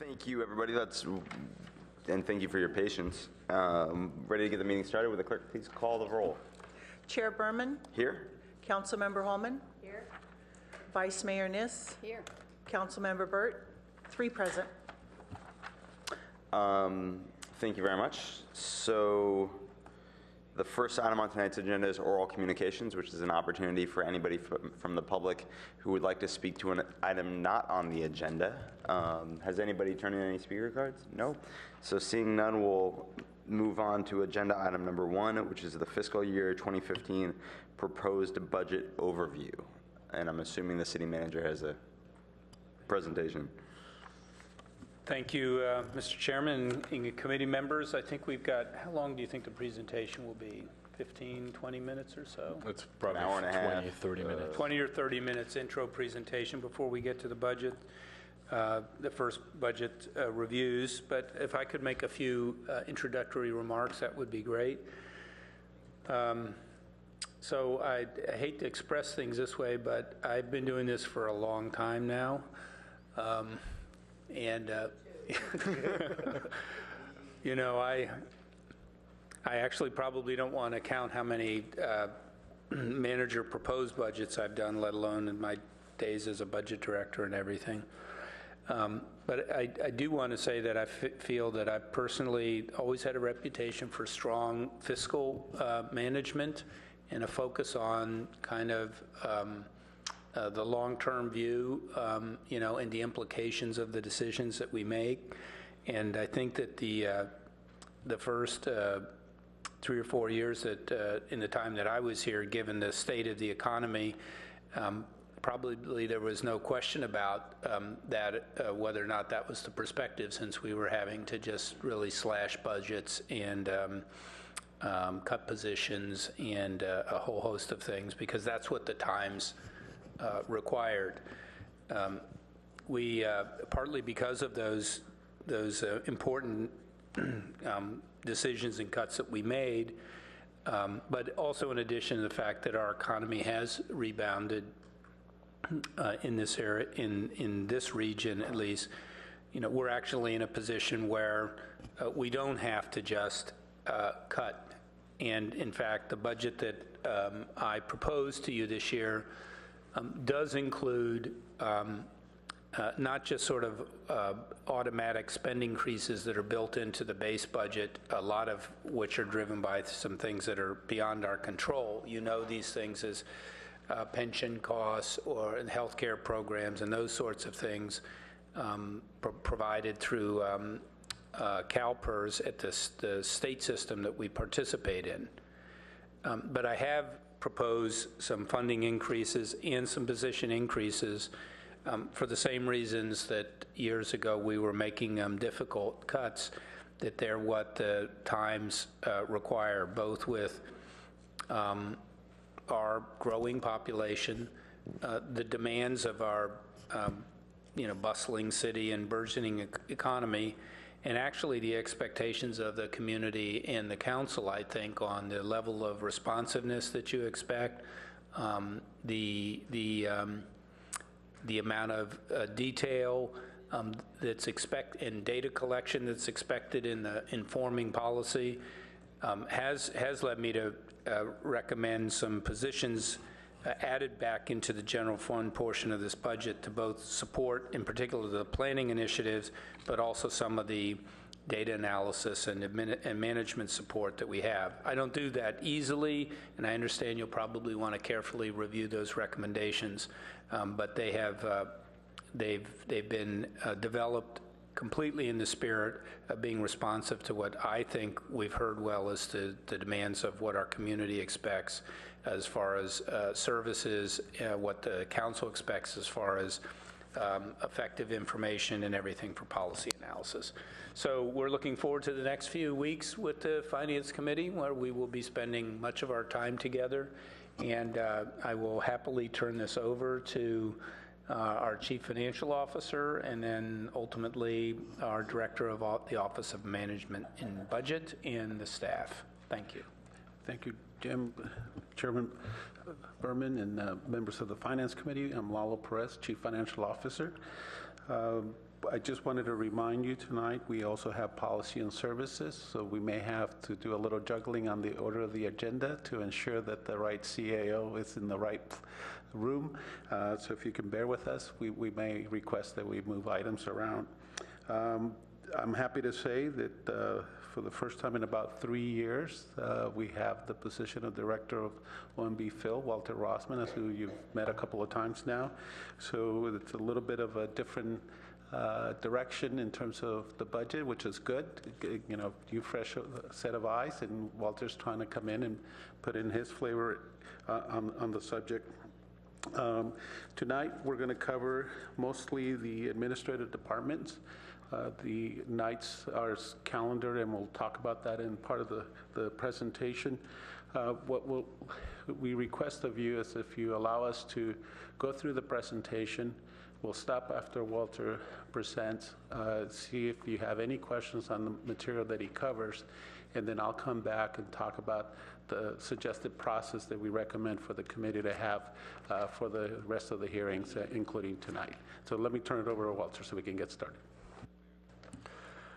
Thank you, everybody. And thank you for your patience. Ready to get the meeting started? Will the clerk please call the roll? Chair Berman? Here. Councilmember Holman? Here. Vice Mayor Niss? Here. Councilmember Burt? 3 present. Thank you very much. So the first item on tonight's agenda is oral communications, which is an opportunity for anybody from the public who would like to speak to an item not on the agenda. Has anybody turned in any speaker cards? No. So seeing none, we'll move on to agenda item number 1, which is the fiscal year 2015 proposed budget overview. And I'm assuming the city manager has a presentation. Thank you, Mr. Chairman and committee members. I think we've got, how long do you think the presentation will be? 15, 20 minutes or so? It's probably an hour and a half, 20, 30 minutes. 20 or 30 minutes intro presentation before we get to the budget, the first budget reviews. But if I could make a few introductory remarks, that would be great. So I hate to express things this way, but I've been doing this for a long time now. And, you know, I actually probably don't want to count how many manager proposed budgets I've done, let alone in my days as a budget director and everything. But I do want to say that I feel that I've personally always had a reputation for strong fiscal management and a focus on kind of the long-term view, you know, and the implications of the decisions that we make. And I think that the first 3 or 4 years that in the time that I was here, given the state of the economy, probably there was no question about that, whether or not that was the perspective, since we were having to just really slash budgets and cut positions and a whole host of things, because that's what the times required. We partly because of those important decisions and cuts that we made, but also in addition to the fact that our economy has rebounded in this area, in this region at least. You know, we're actually in a position where we don't have to just cut. And in fact, the budget that I proposed to you this year does include not just sort of automatic spend increases that are built into the base budget, a lot of which are driven by some things that are beyond our control. You know, these things as pension costs or healthcare programs and those sorts of things provided through CalPERS at the state system that we participate in. But I have propose some funding increases and some position increases for the same reasons that years ago we were making difficult cuts, that they're what the times require, both with our growing population, the demands of our you know, bustling city and burgeoning economy, and actually the expectations of the community and the council, I think, on the level of responsiveness that you expect, the amount of detail that's and data collection that's expected in the informing policy, has led me to recommend some positions added back into the general fund portion of this budget to both support, in particular, the planning initiatives, but also some of the data analysis and management support that we have. I don't do that easily, and I understand you'll probably want to carefully review those recommendations, but they have they've been developed completely in the spirit of being responsive to what I think we've heard well as to the demands of what our community expects as far as services, what the council expects as far as effective information and everything for policy analysis. So we're looking forward to the next few weeks with the Finance Committee, where we will be spending much of our time together. And I will happily turn this over to our Chief Financial Officer, and then ultimately our Director of the Office of Management and Budget, and the staff. Thank you. Thank you, Jim. Chairman Berman and members of the Finance Committee, I'm Lalo Perez, Chief Financial Officer. I just wanted to remind you tonight, we also have policy and services, so we may have to do a little juggling on the order of the agenda to ensure that the right CAO is in the right room. So if you can bear with us, we may request that we move items around. I'm happy to say that for the first time in about 3 years, we have the position of Director of OMB Phil, Walter Rossman, who you've met a couple of times now. So it's a little bit of a different direction in terms of the budget, which is good. You know, new fresh set of eyes, and Walter's trying to come in and put in his flavor on the subject. Tonight, we're going to cover mostly the administrative departments. The nights are calendared, and we'll talk about that in part of the presentation. What we request of you is if you allow us to go through the presentation. We'll stop after Walter presents, see if you have any questions on the material that he covers, and then I'll come back and talk about the suggested process that we recommend for the committee to have for the rest of the hearings, including tonight. So let me turn it over to Walter so we can get started.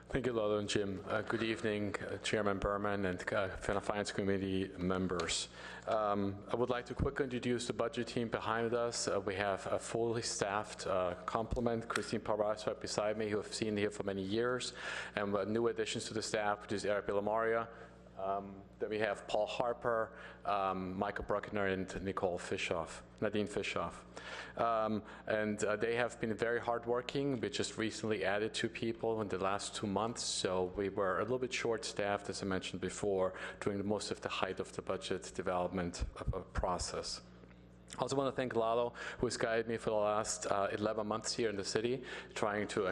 Thank you, Lalo and Jim. Good evening, Chairman Berman and Finance Committee members. I would like to quickly introduce the budget team behind us. We have a fully staffed complement, Christine Parras right beside me, who I've seen here for many years, and new additions to the staff, which is Eric Villamaria. Then we have Paul Harper, Michael Bruckner, and Nadine Fischoff. And they have been very hardworking. We just recently added 2 people in the last 2 months, so we were a little bit short-staffed, as I mentioned before, during most of the height of the budget development process. I also want to thank Lalo, who has guided me for the last 11 months here in the city, trying to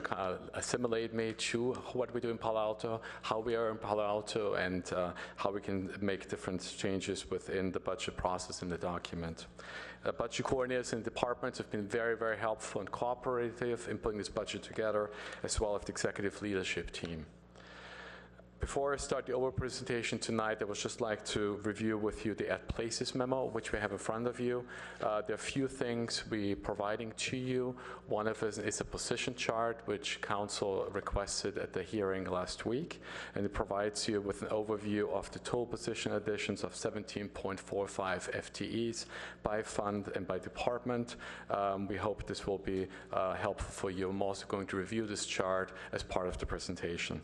assimilate me to what we do in Palo Alto, how we are in Palo Alto, and how we can make different changes within the budget process in the document. Budget coordinators and departments have been very, very helpful and cooperative in putting this budget together, as well as the executive leadership team. Before I start the overall presentation tonight, I would just like to review with you the At Places memo, which we have in front of you. There are a few things we're providing to you. One of it is a position chart, which Council requested at the hearing last week, and it provides you with an overview of the total position additions of 17.45 FTEs by fund and by department. We hope this will be helpful for you. I'm also going to review this chart as part of the presentation.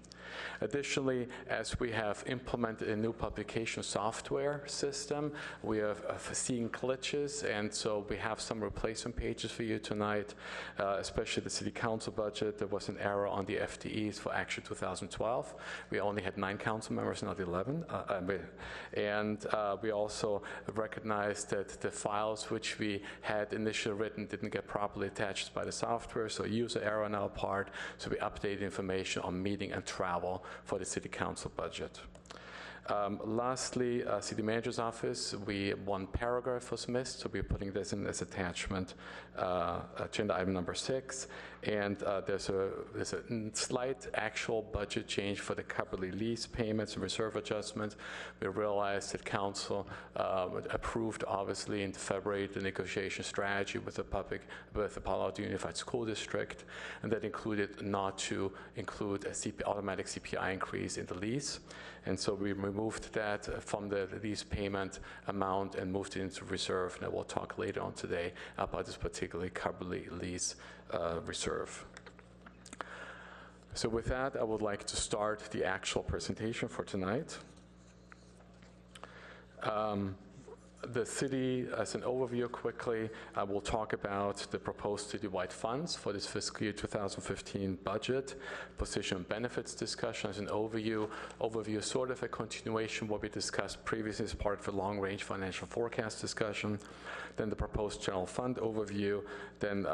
Additionally, as we have implemented a new publication software system, we are seeing glitches, and so we have some replacement pages for you tonight, especially the City Council budget. There was an error on the FTEs for actually 2012. We only had 9 council members, not 11. And we also recognized that the files which we had initially written didn't get properly attached by the software, so user error on our part, so we updated information on meeting and travel for the City Council budget. Lastly, City Manager's Office, one paragraph was missed, so we're putting this in as attachment, agenda item number 6. And there's a slight actual budget change for the Cubberley lease payments and reserve adjustments. We realized that Council approved, obviously, in February, the negotiation strategy with the Palo Alto Unified School District, and that included not to include a automatic CPI increase in the lease. And so we removed that from the lease payment amount and moved it into reserve. And we'll talk later on today about this particularly Cubberley lease reserve. So with that, I would like to start the actual presentation for tonight. The city, as an overview quickly, I will talk about the proposed citywide funds for this fiscal year 2015 budget, position and benefits discussion as an overview sort of a continuation of what we discussed previously as part of the long-range financial forecast discussion, then the proposed general fund overview, then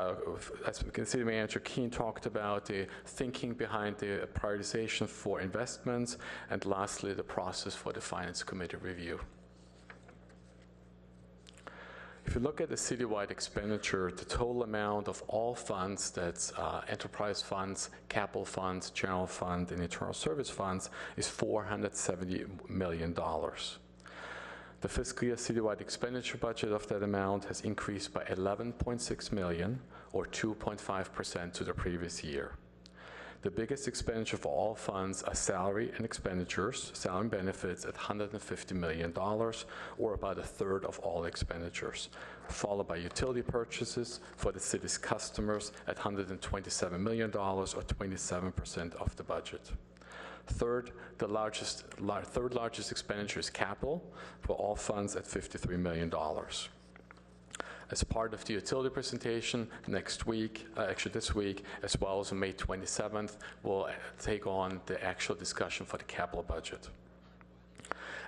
as City Manager Keene talked about, the thinking behind the prioritization for investments, and lastly, the process for the Finance Committee review. If you look at the citywide expenditure, the total amount of all funds, that's enterprise funds, capital funds, general fund, and internal service funds, is $470 million. The fiscal year citywide expenditure budget of that amount has increased by $11.6 million, or 2.5% to the previous year. The biggest expenditure for all funds are salary and expenditures, salary and benefits at $150 million, or about a third of all expenditures, followed by utility purchases for the city's customers at $127 million, or 27% of the budget. Third largest expenditure is capital for all funds at $53 million. As part of the utility presentation next week, actually this week, as well as on May 27th, we'll take on the actual discussion for the capital budget.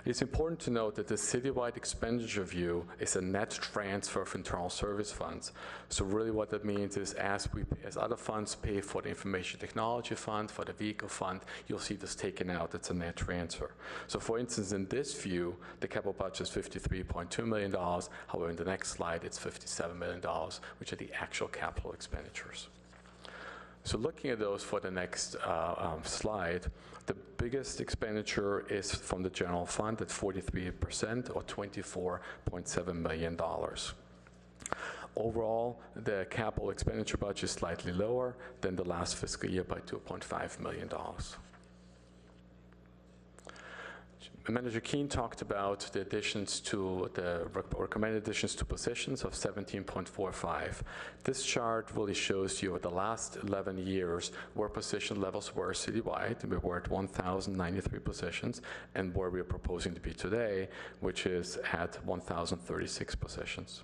It's important to note that the citywide expenditure view is a net transfer of internal service funds. So really what that means is as other funds pay for the information technology fund, for the vehicle fund, you'll see this taken out. It's a net transfer. So for instance, in this view, the capital budget is $53.2 million. However, in the next slide, it's $57 million, which are the actual capital expenditures. So looking at those for the next slide, the biggest expenditure is from the general fund at 43%, or $24.7 million. Overall, the capital expenditure budget is slightly lower than the last fiscal year by $2.5 million. Manager Keene talked about the additions to the recommended additions to positions of 17.45. This chart really shows you the last 11 years where position levels were citywide. We were at 1,093 positions, and where we're proposing to be today, which is at 1,036 positions.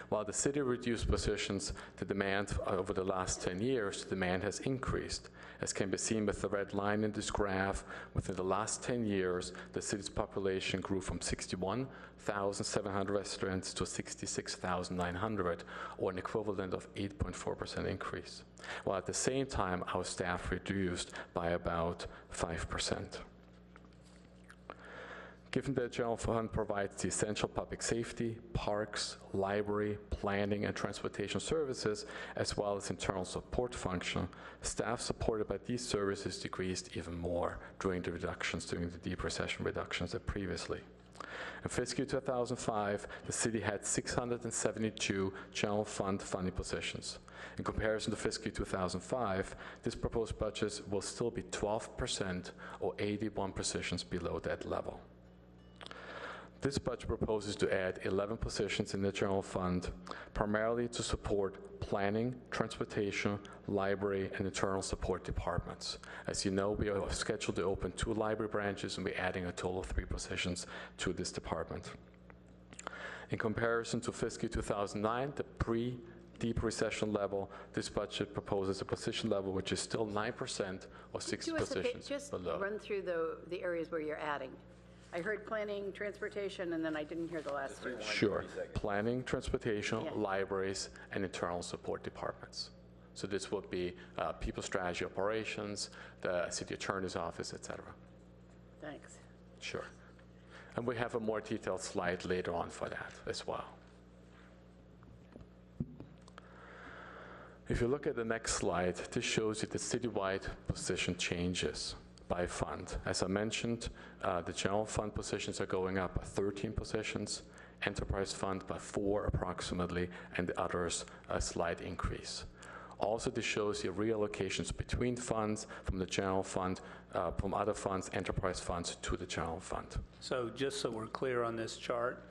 While the city reduced positions, the demand over the last 10 years, the demand has increased. As can be seen with the red line in this graph, within the last 10 years, the city's population grew from 61,700 residents to 66,900, or an equivalent of 8.4% increase, while at the same time, our staff reduced by about 5%. Given that the general fund provides the essential public safety, parks, library, planning, and transportation services, as well as internal support function, staff supported by these services decreased even more during the deep recession reductions than previously. In fiscal 2005, the city had 672 general fund funding positions. In comparison to fiscal 2005, this proposed budget will still be 12%, or 81 positions below that level. This budget proposes to add 11 positions in the general fund, primarily to support planning, transportation, library, and internal support departments. As you know, we are scheduled to open 2 library branches, and we're adding a total of 3 positions to this department. In comparison to fiscal 2009, the pre-deep recession level, this budget proposes a position level which is still 9%, or 6 positions just below. run through the areas where you're adding. I heard planning, transportation, and then I didn't hear the last two. Sure. Planning, transportation, Yeah. libraries, and internal support departments. So this would be people strategy operations, the city attorney's office, et cetera. Thanks. Sure. And we have a more detailed slide later on for that as well. If you look at the next slide, this shows you the citywide position changes by fund. As I mentioned, the general fund positions are going up by 13 positions, enterprise fund by 4 approximately, and the others a slight increase. Also, this shows you reallocations between funds from the general fund, from other funds, enterprise funds, to the general fund. So just so we're clear on this chart,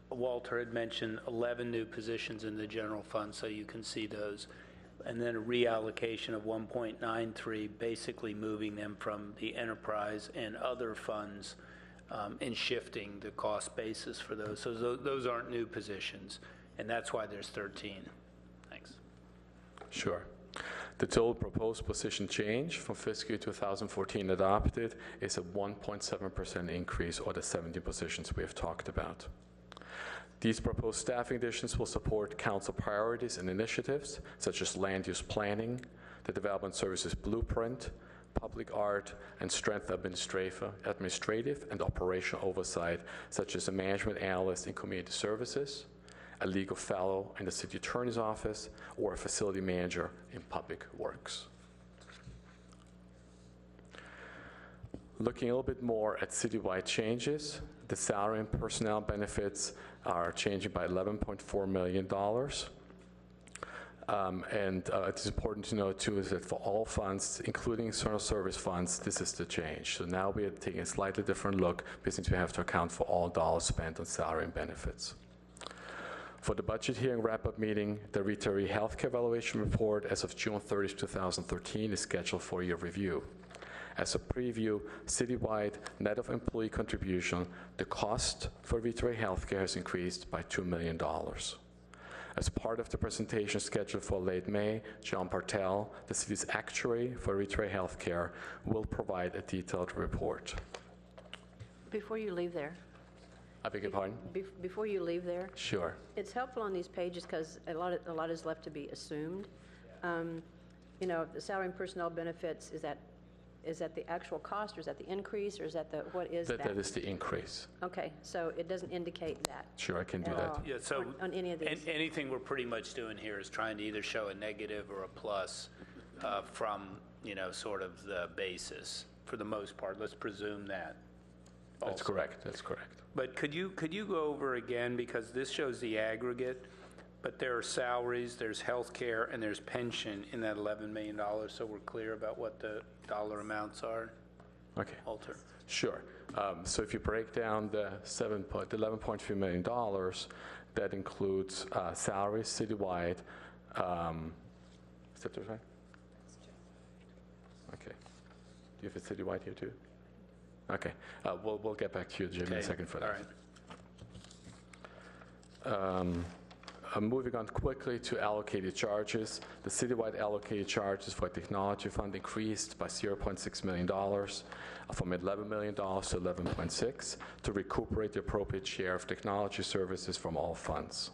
Walter had mentioned 11 new positions in the general fund, so you can see those. And then a reallocation of 1.93, basically moving them from the enterprise and other funds and shifting the cost basis for those. So those aren't new positions, and that's why there's 13. Thanks. Sure. The total proposed position change from fiscal 2014 adopted is a 1.7% increase, or the 70 positions we have talked about. These proposed staffing additions will support council priorities and initiatives, such as land use planning, the development services blueprint, public art, and strength administrative and operational oversight, such as a management analyst in community services, a legal fellow in the city attorney's office, or a facility manager in public works. Looking a little bit more at citywide changes, the salary and personnel benefits are changing by $11.4 million. It's important to note, too, is that for all funds, including external service funds, this is the change. So now we are taking a slightly different look, since we have to account for all dollars spent on salary and benefits. For the budget hearing wrap-up meeting, the retiree healthcare evaluation report as of June 30, 2013 is scheduled for your review. As a preview, citywide net of employee contribution, the cost for retiree healthcare has increased by $2 million. As part of the presentation scheduled for late May, John Bartel, the city's actuary for retiree healthcare, will provide a detailed report. Before you leave there, I beg your pardon? before you leave there, Sure. it's helpful on these pages because a lot is left to be assumed. You know, the salary and personnel benefits, is that the actual cost, or is that the increase, or is that what is that? That is the increase. Okay, so it doesn't indicate that Sure, I can do at that. all Yeah, so on any of these. anything we're pretty much doing here is trying to either show a negative or a plus from, sort of the basis, for the most part. Let's presume that. That's also. correct, that's correct. But could you go over again, because this shows the aggregate, but there are salaries, there's health care, and there's pension in that $11 million, so we're clear about what the dollar amounts are? Okay. Alter. Sure. So if you break down the $11.3 million, that includes salaries citywide. Is that right? Okay. Do you have a citywide here too? Okay. We'll get back to you, Jim, in a Okay. second for All that. right. Moving on quickly to allocated charges. The citywide allocated charges for technology fund increased by $0.6 million from $11 million to $11.6 to recuperate the appropriate share of technology services from all funds.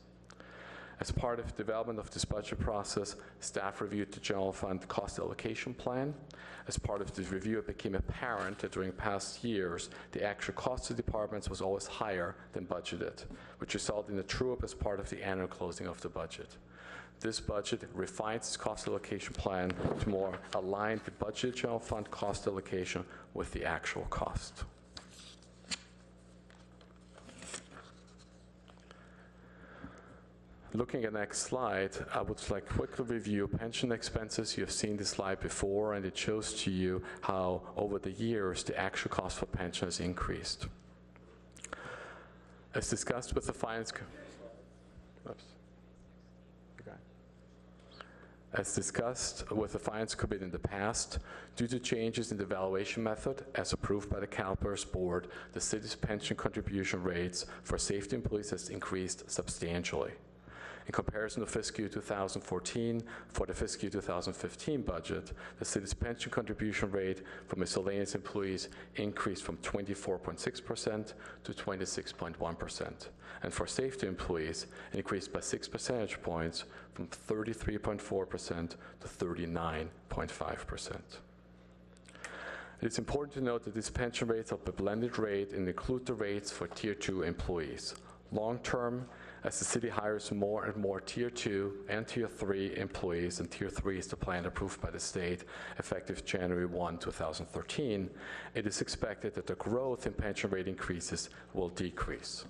As part of development of this budget process, staff reviewed the general fund cost allocation plan. As part of this review, it became apparent that during past years, the actual cost of departments was always higher than budgeted, which resulted in a true-up as part of the annual closing of the budget. This budget refines its cost allocation plan to more align the budget general fund cost allocation with the actual cost. Looking at the next slide, I would like quickly review pension expenses. You have seen this slide before, and it shows to you how over the years the actual cost for pension has increased. As discussed with the finance committee in the past, due to changes in the valuation method as approved by the CalPERS board, the city's pension contribution rates for safety employees has increased substantially. In comparison to fiscal year 2014, for the fiscal year 2015 budget, the city's pension contribution rate for miscellaneous employees increased from 24.6% to 26.1%. And for safety employees, it increased by 6 percentage points from 33.4% to 39.5%. It is important to note that these pension rates are the blended rate and include the rates for Tier 2 employees. Long-term, as the city hires more and more Tier 2 and Tier 3 employees, and Tier 3 is the plan approved by the state effective January 1, 2013, it is expected that the growth in pension rate increases will decrease.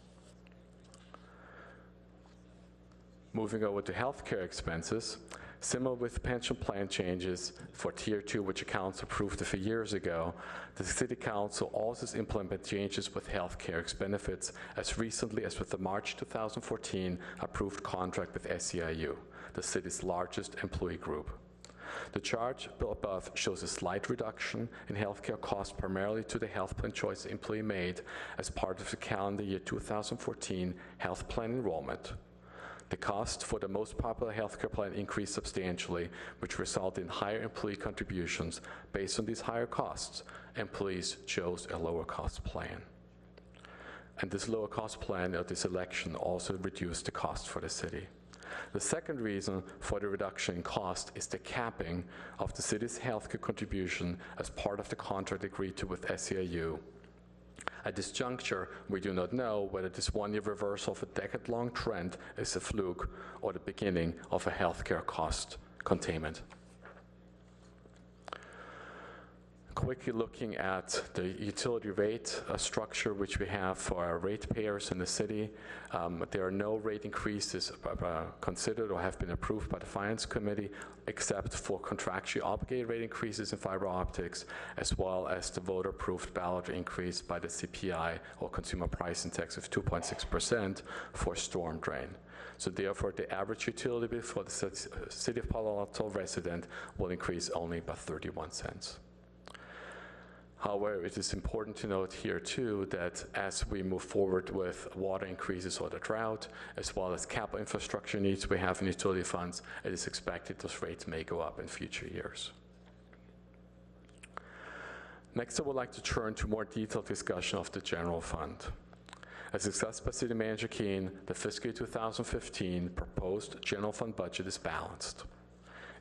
Moving over to healthcare expenses, similar with pension plan changes for Tier 2, which accounts approved a few years ago, the City Council also has implemented changes with healthcare benefits as recently as with the March 2014 approved contract with SEIU, the city's largest employee group. The chart above shows a slight reduction in healthcare costs primarily to the health plan choice employee made as part of the calendar year 2014 health plan enrollment. The cost for the most popular healthcare plan increased substantially, which resulted in higher employee contributions. Based on these higher costs, employees chose a lower cost plan. And this lower cost plan or this election also reduced the cost for the city. The second reason for the reduction in cost is the capping of the city's healthcare contribution as part of the contract agreed to with SEIU. At this juncture, we do not know whether this one-year reversal of a decade-long trend is a fluke or the beginning of a healthcare cost containment. quickly looking at the utility rate structure which we have for our ratepayers in the city. There are no rate increases considered or have been approved by the Finance Committee, except for contractually obligated rate increases in fiber optics, as well as the voter-approved ballot increase by the CPI, or Consumer Price Index, of 2.6% for storm drain. So therefore, the average utility bill for the City of Palo Alto resident will increase only by 31 cents. However, it is important to note here too that as we move forward with water increases or the drought, as well as capital infrastructure needs we have in utility funds, it is expected those rates may go up in future years. Next, I would like to turn to more detailed discussion of the general fund. As discussed by City Manager Keene, the fiscal year 2015 proposed general fund budget is balanced.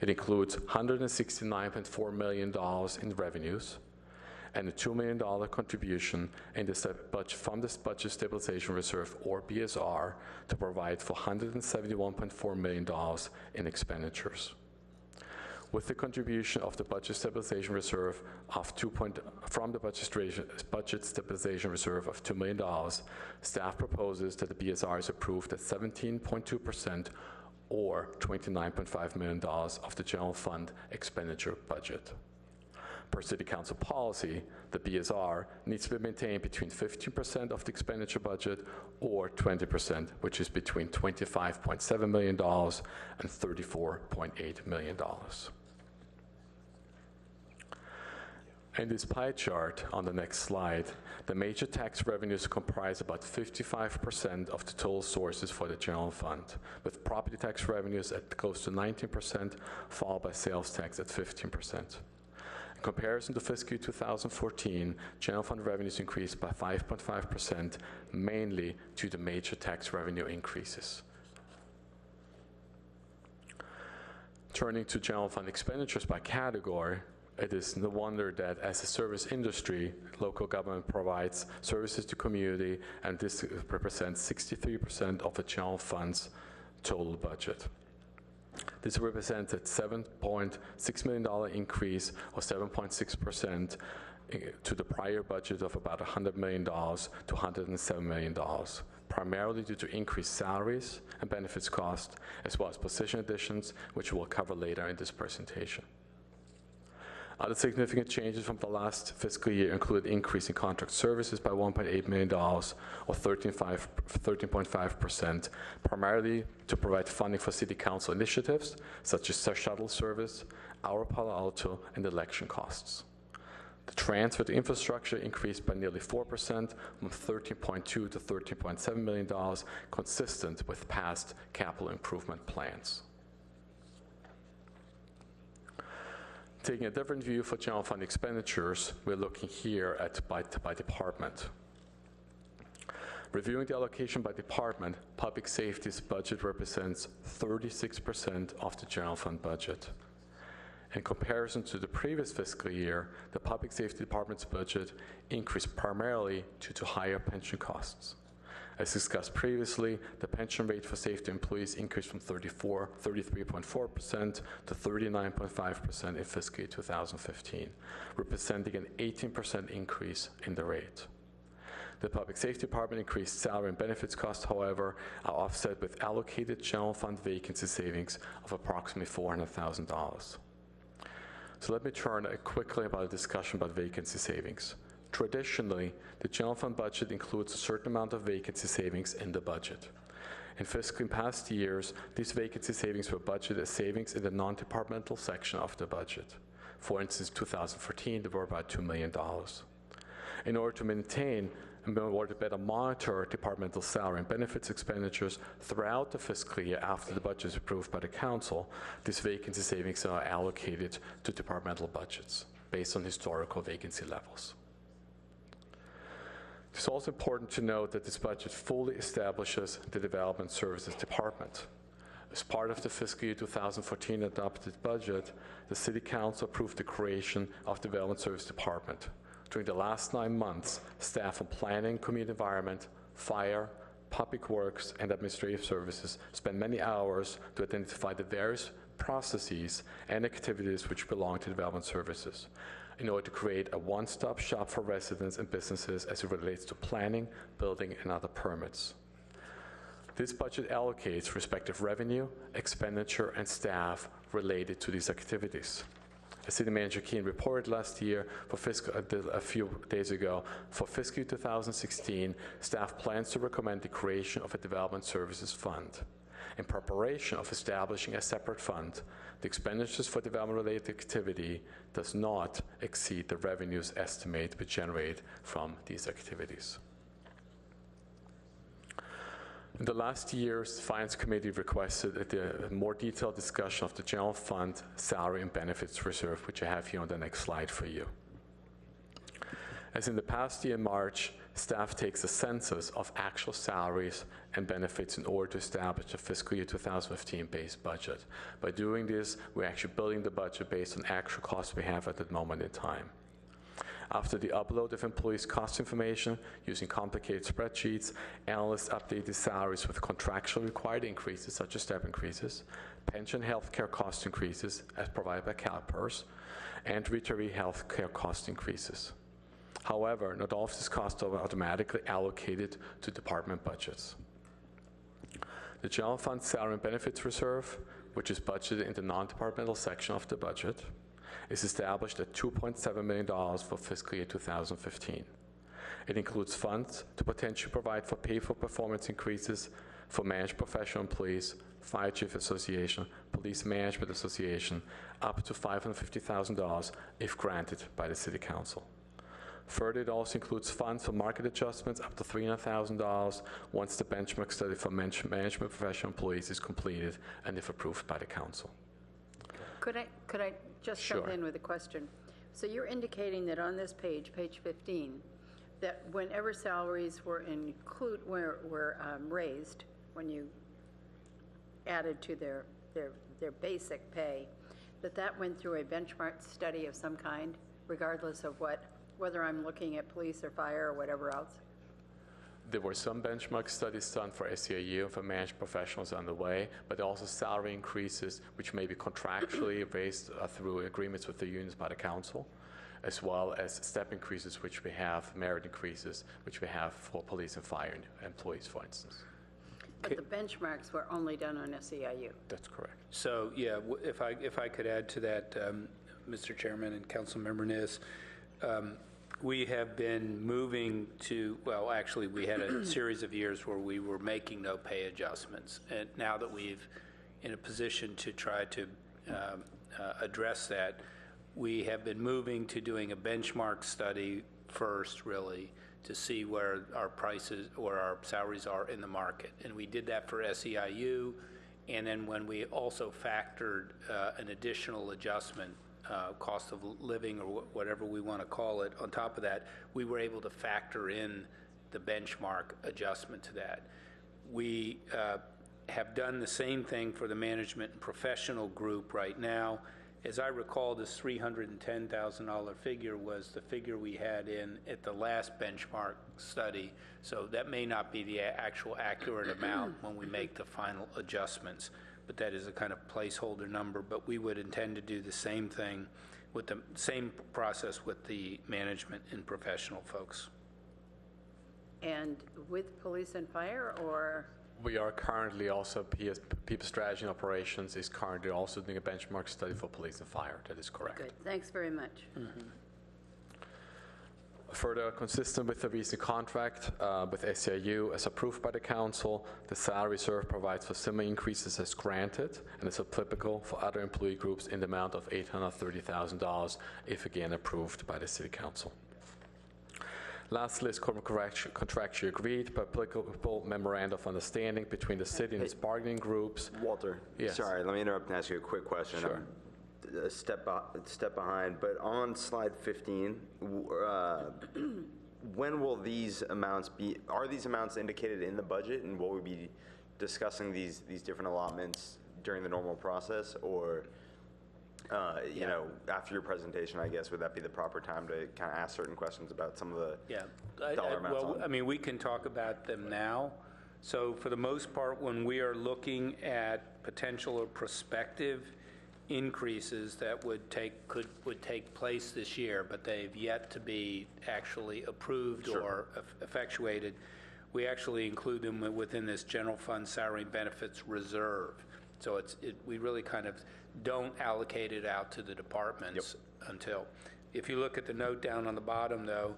It includes $169.4 million in revenues and a $2 million contribution in the from this Budget Stabilization Reserve, or BSR, to provide for $171.4 million in expenditures. With the contribution of the Budget Stabilization Reserve of from the Budget Stabilization Reserve of $2 million, staff proposes that the BSR is approved at 17.2%, or $29.5 million of the general fund expenditure budget. Per City Council policy, the BSR needs to be maintained between 15% of the expenditure budget or 20%, which is between $25.7 million and $34.8 million. In this pie chart on the next slide, the major tax revenues comprise about 55% of the total sources for the general fund, with property tax revenues at close to 19%, followed by sales tax at 15%. In comparison to fiscal year 2014, general fund revenues increased by 5.5%, mainly due to major tax revenue increases. Turning to general fund expenditures by category, it is no wonder that as a service industry, local government provides services to community, and this represents 63% of the general fund's total budget. This represents a $7.6 million increase, or 7.6%, to the prior budget of about $100 million to $107 million, primarily due to increased salaries and benefits costs, as well as position additions, which we'll cover later in this presentation. Other significant changes from the last fiscal year include increase in contract services by $1.8 million, or 13.5%, primarily to provide funding for City Council initiatives, such as shuttle service, Our Palo Alto, and election costs. The transfer to infrastructure increased by nearly 4%, from $13.2 to $13.7 million, consistent with past capital improvement plans. Taking a different view for general fund expenditures, we're looking here at by department. Reviewing the allocation by department, public safety's budget represents 36% of the general fund budget. In comparison to the previous fiscal year, the public safety department's budget increased primarily due to higher pension costs. As discussed previously, the pension rate for safety employees increased from 33.4% to 39.5% in fiscal year 2015, representing an 18% increase in the rate. The public safety department increased salary and benefits costs, however, are offset with allocated general fund vacancy savings of approximately $400,000. So let me turn quickly about a discussion about vacancy savings. Traditionally, the general fund budget includes a certain amount of vacancy savings in the budget. In past years, these vacancy savings were budgeted as savings in the non-departmental section of the budget. For instance, 2014, they were about $2 million. In order to maintain and in order to better monitor departmental salary and benefits expenditures throughout the fiscal year after the budget is approved by the council, these vacancy savings are allocated to departmental budgets based on historical vacancy levels. It's also important to note that this budget fully establishes the Development Services Department. As part of the fiscal year 2014 adopted budget, the City Council approved the creation of the Development Services Department. During the last 9 months, staff on planning, community environment, fire, public works, and administrative services spent many hours to identify the various processes, and activities which belong to development services in order to create a one-stop shop for residents and businesses as it relates to planning, building, and other permits. This budget allocates respective revenue, expenditure, and staff related to these activities. As City Manager Keene reported last year, a few days ago, for fiscal year 2016, staff plans to recommend the creation of a development services fund. In preparation of establishing a separate fund, the expenditures for development-related activity does not exceed the revenues estimated to generate from these activities. In the last year's Finance Committee requested a more detailed discussion of the general fund salary and benefits reserve, which I have here on the next slide for you. As in the past year in March, staff takes a census of actual salaries and benefits in order to establish a fiscal year 2015 base budget. By doing this, we're actually building the budget based on actual costs we have at that moment in time. After the upload of employees' cost information using complicated spreadsheets, analysts update the salaries with contractually required increases, such as step increases, pension healthcare cost increases as provided by CalPERS, and retiree healthcare cost increases. However, not all of these costs are automatically allocated to department budgets. The General Fund Salary and Benefits Reserve, which is budgeted in the non-departmental section of the budget, is established at $2.7 million for fiscal year 2015. It includes funds to potentially provide for pay-for-performance increases for managed professional employees, Fire Chief Association, Police Management Association, up to $550,000 if granted by the City Council. Further, it also includes funds for market adjustments up to $300,000 once the benchmark study for management professional employees is completed and if approved by the Council. Could I just jump in with a question? So you're indicating that on this page, page 15, that whenever salaries were raised, when you added to their basic pay, that went through a benchmark study of some kind, regardless of whether I'm looking at police or fire or whatever else? There were some benchmark studies done for SEIU and for managed professionals on the way, but also salary increases, which may be contractually raised through agreements with the unions by the council, as well as step increases, which we have, merit increases, which we have for police and fire employees, for instance. But the benchmarks were only done on SEIU? That's correct. So, yeah, if I could add to that, Mr. Chairman and Councilmember Niss, we have been moving to, well, actually, we had a series of years where we were making no pay adjustments. And now that we've in a position to try to address that, we have been moving to doing a benchmark study first, really, to see where our prices or our salaries are in the market. And we did that for SEIU. And then when we also factored an additional adjustment, cost of living or whatever we want to call it, on top of that, we were able to factor in the benchmark adjustment to that. We have done the same thing for the management and professional group right now. As I recall, this $310,000 figure was the figure we had in at the last benchmark study, so that may not be the actual accurate amount when we make the final adjustments. But that is a kind of placeholder number, but we would intend to do the same thing with the same process with the management and professional folks. And with police and fire, or? We are currently also, People Strategy and Operations is currently also doing a benchmark study for police and fire. That is correct. Good, thanks very much. Mm-hmm. Further, consistent with the recent contract with SEIU, as approved by the Council, the salary reserve provides for similar increases as granted and is applicable for other employee groups in the amount of $830,000 if again approved by the City Council. Lastly, is contractually agreed but applicable memorandum of understanding between the city and its bargaining groups. Walter, yes. Sorry, let me interrupt and ask you a quick question. Sure. A step behind, but on slide 15, when will these amounts be, are these amounts indicated in the budget, and will we be discussing these different allotments during the normal process, or you know, after your presentation, I guess, would that be the proper time to kind of ask certain questions about some of the dollar amounts? Well, I mean, we can talk about them now. So for the most part, when we are looking at potential or prospective increases that would take place this year, but they've yet to be actually approved or effectuated. We actually include them within this general fund salary and benefits reserve. So we really kind of don't allocate it out to the departments until. If you look at the note down on the bottom, though,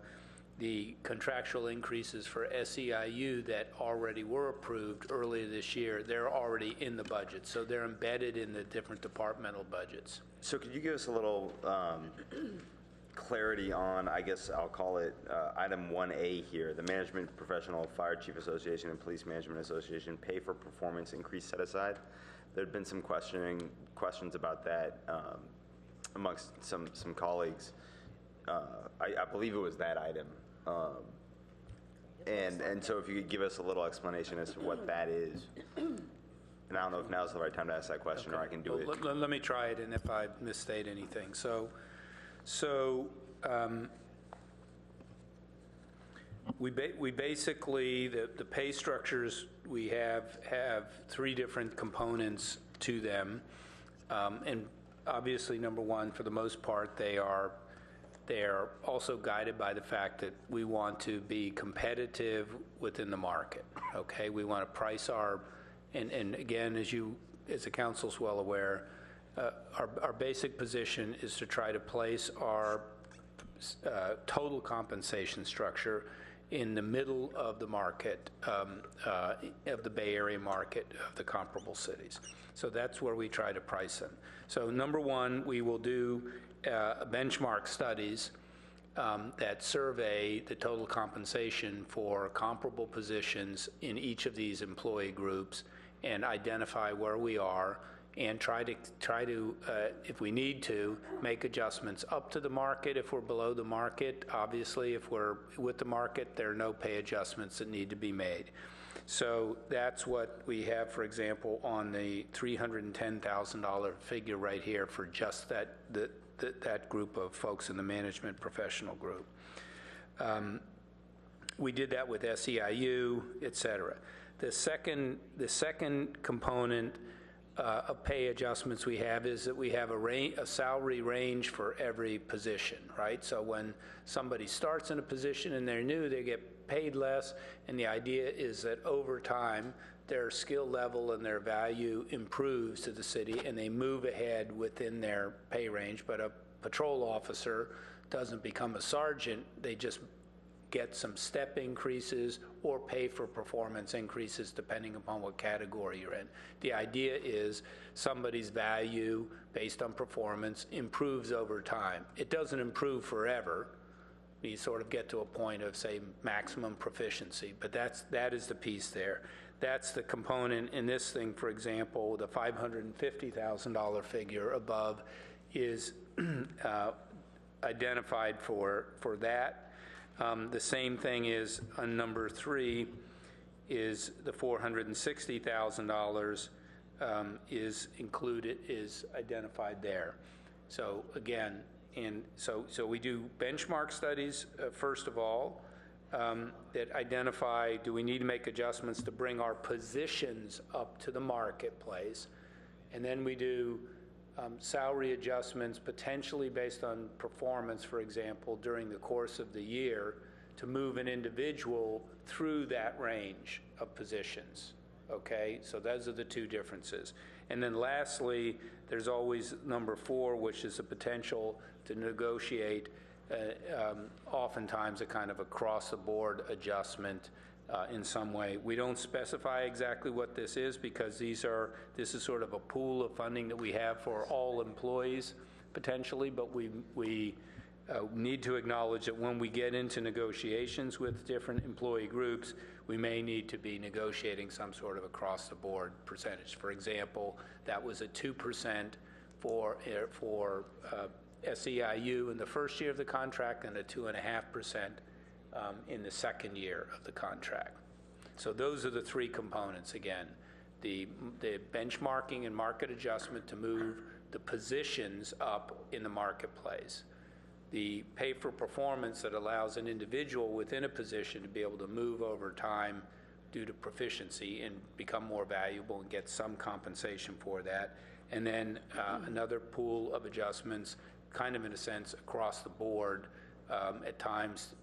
the contractual increases for SEIU that already were approved earlier this year, they're already in the budget. So they're embedded in the different departmental budgets. So could you give us a little clarity on, I guess I'll call it item 1A here, the Management Professional Fire Chief Association and Police Management Association pay for performance increase set aside? There had been some questions about that amongst some colleagues. I believe it was that item. And so if you could give us a little explanation as to what that is. And I don't know if now's the right time to ask that question, or I can do it. Let me try it, and if I misstate anything. We basically, the pay structures we have three different components to them. And obviously, number one, for the most part, they are also guided by the fact that we want to be competitive within the market, okay? We want to price and again, as the council's well aware, our basic position is to try to place our total compensation structure in the middle of the market, of the Bay Area market of the comparable cities. So that's where we try to price them. So number one, we will do benchmark studies that survey the total compensation for comparable positions in each of these employee groups and identify where we are and try to if we need to, make adjustments up to the market if we're below the market. Obviously, if we're with the market, there are no pay adjustments that need to be made. So that's what we have, for example, on the $310,000 figure right here for just that group of folks in the management professional group. We did that with SEIU, et cetera. The second component of pay adjustments we have is that we have a salary range for every position, right? So when somebody starts in a position and they're new, they get paid less, and the idea is that over time, their skill level and their value improves to the city, and they move ahead within their pay range. But a patrol officer doesn't become a sergeant, they just get some step increases or pay for performance increases depending upon what category you're in. The idea is somebody's value based on performance improves over time. It doesn't improve forever. You sort of get to a point of, say, maximum proficiency, but that is the piece there. That's the component in this thing. For example, the $550,000 figure above is identified for that. The same thing is on number 3 is the $460,000 is identified there. So again, so we do benchmark studies first of all that identify, do we need to make adjustments to bring our positions up to the marketplace, and then we do salary adjustments potentially based on performance, for example, during the course of the year to move an individual through that range of positions, okay? So those are the two differences. And then lastly, there's always number 4, which is a potential to negotiate oftentimes a kind of across-the-board adjustment in some way. We don't specify exactly what this is because this is sort of a pool of funding that we have for all employees potentially, but we need to acknowledge that when we get into negotiations with different employee groups, we may need to be negotiating some sort of across-the-board percentage. For example, that was a 2% for SEIU in the first year of the contract and a 2.5% in the second year of the contract. So those are the 3 components again. The benchmarking and market adjustment to move the positions up in the marketplace. The pay for performance that allows an individual within a position to be able to move over time due to proficiency and become more valuable and get some compensation for that. and then another pool of adjustments, kind of in a sense, across the board at times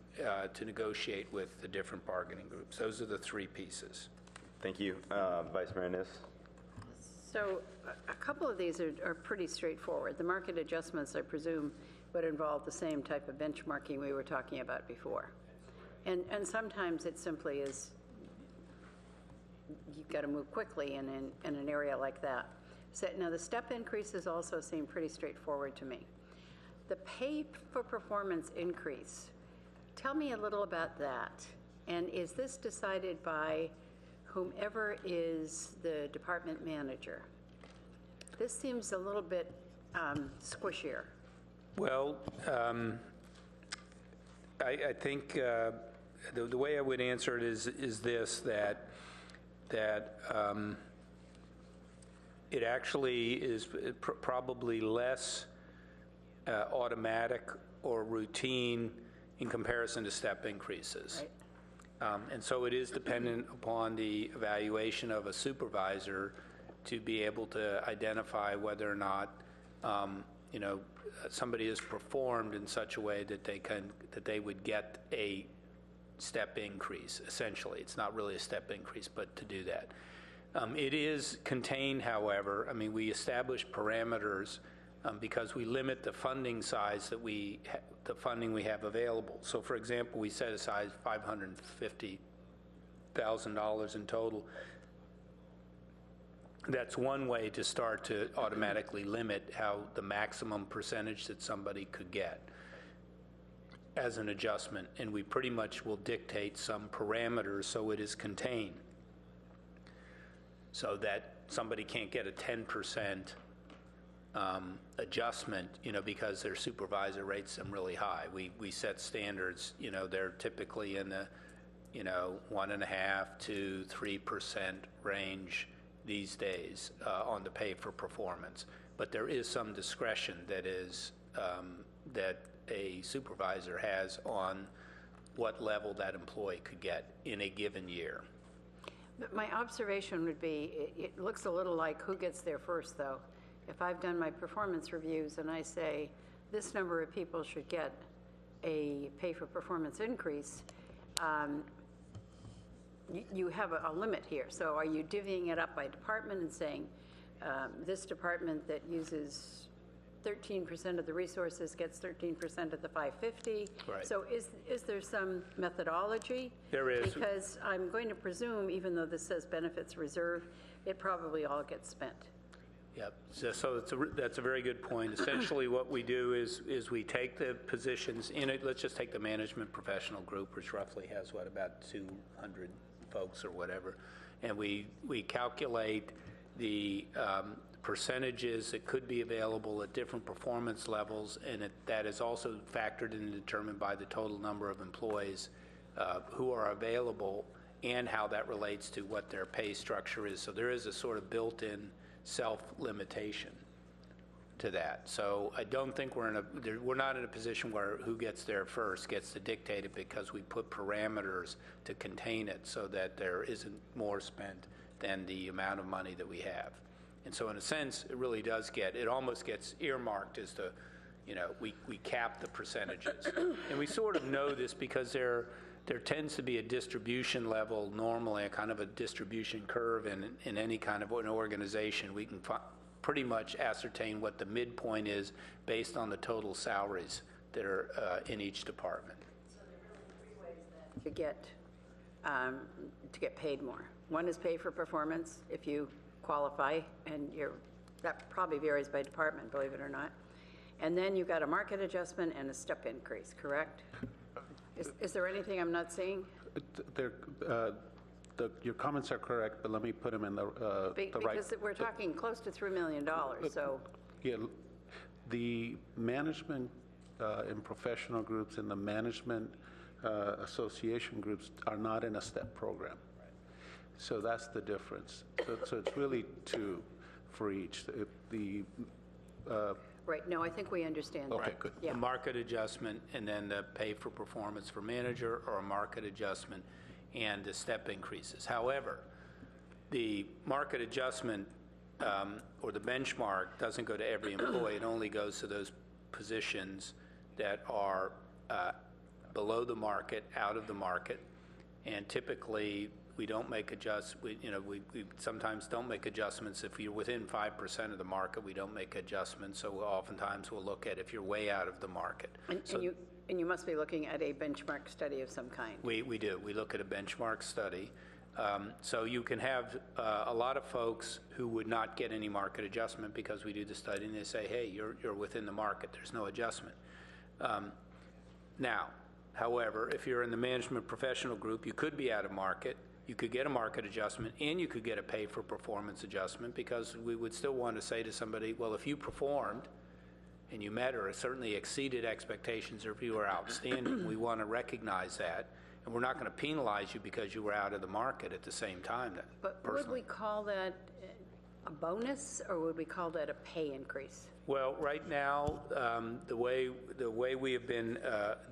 to negotiate with the different bargaining groups. Those are the three pieces. Thank you. Vice Mayor Niss? So a couple of these are pretty straightforward. The market adjustments, I presume, would involve the same type of benchmarking we were talking about before. And sometimes it simply is, you've got to move quickly in an area like that. So now the step increases also seem pretty straightforward to me. The pay for performance increase, tell me a little about that. And is this decided by whomever is the department manager? This seems a little bit squishier. Well, I think the way I would answer it is this, that it actually is probably less automatic or routine in comparison to step increases. Right. And so it is dependent upon the evaluation of a supervisor to be able to identify whether or not, somebody has performed in such a way that they would get a step increase, essentially. It's not really a step increase, but to do that. It is contained, however, we establish parameters because we limit the funding size that the funding we have available. So for example, we set aside $550,000 in total. That's one way to start to automatically limit how the maximum percentage that somebody could get as an adjustment, and we pretty much will dictate some parameters so it is contained, so that somebody can't get a 10% adjustment, because their supervisor rates them really high. We set standards, they're typically in the, 1.5% to 3% range these days on the pay for performance. But there is some discretion that is, that a supervisor has on what level that employee could get in a given year. My observation would be, it looks a little like who gets there first, though. If I've done my performance reviews and I say this number of people should get a pay for performance increase, you have a limit here. So are you divvying it up by department and saying this department that uses 13% of the resources gets 13% of the 550? Right. So is there some methodology? There is. Because I'm going to presume, even though this says benefits reserve, it probably all gets spent. Yep. So that's a very good point. Essentially, what we do is we take the positions in it. Let's just take the management professional group, which roughly has about 200 folks or whatever, and we calculate the percentages that could be available at different performance levels, and that is also factored in and determined by the total number of employees who are available and how that relates to what their pay structure is. So there is a sort of built-in self-limitation to that. So I don't think we're not in a position where who gets there first gets to dictate it, because we put parameters to contain it so that there isn't more spent than the amount of money that we have. And so in a sense, it really does it almost gets earmarked as to, we cap the percentages. And we sort of know this because there tends to be a distribution level, normally a kind of a distribution curve in any kind of an organization. We can pretty much ascertain what the midpoint is based on the total salaries that are in each department. So there are really 3 ways to get paid more. One is pay for performance, if you qualify, and that probably varies by department, believe it or not. And then you've got a market adjustment and a step increase, correct? Is there anything I'm not seeing? Your comments are correct, but let me put them in the right. Because we're talking close to $3 million, so. Yeah, the management and professional groups and the management association groups are not in a step program. So that's the difference. So it's really 2 for each. Right, no, I think we understand that. Okay, good. Yeah. A market adjustment and then the pay for performance for manager, or a market adjustment and the step increases. However, the market adjustment or the benchmark doesn't go to every employee. It only goes to those positions that are below the market, out of the market, and typically we don't make we sometimes don't make adjustments. If you're within 5% of the market, we don't make adjustments. So oftentimes we'll look at if you're way out of the market. And you must be looking at a benchmark study of some kind. We do. We look at a benchmark study. So you can have a lot of folks who would not get any market adjustment because we do the study and they say, hey, you're within the market. There's no adjustment. Now, however, if you're in the management professional group, you could be out of market. You could get a market adjustment and you could get a pay for performance adjustment, because we would still want to say to somebody, well, if you performed and you met or certainly exceeded expectations, or if you were outstanding, we want to recognize that. And we're not going to penalize you because you were out of the market at the same time. But would we call that a bonus, or would we call that a pay increase? Well, right now, the way we have been,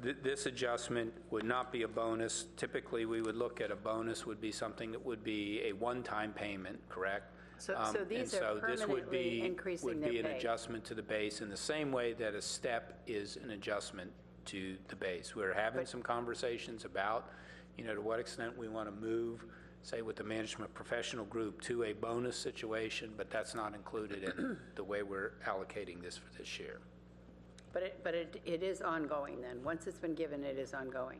this adjustment would not be a bonus. Typically, we would look at a bonus would be something that would be a one-time payment, correct? So these are permanently increasing their pay. Would be an adjustment to the base in the same way that a step is an adjustment to the base. We're having some conversations about, to what extent we want to move, say, with the management professional group to a bonus situation, but that's not included in the way we're allocating this for this year. But it is ongoing then. Once it's been given, it is ongoing.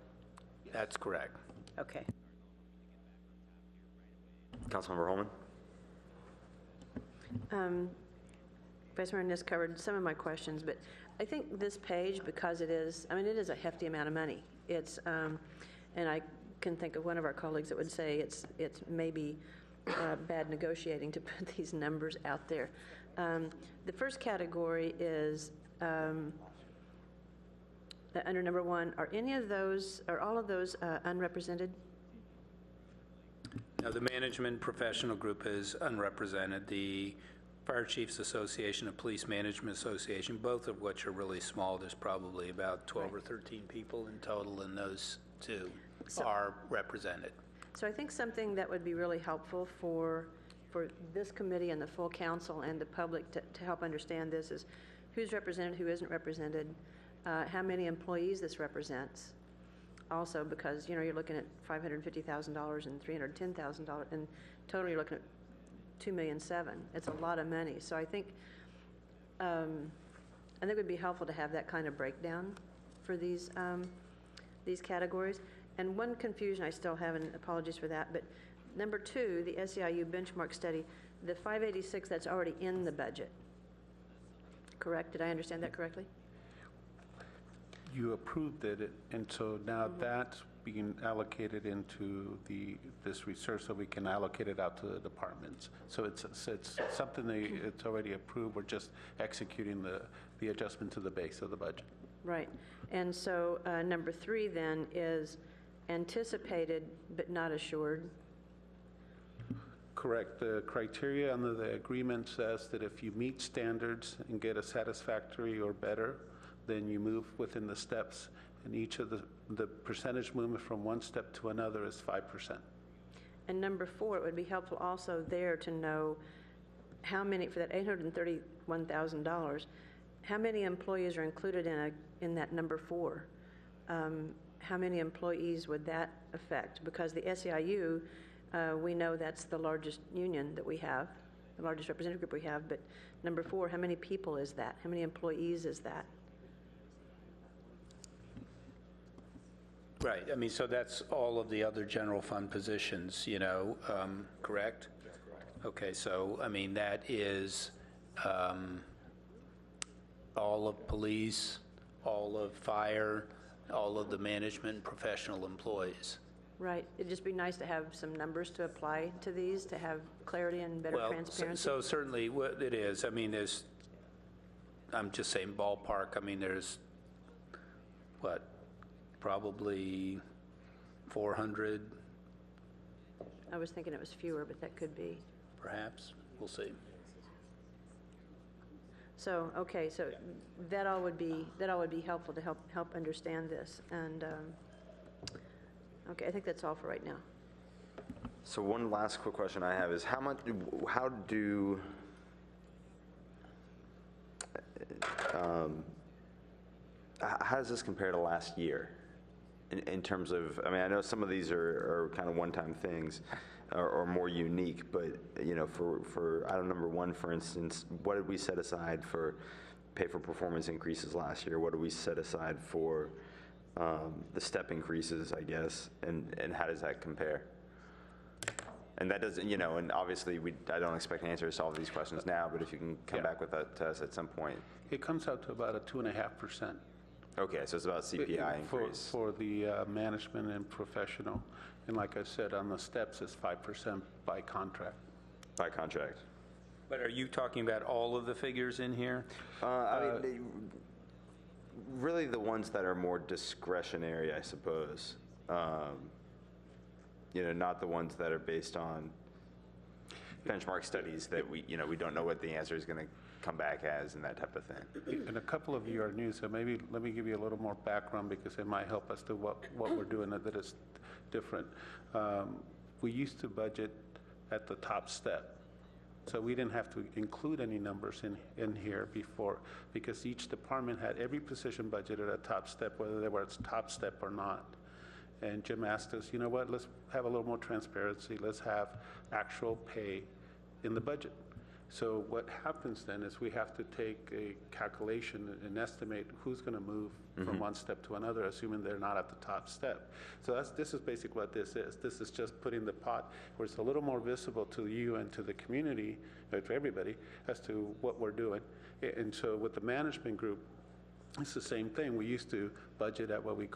That's correct. Okay. Councilmember Holman? Vice Mayor Niss covered some of my questions, but I think this page, because it is a hefty amount of money. It's, and I can think of one of our colleagues that would say it's maybe bad negotiating to put these numbers out there. The first category is under number 1. Are all of those unrepresented? Now, the management professional group is unrepresented. The Fire Chiefs Association and Police Management Association, both of which are really small. There's probably about 12 or 13 people in total, and those two are represented. So I think something that would be really helpful for this committee and the full council and the public to help understand this is who's represented, who isn't represented, how many employees this represents. Also, because you're looking at $550,000 and $310,000, and total you're looking at $2,700,000. It's a lot of money. So I think it would be helpful to have that kind of breakdown for these categories. And one confusion I still have, and apologies for that, but number 2, the SEIU benchmark study, the 586, that's already in the budget. Correct? Did I understand that correctly? You approved it, and so now that's being allocated into this research, so we can allocate it out to the departments. So it's something it's already approved. We're just executing the adjustment to the base of the budget. Right. And so number 3 then is anticipated but not assured. Correct. The criteria under the agreement says that if you meet standards and get a satisfactory or better, then you move within the steps, and each of the percentage movement from one step to another is 5%. And number 4, it would be helpful also there to know how many, for that $831,000, how many employees are included in that number 4? How many employees would that affect? Because the SEIU, we know that's the largest union that we have, the largest representative group we have, but number 4, how many people is that? How many employees is that? Right. So that's all of the other general fund positions, correct? That's correct. Okay, so, that is all of police, all of fire, all of the management and professional employees. Right. It'd just be nice to have some numbers to apply to these, to have clarity and better transparency. So certainly what it is, there's, I'm just saying ballpark, there's, probably 400. I was thinking it was fewer, but that could be. Perhaps. We'll see. So, okay, so that all would be helpful to help understand this. And okay, I think that's all for right now. So one last quick question I have is how how does this compare to last year? In terms of, I mean, I know some of these are kind of one-time things or more unique, but, you know, for item number 1, for instance, what did we set aside for pay for performance increases last year? What did we set aside for the step increases, I guess, and how does that compare? And that doesn't, you know, and obviously I don't expect an answer to solve these questions now, but if you can come back with that to us at some point. It comes out to about a 2.5%. Okay, so it's about CPI increase. For the management and professional. And like I said, on the steps, it's 5% by contract. By contract. But are you talking about all of the figures in here? I mean, really the ones that are more discretionary, I suppose. You know, not the ones that are based on benchmark studies that we don't know what the answer is going to come back as and that type of thing. And a couple of you are new, so maybe let me give you a little more background because it might help us to what we're doing that is different. We used to budget at the top step. So we didn't have to include any numbers in here before because each department had every position budgeted at top step, whether they were at top step or not. And Jim asked us, you know what, let's have a little more transparency. Let's have actual pay in the budget. So what happens then is we have to take a calculation and estimate who's going to move from one step to another, assuming they're not at the top step. So this is basically what this is. This is just putting the pot where it's a little more visible to you and to the community, to everybody, as to what we're doing. And so with the management group, it's the same thing. We used to budget at what we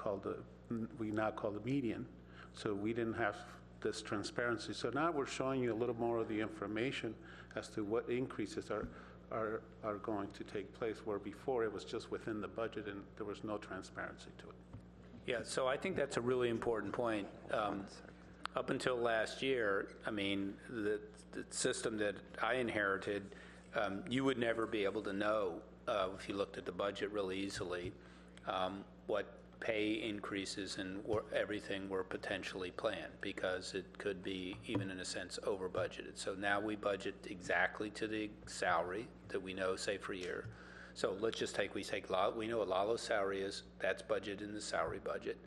now call the median. So we didn't have this transparency. So now we're showing you a little more of the information as to what increases are going to take place, where before it was just within the budget and there was no transparency to it. Yeah, so I think that's a really important point. Up until last year, I mean, the system that I inherited, you would never be able to know if you looked at the budget really easily what pay increases and everything were potentially planned because it could be, even in a sense, over budgeted. So now we budget exactly to the salary that we know, say, for a year. So let's just we know what Lalo's salary is, that's budgeted in the salary budget.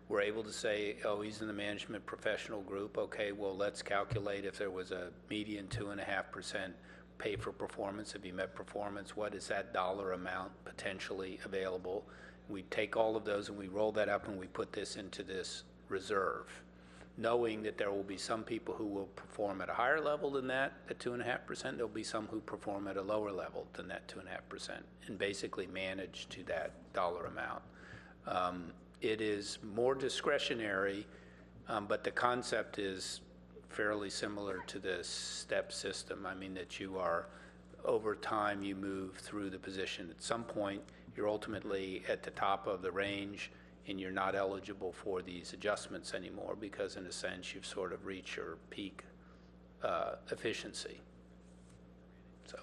We're able to say, oh, he's in the management professional group. Okay, well, let's calculate if there was a median 2.5% pay for performance. If you met performance, what is that dollar amount potentially available? We take all of those and we roll that up and we put this into this reserve, knowing that there will be some people who will perform at a higher level than that, at 2.5%. There'll be some who perform at a lower level than that 2.5%, and basically manage to that dollar amount. It is more discretionary, but the concept is fairly similar to the step system. I mean, that you are, over time, you move through the position. At some point, you're ultimately at the top of the range and you're not eligible for these adjustments anymore because, in a sense, you've sort of reached your peak efficiency. So,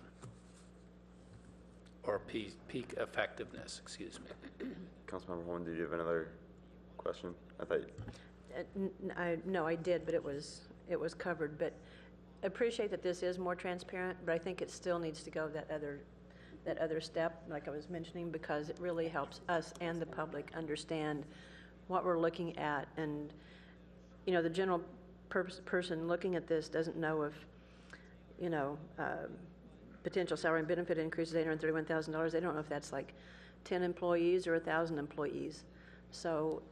or peak effectiveness, excuse me. Councilmember Holman, did you have another question? I thought. No, I did, but it was covered. But I appreciate that this is more transparent, but I think it still needs to go that other step, like I was mentioning, because it really helps us and the public understand what we're looking at. And, you know, the general person looking at this doesn't know if, you know, potential salary and benefit increases $831,000. They don't know if that's like 10 employees or 1,000 employees. So,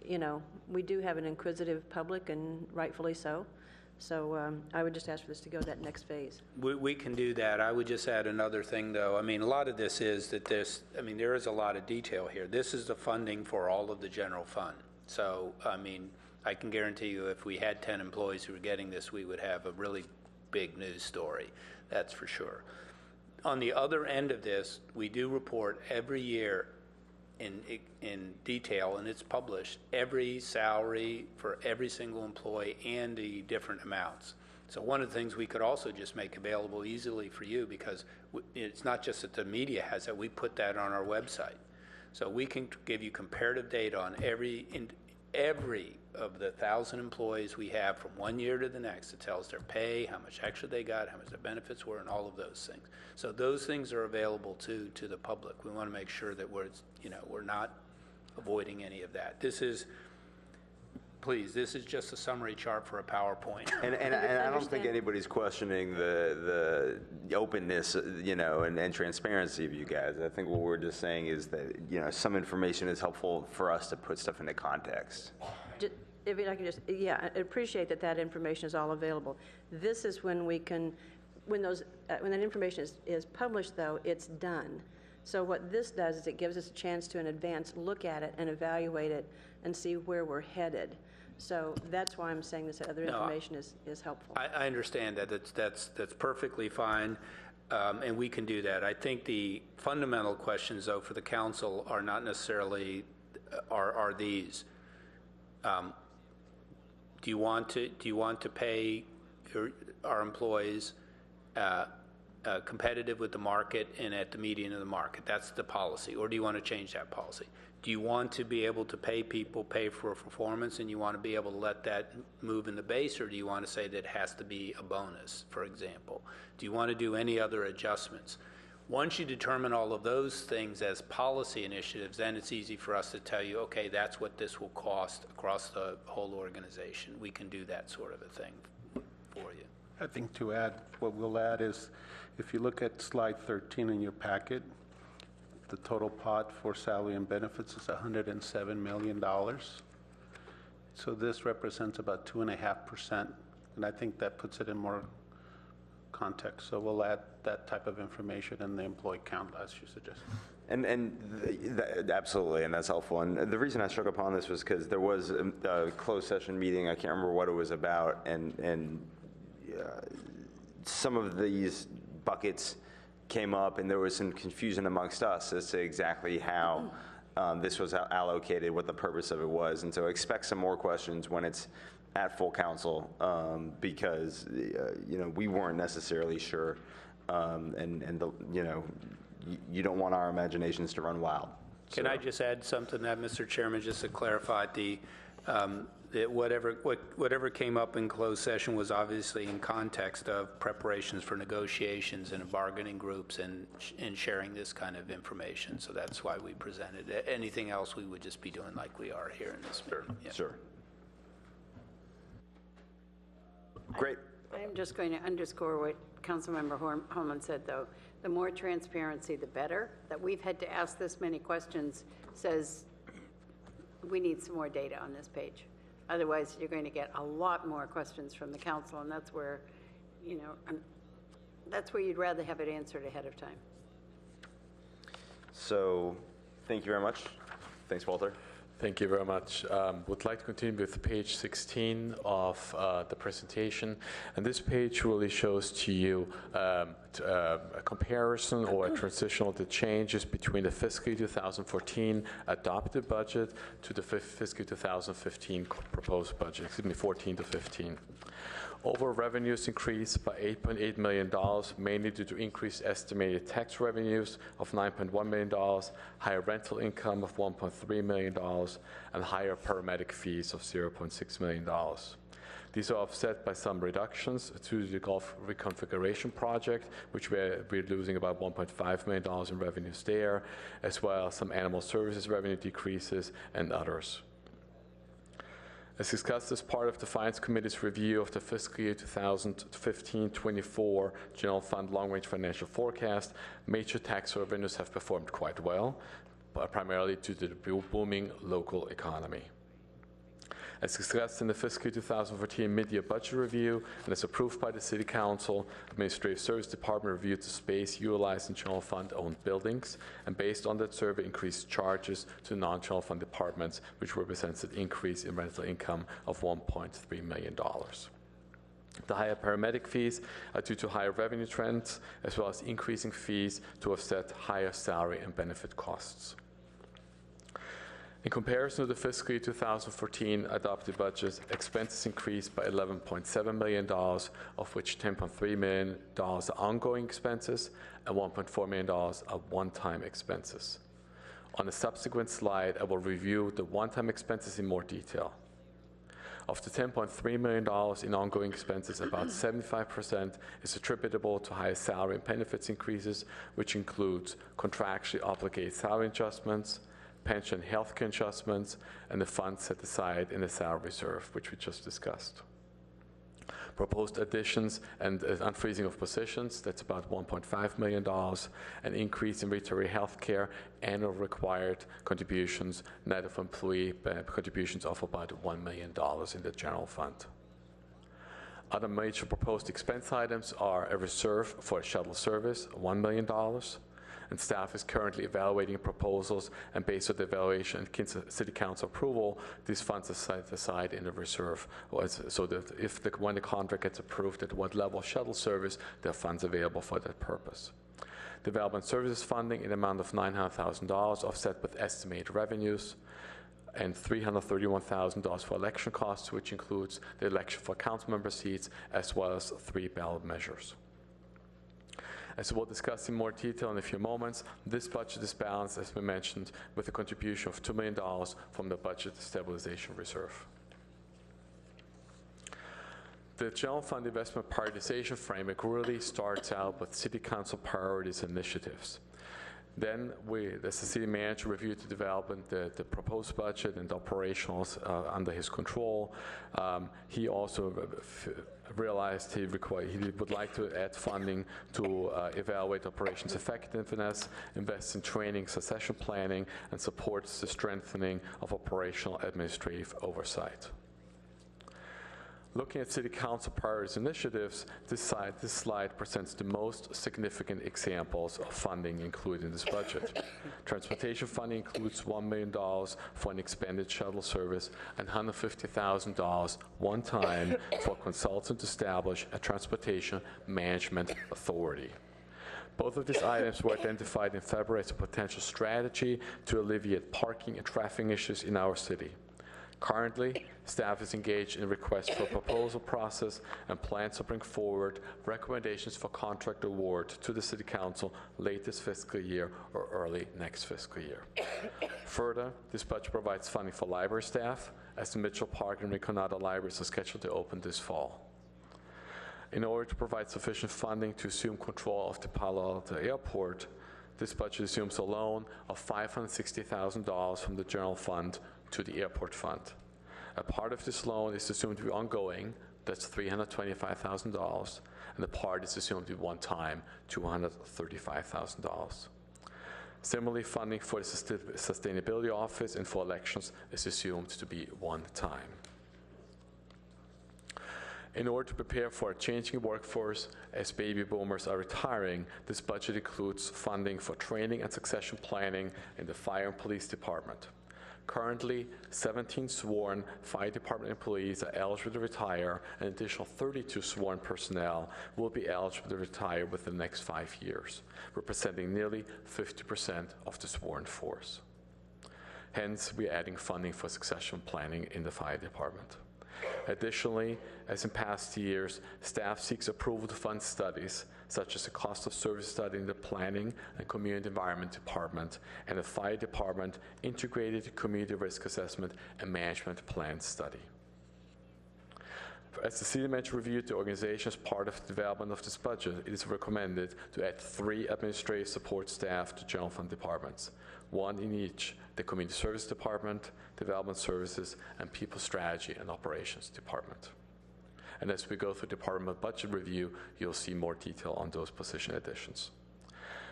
you know, we do have an inquisitive public, and rightfully so. So I would just ask for this to go to that next phase. We can do that. I would just add another thing, though. I mean, a lot of this is that there is a lot of detail here. This is the funding for all of the general fund. So, I mean, I can guarantee you if we had 10 employees who were getting this, we would have a really big news story. That's for sure. On the other end of this, we do report every year in detail, and it's published, every salary for every single employee and the different amounts. So one of the things we could also just make available easily for you, because it's not just that the media has it, we put that on our website. So we can give you comparative data on every of the 1,000 employees we have from one year to the next. It tells their pay, how much extra they got, how much their benefits were, and all of those things. So those things are available to the public. We want to make sure that we're not avoiding any of that. This is just a summary chart for a PowerPoint. And I don't think anybody's questioning the openness, and transparency of you guys. I think what we're just saying is that, some information is helpful for us to put stuff into context. If I could I appreciate that information is all available. This is when we can, when that information is published, though, it's done. So what this does is it gives us a chance to, in advance, look at it and evaluate it and see where we're headed. So that's why I'm saying this other information is helpful. I understand that. That's perfectly fine, and we can do that. I think the fundamental questions, though, for the council are not necessarily are these. Do you want to pay our employees competitive with the market and at the median of the market? That's the policy. Or do you want to change that policy? Do you want to be able to pay for performance, and you want to be able to let that move in the base, or do you want to say that it has to be a bonus, for example? Do you want to do any other adjustments? Once you determine all of those things as policy initiatives, then it's easy for us to tell you, okay, that's what this will cost across the whole organization. We can do that sort of a thing for you. I think to add, what we'll add is, if you look at slide 13 in your packet, the total pot for salary and benefits is $107 million. So this represents about 2.5%, and I think that puts it in more context. So we'll add that type of information in the employee count, as you suggested. Absolutely, and that's helpful. And the reason I struck upon this was because there was a closed session meeting. I can't remember what it was about, and some of these buckets came up, and there was some confusion amongst us as to exactly how this was allocated, what the purpose of it was. And so expect some more questions when it's at full council, because we weren't necessarily sure, you don't want our imaginations to run wild. Can I just add something to that, Mr. Chairman, just to clarify? That whatever came up in closed session was obviously in context of preparations for negotiations and bargaining groups and sharing this kind of information. So that's why we presented it. Anything else, we would just be doing like we are here in this. Sure. Great. I'm just going to underscore what Councilmember Holman said, though. The more transparency, the better. That we've had to ask this many questions says we need some more data on this page. Otherwise, you're going to get a lot more questions from the council, and that's where, that's where you'd rather have it answered ahead of time. So, thank you very much. Thanks, Walter. Thank you very much. Would like to continue with page 16 of the presentation. And this page really shows to you a comparison or a transition of the changes between the fiscal year 2014 adopted budget to the fiscal year 2015 proposed budget, 14 to 15. Overall revenues increased by $8.8 million, mainly due to increased estimated tax revenues of $9.1 million, higher rental income of $1.3 million, and higher paramedic fees of $0.6 million. These are offset by some reductions to the Gulf reconfiguration project, which we're losing about $1.5 million in revenues there, as well as some animal services revenue decreases and others. As discussed as part of the Finance Committee's review of the fiscal year 2015-24 General Fund Long-Range Financial Forecast, major tax revenues have performed quite well, primarily due to the booming local economy. As discussed in the fiscal year 2014 mid-year budget review and as approved by the City Council, Administrative Service Department reviewed the space utilized in general fund-owned buildings, and based on that survey, increased charges to non-general fund departments, which represents an increase in rental income of $1.3 million. The higher paramedic fees are due to higher revenue trends, as well as increasing fees to offset higher salary and benefit costs. In comparison to the fiscal year 2014 adopted budget, expenses increased by $11.7 million, of which $10.3 million are ongoing expenses and $1.4 million are one-time expenses. On a subsequent slide, I will review the one-time expenses in more detail. Of the $10.3 million in ongoing expenses, about 75% is attributable to higher salary and benefits increases, which includes contractually obligated salary adjustments, pension and healthcare adjustments, and the funds set aside in the salary reserve, which we just discussed. Proposed additions and unfreezing of positions, that's about $1.5 million, an increase in retiree health care, annual required contributions, net of employee contributions of about $1 million in the general fund. Other major proposed expense items are a reserve for a shuttle service, $1 million, and staff is currently evaluating proposals, and based on the evaluation and City Council approval, these funds are set aside in a reserve, so that when the contract gets approved at what level of shuttle service, there are funds available for that purpose. Development services funding in the amount of $900,000 offset with estimated revenues, and $331,000 for election costs, which includes the election for council member seats, as well as 3 ballot measures. As we'll discuss in more detail in a few moments, this budget is balanced, as we mentioned, with a contribution of $2 million from the Budget Stabilization Reserve. The General Fund Investment Prioritization Framework really starts out with City Council priorities and initiatives. Then as the city manager, reviewed the development, the proposed budget and the operationals under his control. He also realized he would like to add funding to evaluate operations effectiveness, invest in training, succession planning, and supports the strengthening of operational administrative oversight. Looking at City Council priorities initiatives, this slide presents the most significant examples of funding included in this budget. Transportation funding includes $1 million for an expanded shuttle service and $150,000 one time for a consultant to establish a transportation management authority. Both of these items were identified in February as a potential strategy to alleviate parking and traffic issues in our city. Currently, staff is engaged in a request for a proposal process and plans to bring forward recommendations for contract award to the City Council late this fiscal year or early next fiscal year. Further, this budget provides funding for library staff, as the Mitchell Park and Rinconada libraries are scheduled to open this fall. In order to provide sufficient funding to assume control of the Palo Alto Airport, this budget assumes a loan of $560,000 from the general fund to the airport fund. A part of this loan is assumed to be ongoing, that's $325,000, and the part is assumed to be one time, $235,000. Similarly, funding for the Sustainability Office and for elections is assumed to be one time. In order to prepare for a changing workforce as baby boomers are retiring, this budget includes funding for training and succession planning in the fire and police department. Currently, 17 sworn fire department employees are eligible to retire, and an additional 32 sworn personnel will be eligible to retire within the next 5 years, representing nearly 50% of the sworn force. Hence, we are adding funding for succession planning in the fire department. Additionally, as in past years, staff seeks approval to fund studies such as the cost of service study in the Planning and Community Environment Department and the Fire Department Integrated Community Risk Assessment and Management Plan Study. As the city manager reviewed the organization as part of the development of this budget, it is recommended to add 3 administrative support staff to general fund departments, 1 in each, the Community Service Department, Development Services, and People Strategy and Operations Department. And as we go through department budget review, you'll see more detail on those position additions.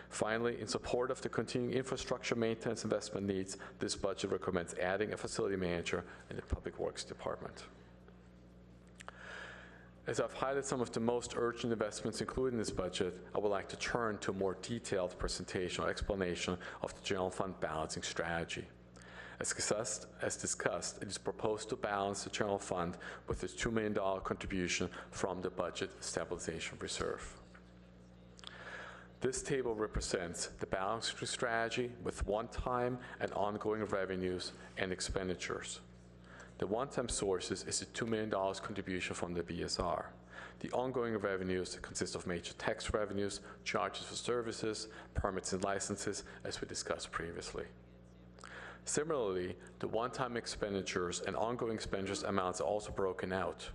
Finally, in support of the continuing infrastructure maintenance investment needs, this budget recommends adding a facility manager in the Public Works Department. As I've highlighted some of the most urgent investments included in this budget, I would like to turn to a more detailed presentation or explanation of the general fund balancing strategy. As discussed, it is proposed to balance the general fund with a $2 million contribution from the Budget Stabilization Reserve. This table represents the balancing strategy with one-time and ongoing revenues and expenditures. The one-time sources is a $2 million contribution from the BSR. The ongoing revenues consist of major tax revenues, charges for services, permits and licenses, as we discussed previously. Similarly, the one-time expenditures and ongoing expenditures amounts are also broken out.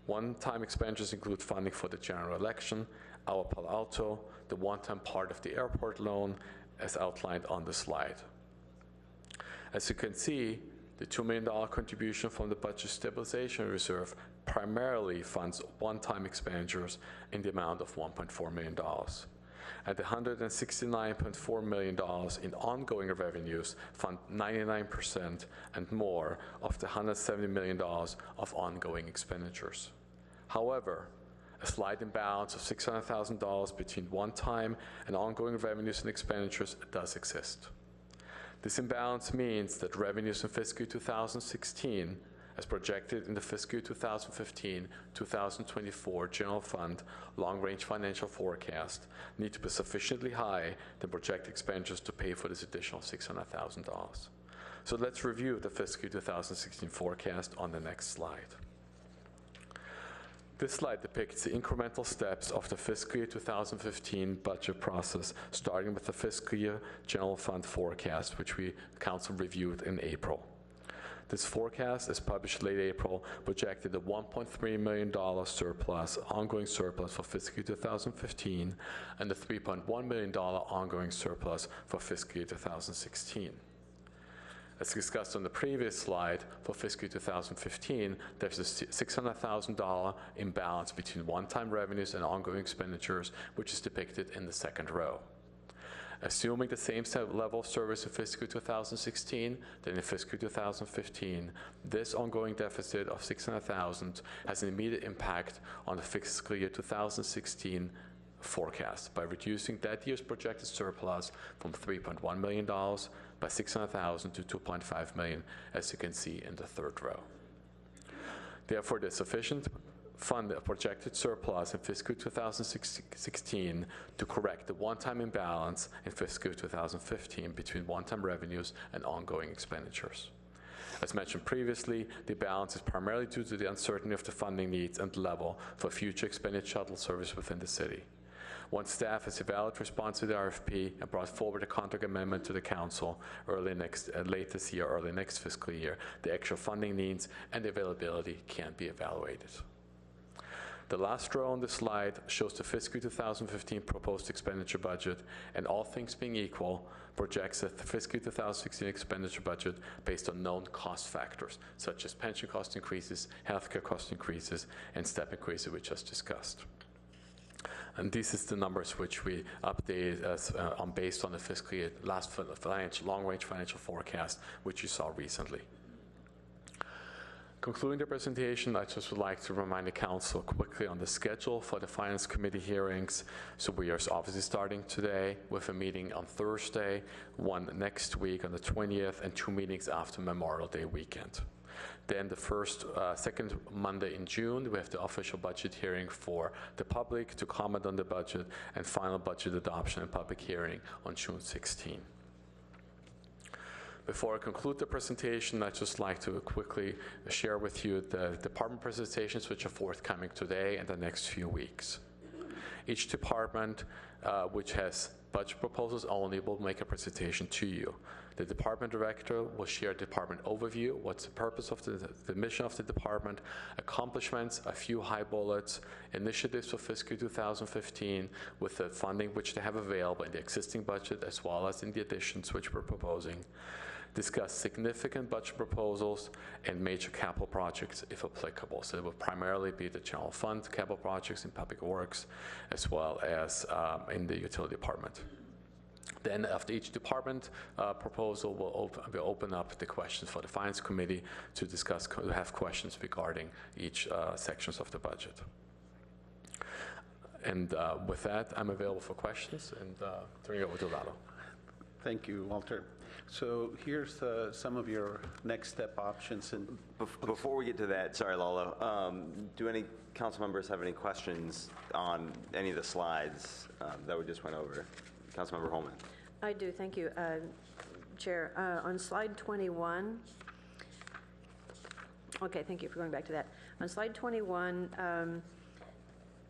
One-time expenditures include funding for the general election, our Palo Alto, the one-time part of the airport loan, as outlined on the slide. As you can see, the $2 million contribution from the Budget Stabilization Reserve primarily funds one-time expenditures in the amount of $1.4 million. And the $169.4 million in ongoing revenues fund 99% and more of the $170 million of ongoing expenditures. However, a slight imbalance of $600,000 between one-time and ongoing revenues and expenditures does exist. This imbalance means that revenues in fiscal year 2016, as projected in the fiscal year 2015-2024 General Fund Long-Range Financial Forecast, need to be sufficiently high to project expenditures to pay for this additional $600,000. So let's review the fiscal year 2016 forecast on the next slide. This slide depicts the incremental steps of the fiscal year 2015 budget process, starting with the fiscal year general fund forecast, which council reviewed in April. This forecast, as published late April, projected a $1.3 million surplus, ongoing surplus for fiscal year 2015, and a $3.1 million ongoing surplus for fiscal year 2016. As discussed on the previous slide, for fiscal year 2015, there's a $600,000 imbalance between one-time revenues and ongoing expenditures, which is depicted in the second row. Assuming the same level of service in fiscal 2016 than in fiscal 2015, this ongoing deficit of $600,000 has an immediate impact on the fiscal year 2016 forecast by reducing that year's projected surplus from $3.1 million by $600,000 to $2.5 million, as you can see in the third row. Therefore, there's sufficient fund a projected surplus in fiscal 2016 to correct the one-time imbalance in fiscal 2015 between one-time revenues and ongoing expenditures. As mentioned previously, the balance is primarily due to the uncertainty of the funding needs and level for future expanded shuttle service within the city. Once staff has evaluated response to the RFP and brought forward a contract amendment to the council late this year, early next fiscal year, the actual funding needs and availability can be evaluated. The last row on the slide shows the fiscal 2015 proposed expenditure budget, and all things being equal, projects the fiscal 2016 expenditure budget based on known cost factors, such as pension cost increases, healthcare cost increases, and step increases, which was discussed. And this is the numbers which we updated as, based on the fiscal year last long-range financial forecast, which you saw recently. Concluding the presentation, I just would like to remind the council quickly on the schedule for the Finance Committee hearings. So we are obviously starting today with a meeting on Thursday, one next week on the 20th, and 2 meetings after Memorial Day weekend. Then the second Monday in June, we have the official budget hearing for the public to comment on the budget, and final budget adoption and public hearing on June 16. Before I conclude the presentation, I'd just like to quickly share with you the department presentations which are forthcoming today and the next few weeks. Each department which has budget proposals only will make a presentation to you. The department director will share a department overview, what's the purpose of the mission of the department, accomplishments, a few high bullets, initiatives for fiscal 2015 with the funding which they have available in the existing budget as well as in the additions which we're proposing. Discuss significant budget proposals and major capital projects if applicable. So it will primarily be the general fund capital projects in public works as well as in the utility department. Then after each department proposal, we'll open up the questions for the Finance Committee to discuss, to have questions regarding each sections of the budget. And with that, I'm available for questions, and turning it over to Lalo. Thank you, Walter. So here's some of your next step options. And Before we get to that, sorry, Lalo, do any council members have any questions on any of the slides that we just went over? Councilmember Holman. I do, thank you, Chair. On slide 21, okay, thank you for going back to that. On slide 21,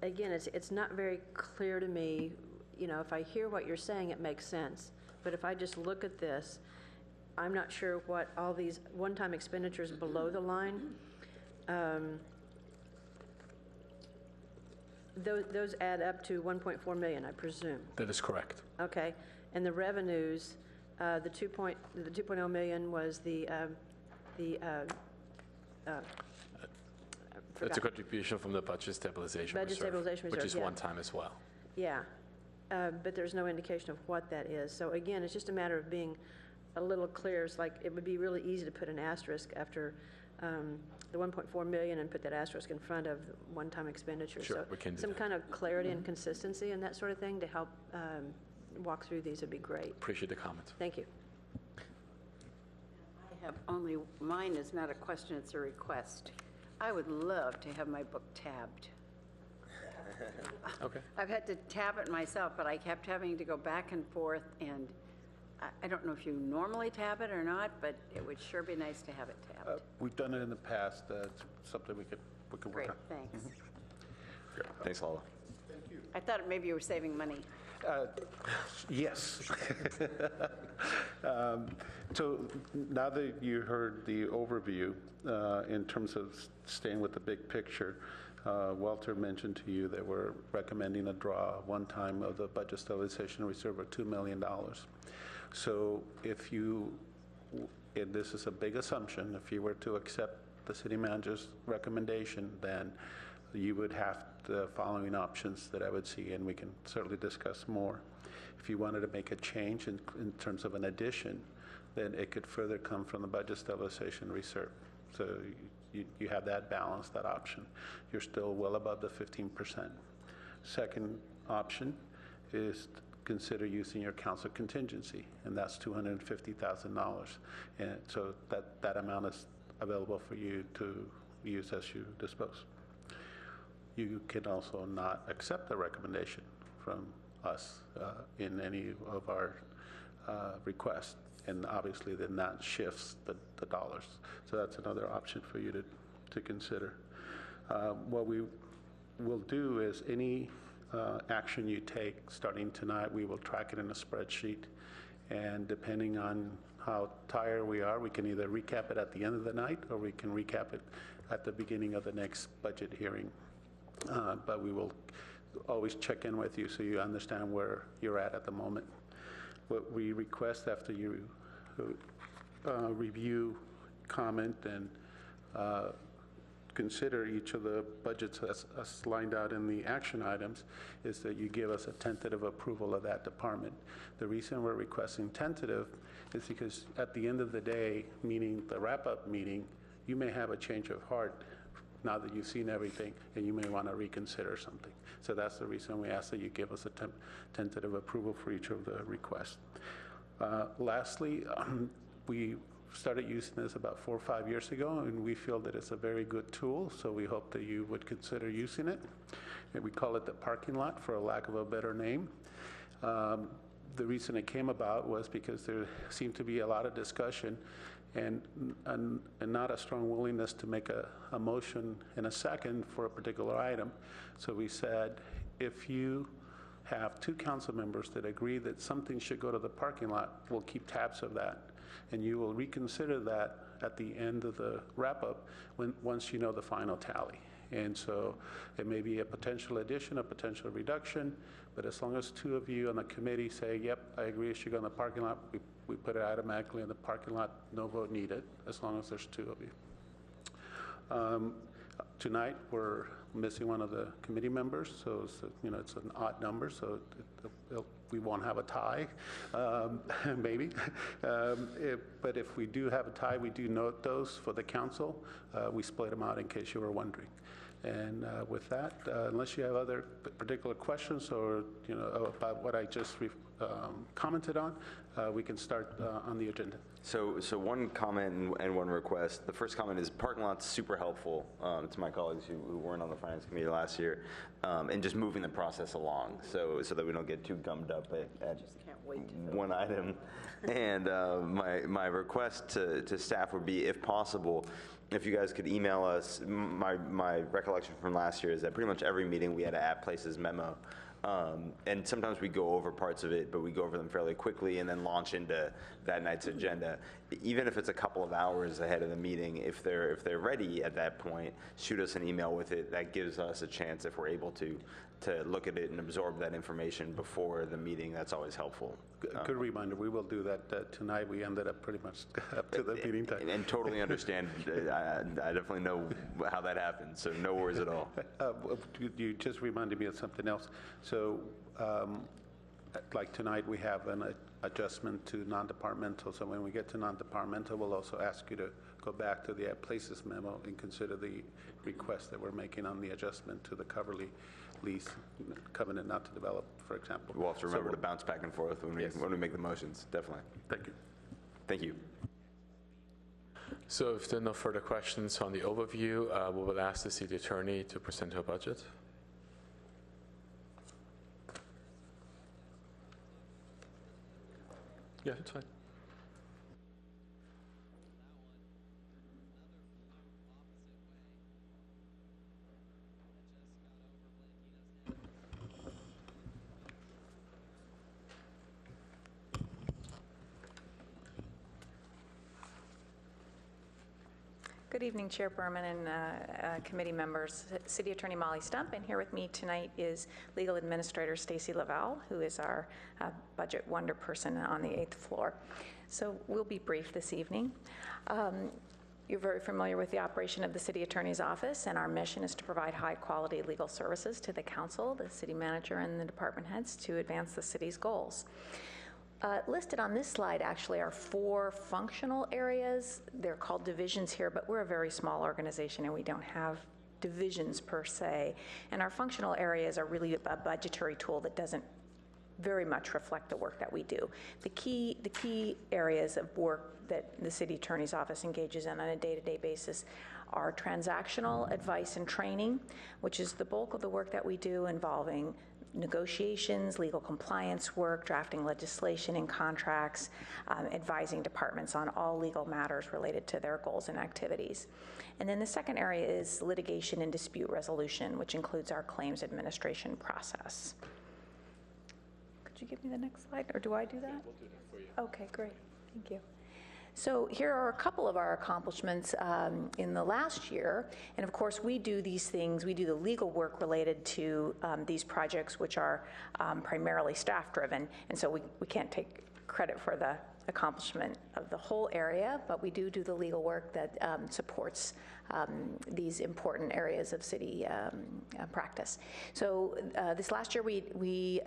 again, it's not very clear to me, you know, if I hear what you're saying, it makes sense. But if I just look at this, I'm not sure what all these one-time expenditures below the line, those add up to 1.4 million, I presume. That is correct. Okay, and the revenues, the 2.0 million was It's a contribution from the budget stabilization Budget reserve. stabilization Which reserve, is yeah. one time as well. Yeah, but there's no indication of what that is. So again, it's just a matter of being a little clear. It's like, it would be really easy to put an asterisk after the 1.4 million and put that asterisk in front of one-time expenditure. Sure, So we can do some that. kind of clarity and consistency and that sort of thing to help walk through these would be great. Appreciate the comments. Thank you. I have only, mine is not a question, it's a request. I would love to have my book tabbed. Okay. I've had to tab it myself, but I kept having to go back and forth, and I don't know if you normally tab it or not, but it would sure be nice to have it tabbed. We've done it in the past. It's something we could work Great, on. thanks. Great. Thanks, Lala. I thought maybe you were saving money. Yes. So now that you heard the overview in terms of staying with the big picture, Walter mentioned to you that we're recommending a draw one time of the budget stabilization reserve of $2 million. So if you, and this is a big assumption, if you were to accept the city manager's recommendation, then you would have the following options that I would see, and we can certainly discuss more. If you wanted to make a change in terms of an addition, then it could further come from the budget stabilization reserve. So you have that balance, that option. You're still well above the 15%. Second option is to consider using your council contingency, and that's $250,000. And so that amount is available for you to use as you dispose. You can also not accept the recommendation from us in any of our requests, and obviously then that shifts the dollars. So that's another option for you to consider. What we will do is any action you take starting tonight, we will track it in a spreadsheet, and depending on how tired we are, we can either recap it at the end of the night or we can recap it at the beginning of the next budget hearing. But we will always check in with you so you understand where you're at the moment. What we request after you review, comment, and consider each of the budgets as lined out in the action items is that you give us a tentative approval of that department. The reason we're requesting tentative is because at the end of the day, meaning the wrap-up meeting, you may have a change of heart now that you've seen everything, and you may want to reconsider something. So that's the reason we ask that you give us a tentative approval for each of the requests. Lastly, we started using this about 4 or 5 years ago, and we feel that it's a very good tool, so we hope that you would consider using it. And we call it the parking lot, for a lack of a better name. The reason it came about was because there seemed to be a lot of discussion and not a strong willingness to make a motion in a second for a particular item. So we said, if you have 2 council members that agree that something should go to the parking lot, we'll keep tabs of that. And you will reconsider that at the end of the wrap-up once you know the final tally. And so it may be a potential addition, a potential reduction, but as long as 2 of you on the committee say, yep, I agree it should go in the parking lot, we put it automatically in the parking lot, no vote needed, as long as there's 2 of you. Tonight, we're missing one of the committee members, so it's an odd number, so we won't have a tie, maybe. But if we do have a tie, we do note those for the council. We split them out in case you were wondering. And with that, unless you have other particular questions or about what I just commented on, we can start on the agenda. So one comment and one request. The first comment is parking lot's super helpful to my colleagues who weren't on the finance committee last year, in just moving the process along, so that we don't get too gummed up at Can't wait to vote. one item. And my request to staff would be, if possible, if you guys could email us. My recollection from last year is that pretty much every meeting we had to add places memo And sometimes we go over parts of it, but we go over them fairly quickly and then launch into that night's agenda. Even if it's a couple of hours ahead of the meeting, if they're ready at that point, shoot us an email with it. That gives us a chance, if we're able to look at it and absorb that information before the meeting. That's always helpful. Good reminder, we will do that tonight. We ended up pretty much up to the meeting time. And totally understand. I definitely know how that happens, so no worries at all. You just reminded me of something else. So, like tonight, we have an adjustment to non-departmental. So when we get to non-departmental, we'll also ask you to go back to the places memo and consider the request that we're making on the adjustment to the coverly lease covenant not to develop, for example. We'll have to remember to bounce back and forth when we make the motions, definitely. Thank you. Thank you. So if there are no further questions on the overview, we will ask the city attorney to present her budget. Yeah, that's fine. Good evening, Chair Berman and committee members. City Attorney Molly Stump, and here with me tonight is Legal Administrator Stacy Lavelle, who is our budget wonder person on the 8th floor. So we'll be brief this evening. You're very familiar with the operation of the City Attorney's Office, and our mission is to provide high-quality legal services to the council, the city manager, and the department heads to advance the city's goals. Listed on this slide actually are 4 functional areas. They're called divisions here, but we're a very small organization and we don't have divisions per se. And our functional areas are really a budgetary tool that doesn't very much reflect the work that we do. The key areas of work that the City Attorney's Office engages in on a day-to-day basis are transactional advice and training, which is the bulk of the work that we do, involving negotiations, legal compliance work, drafting legislation and contracts, advising departments on all legal matters related to their goals and activities. And then the second area is litigation and dispute resolution, which includes our claims administration process. Could you give me the next slide, or do I do that? Yeah, we'll do that for you. Okay, great. Thank you. So here are a couple of our accomplishments in the last year. And of course, we do these things, we do the legal work related to these projects, which are primarily staff-driven. And so we can't take credit for the accomplishment of the whole area, but we do the legal work that supports these important areas of city practice. So this last year, we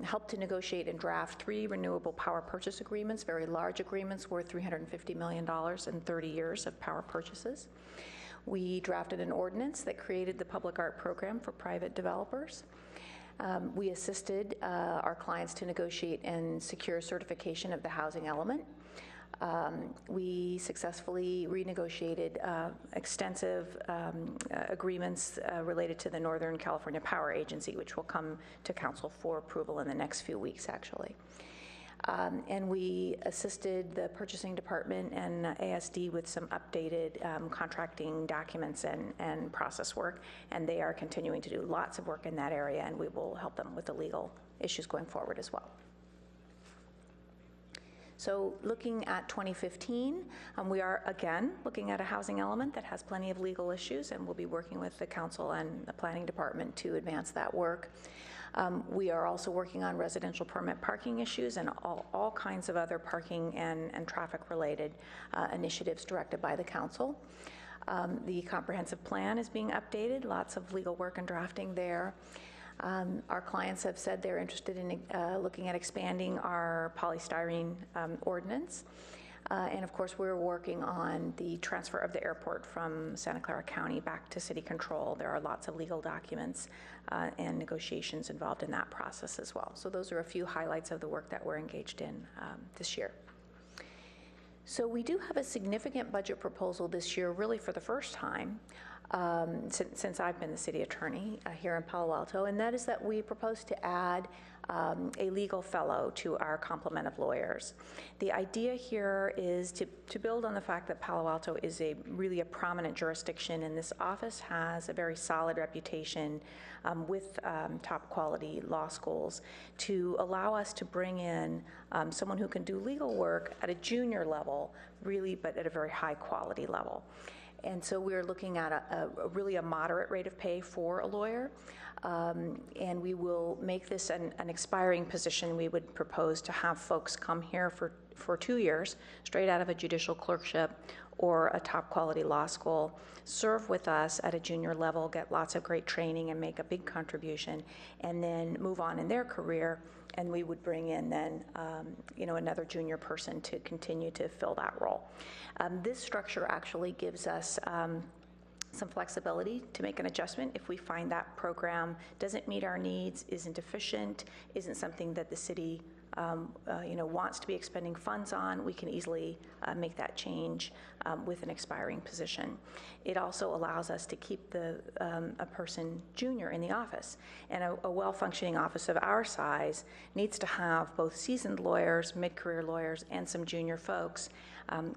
helped to negotiate and draft 3 renewable power purchase agreements, very large agreements worth $350 million in 30 years of power purchases. We drafted an ordinance that created the public art program for private developers. We assisted our clients to negotiate and secure certification of the housing element. We successfully renegotiated extensive agreements related to the Northern California Power Agency, which will come to council for approval in the next few weeks, actually. And we assisted the purchasing department and ASD with some updated contracting documents and process work, and they are continuing to do lots of work in that area, and we will help them with the legal issues going forward as well. So looking at 2015, we are again looking at a housing element that has plenty of legal issues, and we'll be working with the council and the planning department to advance that work. We are also working on residential permit parking issues and all kinds of other parking and traffic-related initiatives directed by the council. The comprehensive plan is being updated, lots of legal work and drafting there. Our clients have said they're interested in looking at expanding our polystyrene ordinance. And of course, we're working on the transfer of the airport from Santa Clara County back to city control. There are lots of legal documents and negotiations involved in that process as well. So those are a few highlights of the work that we're engaged in this year. So we do have a significant budget proposal this year, really for the first time. since I've been the city attorney here in Palo Alto, and that is that we propose to add a legal fellow to our complement of lawyers. The idea here is to build on the fact that Palo Alto is really a prominent jurisdiction, and this office has a very solid reputation with top quality law schools, to allow us to bring in someone who can do legal work at a junior level, really, but at a very high quality level. And so we're looking at really a moderate rate of pay for a lawyer. And we will make this an expiring position. We would propose to have folks come here for 2 years, straight out of a judicial clerkship or a top quality law school, serve with us at a junior level, get lots of great training and make a big contribution, and then move on in their career. And we would bring in then, another junior person to continue to fill that role. This structure actually gives us some flexibility to make an adjustment if we find that program doesn't meet our needs, isn't efficient, isn't something that the city wants to be expending funds on. We can easily make that change with an expiring position. It also allows us to keep a person junior in the office. And a well-functioning office of our size needs to have both seasoned lawyers, mid-career lawyers, and some junior folks.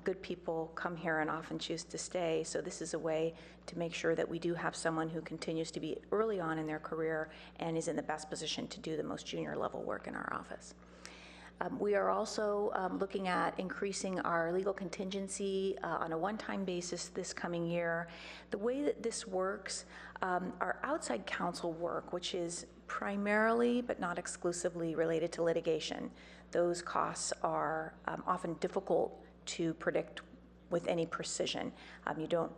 Good people come here and often choose to stay, so this is a way to make sure that we do have someone who continues to be early on in their career and is in the best position to do the most junior level work in our office. We are also looking at increasing our legal contingency on a one-time basis this coming year. The way that this works, our outside counsel work, which is primarily but not exclusively related to litigation, those costs are often difficult to predict with any precision. You don't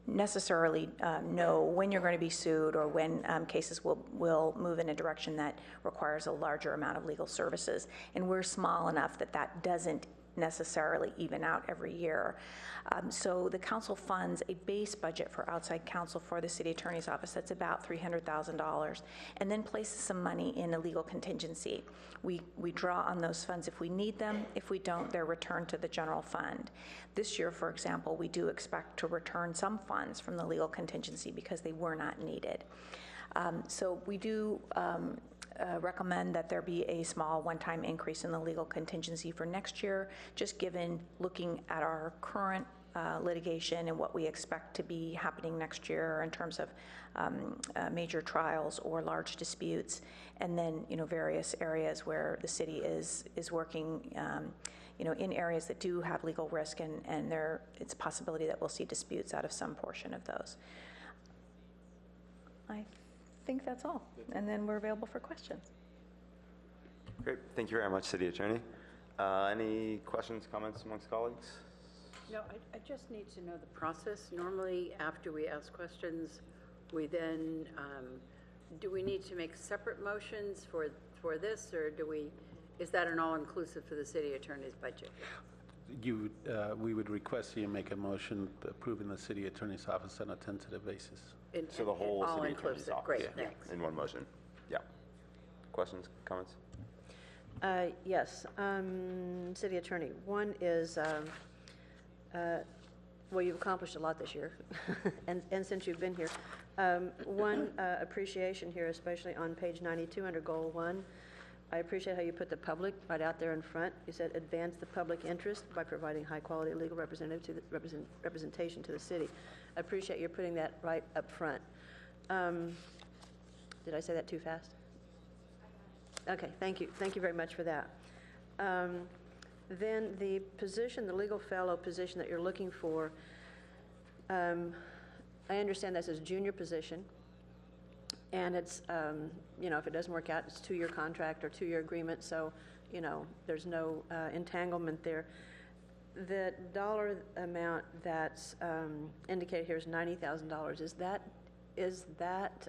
necessarily know when you're going to be sued or when cases will move in a direction that requires a larger amount of legal services. And we're small enough that doesn't necessarily even out every year. So the council funds a base budget for outside counsel for the city attorney's office that's about $300,000, and then places some money in a legal contingency. We draw on those funds if we need them. If we don't, they're returned to the general fund. This year, for example, we do expect to return some funds from the legal contingency because they were not needed. So we do recommend that there be a small one-time increase in the legal contingency for next year, just given looking at our current litigation and what we expect to be happening next year in terms of major trials or large disputes, and then various areas where the city is working in areas that do have legal risk, and it's a possibility that we'll see disputes out of some portion of those. I think that's all, and then we're available for questions. Great. Thank you very much, City Attorney. Any questions, comments amongst colleagues? No, I just need to know the process. Normally, after we ask questions, we then, do we need to make separate motions for this, or is that an all-inclusive for the city attorney's budget? We would request you make a motion approving the city attorney's office on a tentative basis. So the whole city attorney's all-inclusive. office. Great, Yeah, thanks. in one motion. Yeah. Questions, comments? Yes, city attorney. One is, well, you've accomplished a lot this year, and since you've been here. One appreciation here, especially on page 92 under goal 1. I appreciate how you put the public right out there in front. You said advance the public interest by providing high-quality legal representation to the city. I appreciate you putting that right up front. Did I say that too fast? Okay, thank you. Thank you very much for that. Then the position, the legal fellow position that you're looking for, I understand that's a junior position, and it's, if it doesn't work out, it's a 2-year contract or 2-year agreement, so, there's no entanglement there. The dollar amount that's indicated here is $90,000. Is that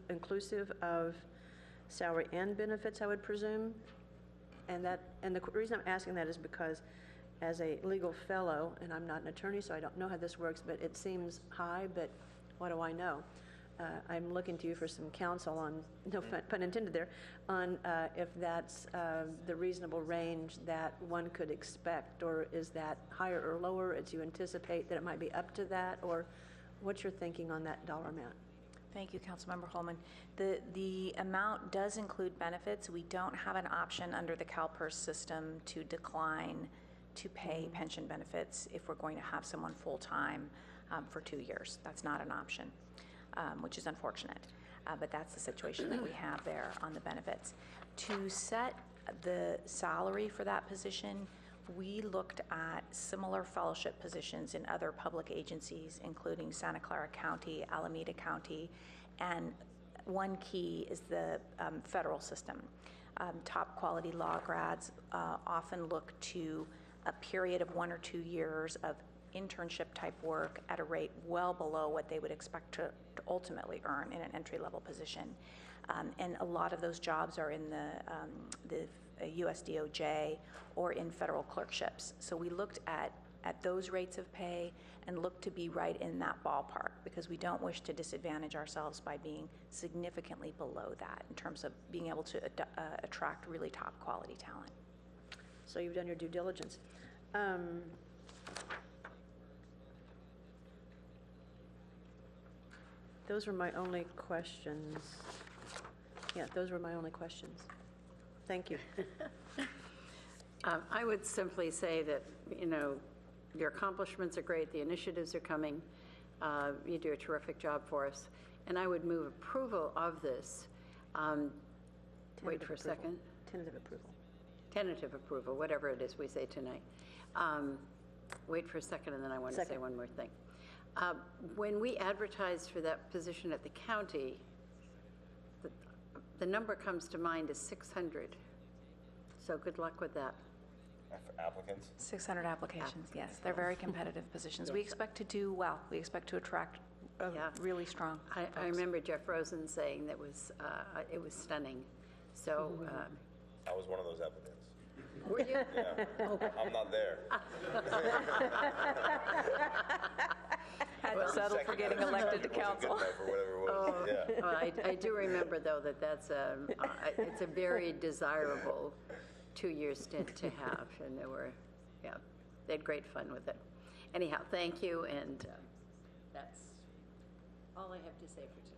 inclusive of salary and benefits, I would presume? And the reason I'm asking that is because as a legal fellow, and I'm not an attorney, so I don't know how this works, but it seems high, but what do I know? I'm looking to you for some counsel on, no pun intended there, on if that's the reasonable range that one could expect, or is that higher or lower as you anticipate that it might be up to that, or What's your thinking on that dollar amount? Thank you, Councilmember Holman. The amount does include benefits. We don't have an option under the CalPERS system to decline to pay pension benefits if we're going to have someone full-time for 2 years. That's not an option, which is unfortunate. But that's the situation that we have there on the benefits. To set the salary for that position, we looked at similar fellowship positions in other public agencies, including Santa Clara County, Alameda County, and one key is the federal system. Top quality law grads often look to a period of 1 or 2 years of internship type work at a rate well below what they would expect to ultimately earn in an entry-level position. And a lot of those jobs are in the US DOJ or in federal clerkships. So we looked at those rates of pay and looked to be right in that ballpark because we don't wish to disadvantage ourselves by being significantly below that in terms of being able to attract really top quality talent. So you've done your due diligence. Those were my only questions. Yeah, those were my only questions. Thank you. I would simply say that, you know, your accomplishments are great, the initiatives are coming, you do a terrific job for us, and I would move approval of this. Wait for a second. Tentative approval. Tentative approval, whatever it is we say tonight. Wait for a second, and then I want to say one more thing. When we advertised for that position at the county, the number comes to mind is 600. So good luck with that. Applicants? 600 applications, yes. They're very competitive positions. We expect to do well. We expect to attract really strong I remember Jeff Rosen saying that it was stunning. So I was one of those applicants. were you? Yeah. I'm not there. had to settle for getting elected to council. For whatever it was. Yeah. Well, I do remember, though, that it's a very desirable 2-year stint to have, and they had great fun with it. Anyhow, thank you, and that's all I have to say for tonight.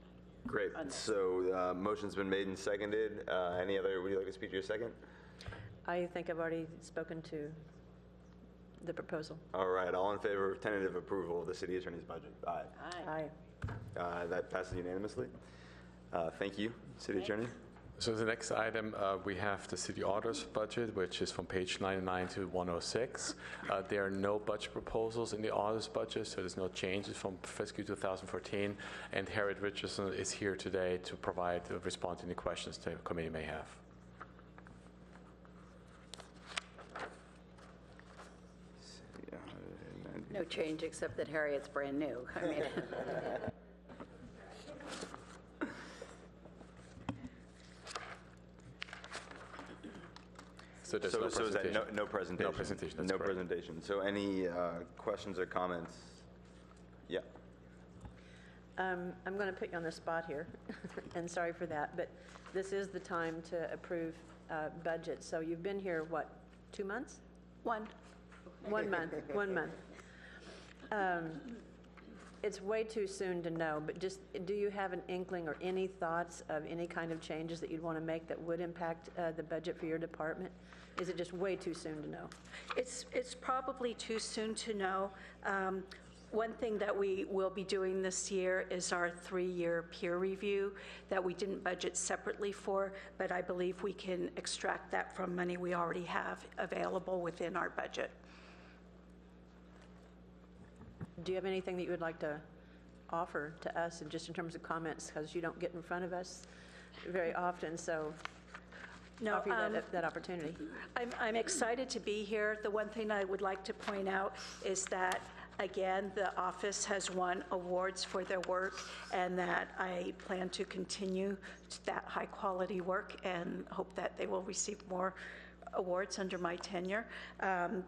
Great. So motion's been made and seconded. Would you like to speak to your second? I think I've already spoken to the proposal. All right. All in favor of tentative approval of the city attorney's budget? Aye. Aye. That passes unanimously. Thank you, city attorney. So the next item, we have the city auditor's budget, which is from page 99 to 106. There are no budget proposals in the auditor's budget, so there's no changes from fiscal 2014. And Harriet Richardson is here today to respond to any questions the committee may have. No change, except that Harriet's brand new. I mean, So there's So no is that presentation. no presentation? No presentation, that's No correct. presentation. So any questions or comments? Yeah. I'm going to put you on the spot here, and sorry for that, but this is the time to approve budget. So you've been here, what, 2 months? 1 1 month, 1 month. It's way too soon to know, but just, do you have an inkling or any thoughts of any kind of changes that you'd want to make that would impact the budget for your department? Is it just way too soon to know? It's probably too soon to know. One thing that we will be doing this year is our 3-year peer review that we didn't budget separately for, but I believe we can extract that from money we already have available within our budget. Do you have anything that you would like to offer to us, and just in terms of comments, because you don't get in front of us very often, so offer you that opportunity. I'm excited to be here. The one thing I would like to point out is that, again, the office has won awards for their work, and that I plan to continue that high-quality work and hope that they will receive more awards under my tenure.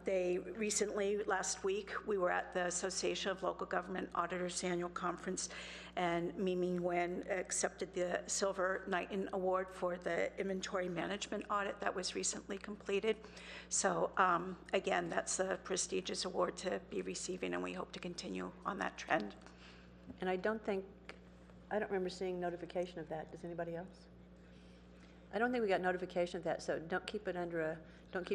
They recently, last week, we were at the Association of Local Government Auditors Annual Conference, and Mimi Nguyen accepted the Silver Knighton Award for the inventory management audit that was recently completed. So again, that's a prestigious award to be receiving, and we hope to continue on that trend. And I don't remember seeing notification of that. Does anybody else? I don't think we got notification of that, so don't keep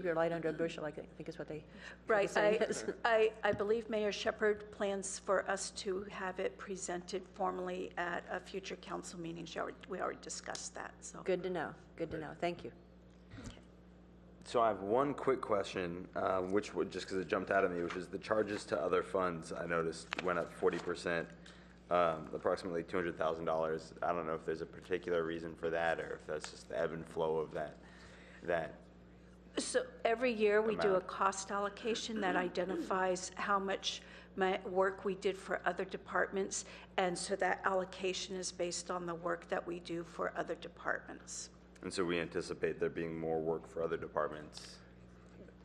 your light under a bushel, I think is what they Right. saying is. I believe Mayor Shepherd plans for us to have it presented formally at a future council meeting. We already discussed that, so. Good to know. Thank you. So I have one quick question, which would, just because it jumped out at me, which is the charges to other funds, I noticed went up 40%, approximately $200,000. I don't know if there's a particular reason for that, or if that's just the ebb and flow of that. So every year, we do a Amount. cost allocation that identifies how much work we did for other departments, and so that allocation is based on the work that we do for other departments. And so we anticipate there being more work for other departments.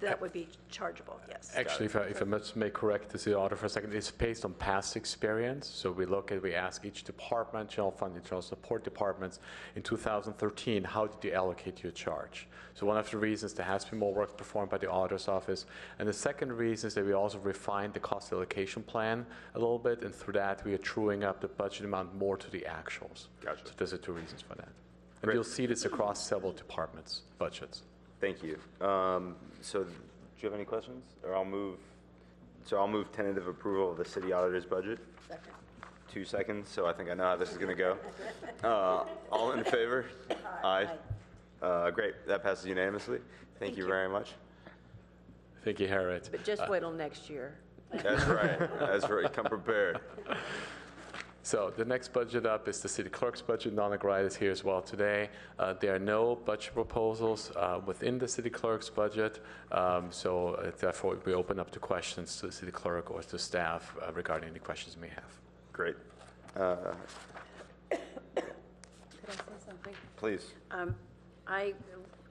That would be chargeable, yes. Actually, if I must make correct the city auditor for a second, it's based on past experience. So we ask each department, general fund, internal support departments, in 2013, how did you allocate your charge? So one of the reasons there has been more work performed by the auditor's office. And the second reason is that we also refined the cost allocation plan a little bit, and through that, we are truing up the budget amount more to the actuals. Gotcha. So those are two reasons for that. And Great. you'll see this across several departments' budgets. Thank you. So do you have any questions? Or I'll move tentative approval of the city auditor's budget. Second. 2 seconds, so I think I know how this is going to go. All in favor? Aye. Great, that passes unanimously. Thank you very much. Thank you, Harriet. But just wait till next year. That's right, come prepared. So the next budget up is the city clerk's budget. Donna Gride is here as well today. There are no budget proposals within the city clerk's budget, so therefore we open up to questions to the city clerk or to staff regarding any questions you may have. Great. Could I say something? Please. I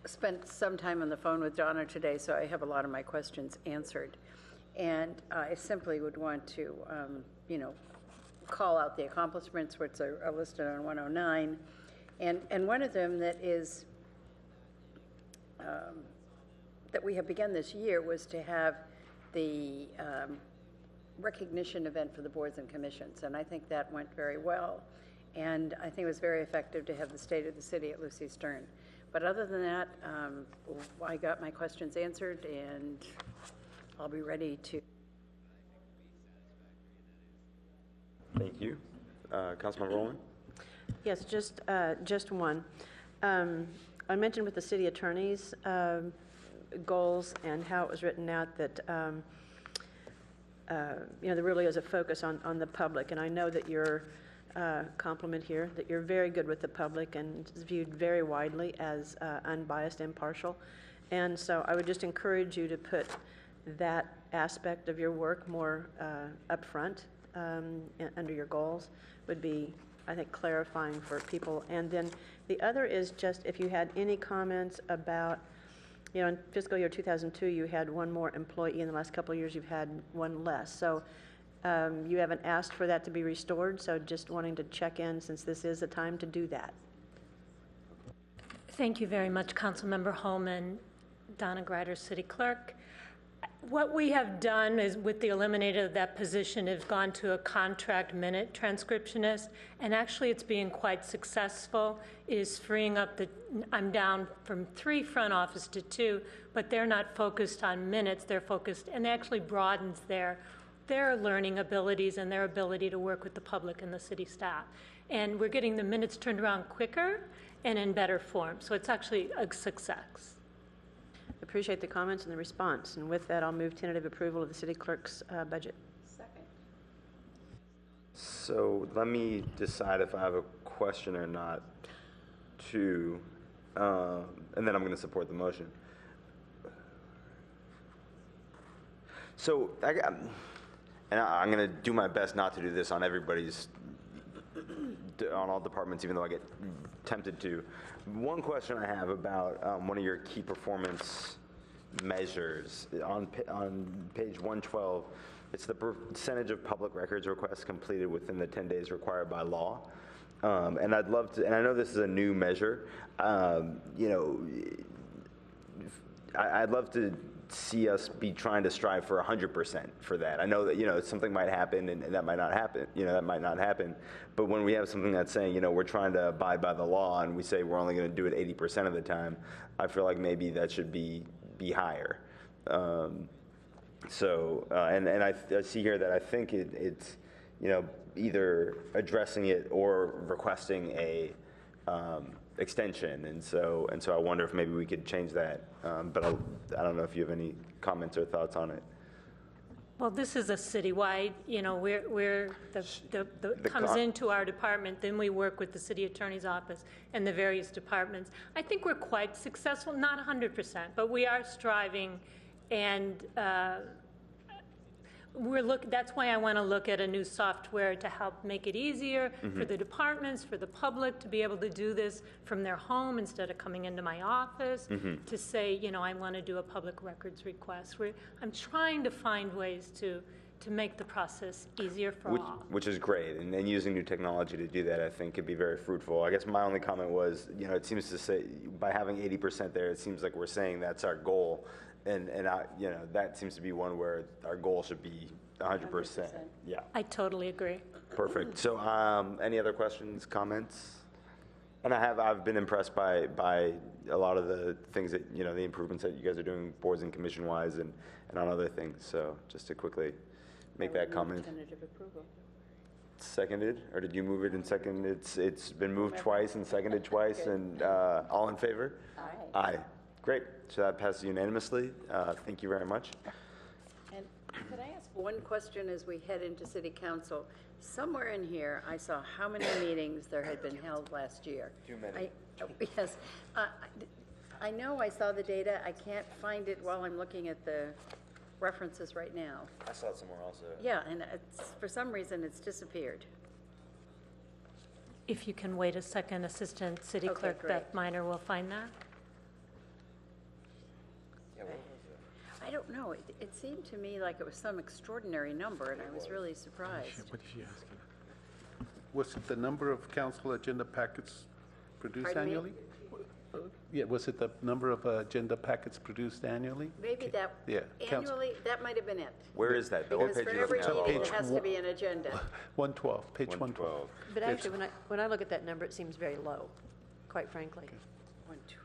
spent some time on the phone with Donna today, so I have a lot of my questions answered. And I simply would want to, call out the accomplishments, which are listed on 109. And one of them that is, that we have begun this year was to have the recognition event for the boards and commissions. And I think that went very well. And I think it was very effective to have the State of the City at Lucy Stern. But other than that, I got my questions answered, and I'll be ready to. Thank you. Councilmember Rowland? Yes, just one. I mentioned with the city attorney's goals and how it was written out that, there really is a focus on the public. And I know that your compliment here, that you're very good with the public and is viewed very widely as unbiased, impartial. And so I would just encourage you to put that aspect of your work more upfront under your goals. Would be, I think, clarifying for people. And then the other is just if you had any comments about, in fiscal year 2002, you had one more employee. In the last couple of years, you've had one less. So you haven't asked for that to be restored, so just wanting to check in since this is the time to do that. Thank you very much, Councilmember Holman, Donna Grider, City Clerk. What we have done is, with the eliminator of that position, has gone to a contract minute transcriptionist, and actually it's being quite successful. It is freeing up I'm down from 3 front office to 2, but they're not focused on minutes, they're focused, and it actually broadens their learning abilities and their ability to work with the public and the city staff. And we're getting the minutes turned around quicker and in better form, so it's actually a success. Appreciate the comments and the response. And with that, I'll move tentative approval of the city clerk's budget. Second. So let me decide if I have a question or not, too, and then I'm going to support the motion. So, I'm going to do my best not to do this on on all departments, even though I get tempted to. One question I have about one of your key performance measures on page 112. It's the percentage of public records requests completed within the 10 days required by law. And I'd love to, and I know this is a new measure, I'd love to see us be trying to strive for 100% for that. I know that, something might happen and that might not happen, that might not happen. But when we have something that's saying, we're trying to abide by the law and we say we're only going to do it 80% of the time, I feel like maybe that should be higher. And I see here that I think it's, either addressing it or requesting a extension, and so I wonder if maybe we could change that. But I don't know if you have any comments or thoughts on it. Well, this is a citywide, we're comes into our department, then we work with the city attorney's office and the various departments. I think we're quite successful, not 100%, but we are striving, and that's why I want to look at a new software to help make it easier for the departments, for the public to be able to do this from their home instead of coming into my office to say, I want to do a public records request. I'm trying to find ways to make the process easier for all. Which is great, and using new technology to do that, I think, could be very fruitful. I guess my only comment was, it seems to say, by having 80% there, it seems like we're saying that's our goal. And that seems to be one where our goal should be 100%. Yeah. I totally agree. Perfect. So, any other questions, comments? And I've been impressed by a lot of the things that the improvements that you guys are doing, boards and commission wise, and on other things. So, just to quickly make that comment. Tentative approval. Seconded, or did you move it and second? It's been moved twice and seconded twice, and all in favor? Aye. Aye. Great. So that passes unanimously. Thank you very much. And could I ask one question as we head into city council? Somewhere in here, I saw how many meetings there had been held last year. Too many. Yes. I know I saw the data. I can't find it while I'm looking at the references right now. I saw it somewhere also. Yeah, and for some reason, it's disappeared. If you can wait a second, Assistant City Okay, Clerk great. Beth Miner will find that. I don't know. It seemed to me like it was some extraordinary number, and I was really surprised. What did she ask? Was it the number of council agenda packets produced Pardon me? annually? Yeah, was it the number of agenda packets produced annually? Maybe that, Yeah, council- annually, that might have been it. Where is that? What Because page for are you every looking at? meeting, Page there has to one- be an agenda. 112, page 112. But actually, when I look at that number, it seems very low, quite frankly. 112.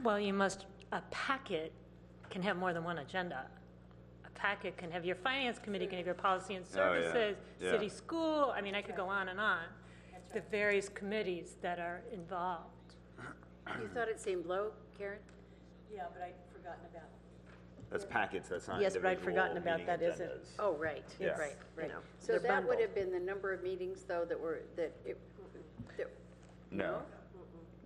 Well, a packet can have more than one agenda. A packet can have your finance committee, can have your policy and services, Yeah. city school, I could go on and on. The various committees that are involved. You thought it seemed low, Karen? Yeah, but I'd forgotten about it. That's packets, that's not Yes, but I'd individual forgotten about meeting that, isn't- agendas. Oh, right, Yeah. right, right. know, So they're that would bundled. have been the number of meetings, though, that No.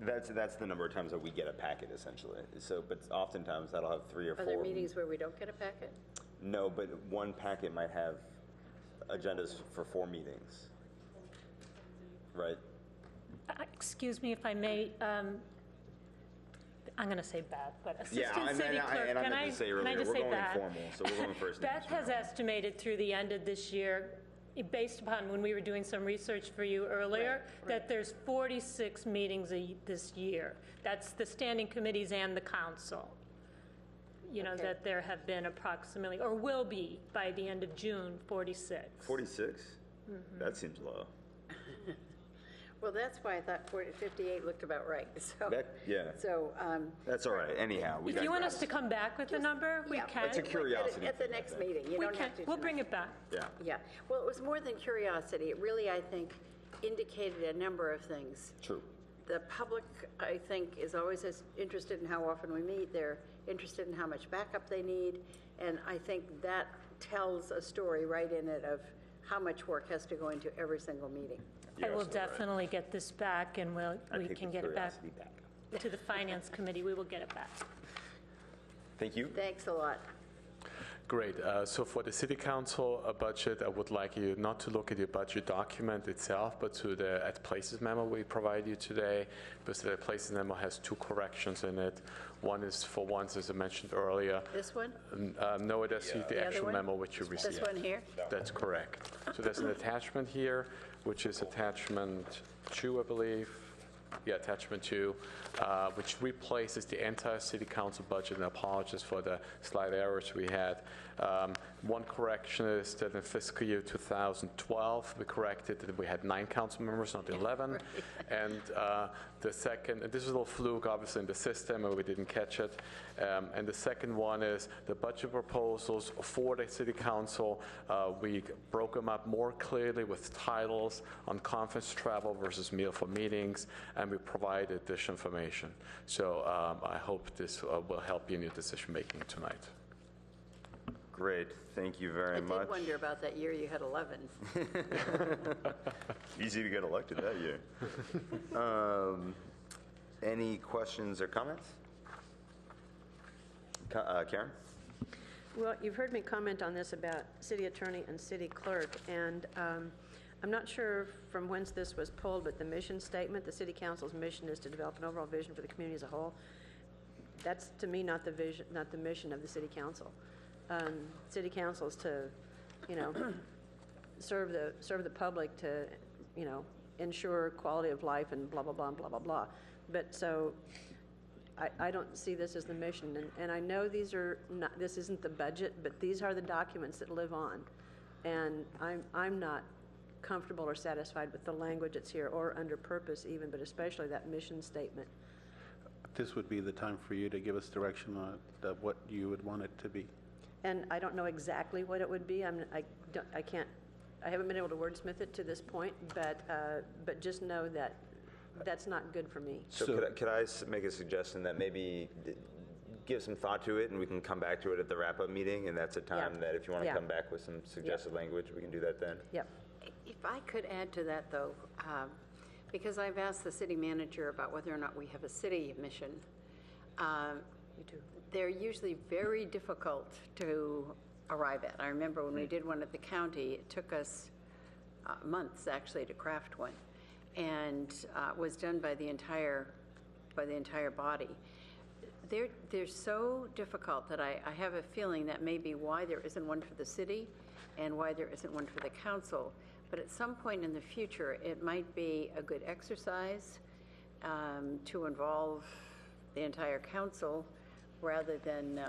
That's the number of times that we get a packet, essentially. So, but oftentimes that'll have 3 or 4. are there meetings where we don't get a packet? No, but one packet might have agendas for 4 meetings. Right? Excuse me if I may, I'm going to say Beth, but Yeah, Assistant City Clerk, and I can meant I to say can I earlier, just we're say going Beth? informal, so we're going first. Beth has estimated through the end of this year, based upon when we were doing some research for you earlier, that there's 46 meetings this year. That's the standing committees and the council. That there have been approximately, or will be by the end of June, 46. 46? That seems low. Well, that's why I thought 58 looked about right, so. Yeah. So, That's all right. Anyhow, we If you want us digress. to come back with the number, we yeah, can. It's a curiosity. At the next meeting, you We don't can, have to. we'll tonight. bring it back. Yeah. Yeah, well, it was more than curiosity. It really, I think, indicated a number of things. True. The public, I think, is always as interested in how often we meet. They're interested in how much backup they need. And I think that tells a story right in it of how much work has to go into every single meeting. I will You're absolutely right. definitely get this back, and I we take can the get it back curiosity back. to the Finance Committee. We will get it back. Thank you. Thanks a lot. Great. So for the City Council budget, I would like you not to look at your budget document itself, but to the At Places memo we provide you today, because the At Places memo has 2 corrections in it. One is, for once, as I mentioned earlier, This one? no, that's the other actual one? memo which you received. This one here? That's correct. So there's an attachment here, which is attachment 2, I believe. Yeah, attachment 2, which replaces the entire city council budget, and apologies for the slight errors we had. One correction is that in fiscal year 2012, we corrected that we had 9 council members, not 11. And the second, and this is a little fluke, obviously, in the system, and we didn't catch it. And the second one is the budget proposals for the city council. We broke them up more clearly with titles on conference travel versus meal for meetings, and we provided this information. So I hope this will help you in your decision-making tonight. Great, thank you very much. I did wonder about that year you had 11. Easy to get elected that year. Any questions or comments? Karen? Well, you've heard me comment on this about city attorney and city clerk, and I'm not sure from whence this was pulled, but the mission statement, the city council's mission is to develop an overall vision for the community as a whole. That's, to me, not the vision, not the mission of the city council. City council is to, serve the public, to, ensure quality of life and blah, blah, blah, blah, blah, blah. But so I don't see this as the mission. And I know these are not, this isn't the budget, but these are the documents that live on. And I'm not comfortable or satisfied with the language that's here, or under purpose even, but especially that mission statement. This would be the time for you to give us direction on what you would want it to be. And I don't know exactly what it would be. I haven't been able to wordsmith it to this point, but just know that that's not good for me. So could I make a suggestion that maybe give some thought to it, and we can come back to it at the wrap-up meeting, and that's a time that if you want to come back with some suggested language, we can do that then? Yep. If I could add to that, though, because I've asked the city manager about whether or not we have a city mission. You too. They're usually very difficult to arrive at. I remember when we did one at the county, it took us months actually to craft one, and was done by the entire body. They're so difficult that I have a feeling that may be why there isn't one for the city and why there isn't one for the council. But at some point in the future, it might be a good exercise to involve the entire council rather than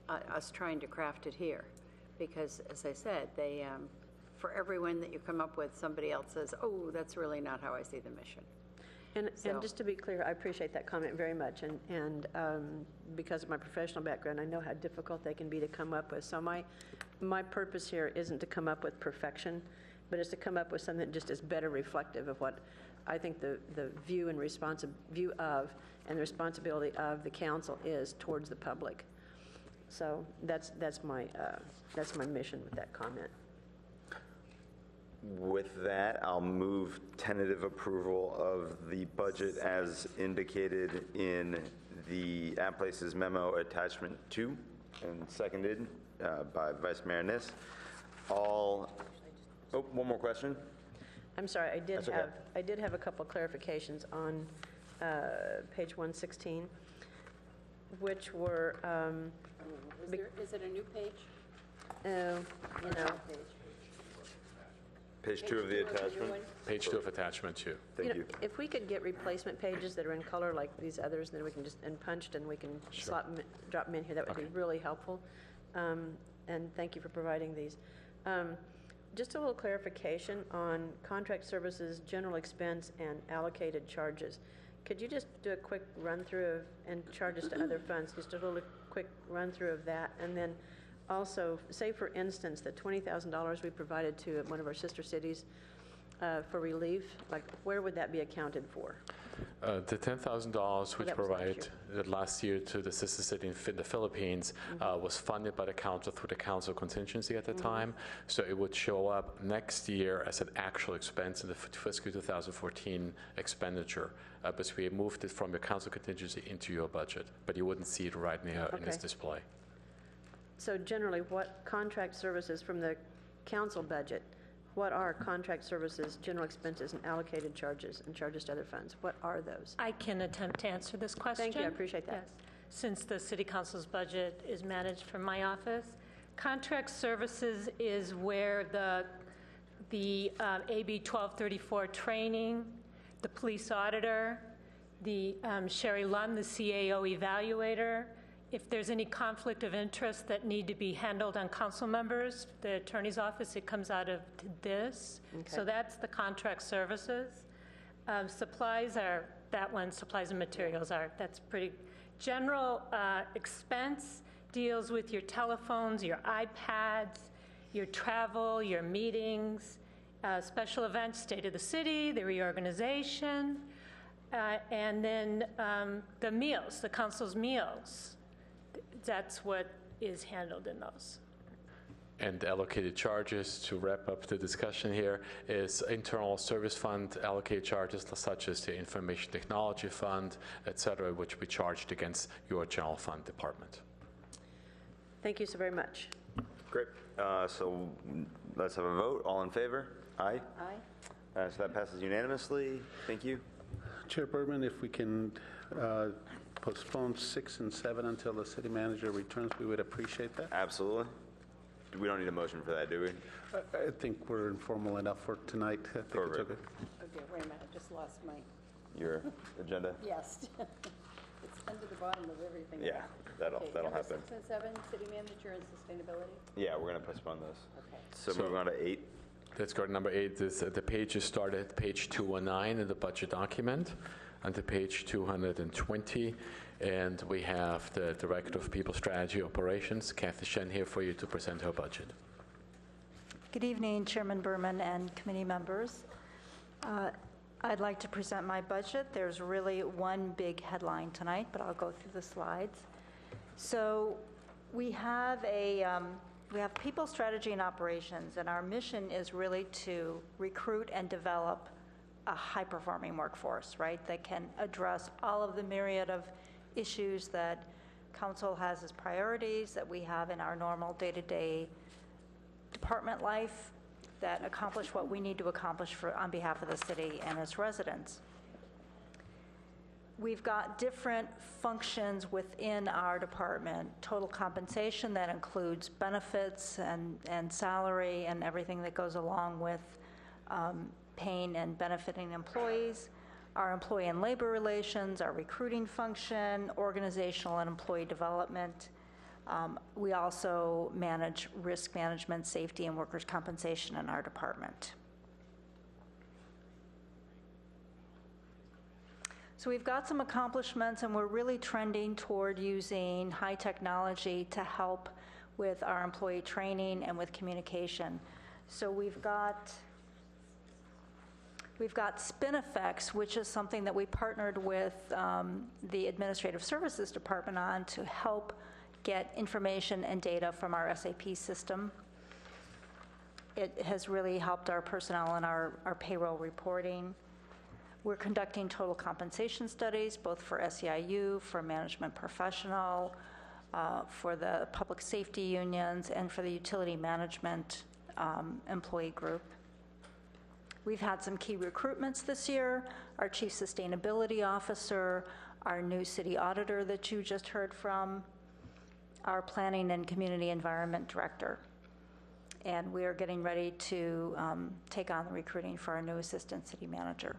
us trying to craft it here. Because, as I said, they, for everyone that you come up with, somebody else says, oh, that's really not how I see the mission. And just to be clear, I appreciate that comment very much, and because of my professional background, I know how difficult they can be to come up with. So my purpose here isn't to come up with perfection, but it's to come up with something that just is better reflective of what I think the view and view of and the responsibility of the council is towards the public. So that's my mission with that comment. With that, I'll move tentative approval of the budget as indicated in the App Places memo attachment 2 and seconded by Vice Mayor Niss. One more question? I'm sorry, I did That's okay. I did have a couple clarifications on page 116, which were, Is it a new page? Page 2 of the attachment? Page 2 of attachment 2. Thank you. If we could get replacement pages that are in color like these others, then we can just, and punched, and we can drop them in here, that would be really helpful. And thank you for providing these. Just a little clarification on contract services, general expense, and allocated charges. Could you just do a quick run-through of, and charges to other funds, just a little quick run-through of that? And then also, say for instance, the $20,000 we provided to one of our sister cities for relief, like where would that be accounted for? The $10,000 which That was provided last year to the sister city in the Philippines was funded by the council through the council contingency at the time. So it would show up next year as an actual expense in the fiscal 2014 expenditure. But we moved it from your council contingency into your budget. But you wouldn't see it right now in this display. So generally, what contract services from the council budget, what are contract services, general expenses, and allocated charges, and charges to other funds? What are those? I can attempt to answer this question. Thank you, I appreciate that. Yes. Since the city council's budget is managed from my office, contract services is where the AB 1234 training, the police auditor, the Sherry Lund, the CAO evaluator. If there's any conflict of interest that need to be handled on council members, the attorney's office, it comes out of this. So that's the contract services. Supplies are, that one, supplies and materials are, that's pretty. General expense deals with your telephones, your iPads, your travel, your meetings, special events, state of the city, the reorganization, and then the meals, the council's meals. That's what is handled in those. And allocated charges, to wrap up the discussion here, is internal service fund allocated charges such as the information technology fund, et cetera, which we charged against your general fund department. Thank you so very much. Great. So let's have a vote. All in favor? Aye. Aye. So that passes unanimously. Thank you. Chair Berman, if we can postpone 6 and 7 until the city manager returns, we would appreciate that. Absolutely. We don't need a motion for that, do we? I think we're informal enough for tonight. I think it's Perfect. okay. Okay, wait a minute, I just lost my, Your agenda? yes. It's under the bottom of everything. Yeah, that'll Okay, happen. number 6 and 7, city manager and sustainability. Yeah, we're going to postpone those. Okay. So moving on to 8. Let's go to number 8. The pages start at page 219 in the budget document, and to page 220. And we have the Director of People Strategy Operations, Kathy Shen, here for you to present her budget. Good evening, Chairman Berman and committee members. I'd like to present my budget. There's really one big headline tonight, but I'll go through the slides. So we have People Strategy and Operations, and our mission is really to recruit and develop a high-performing workforce, right, that can address all of the myriad of issues that council has as priorities, that we have in our normal day-to-day department life, that accomplish what we need to accomplish on behalf of the city and its residents. We've got different functions within our department. Total compensation, that includes benefits and salary and everything that goes along with paying and benefiting employees. Our employee and labor relations, our recruiting function, organizational and employee development. We also manage risk management, safety, and workers' compensation in our department. So we've got some accomplishments, and we're really trending toward using high technology to help with our employee training and with communication. So we've got SpinFX, which is something that we partnered with the Administrative Services Department on to help get information and data from our SAP system. It has really helped our personnel and our payroll reporting. We're conducting total compensation studies, both for SEIU, for management professional, for the public safety unions, and for the utility management employee group. We've had some key recruitments this year: our Chief Sustainability Officer, our new City Auditor that you just heard from, our Planning and Community Environment Director. And we are getting ready to take on the recruiting for our new Assistant City Manager.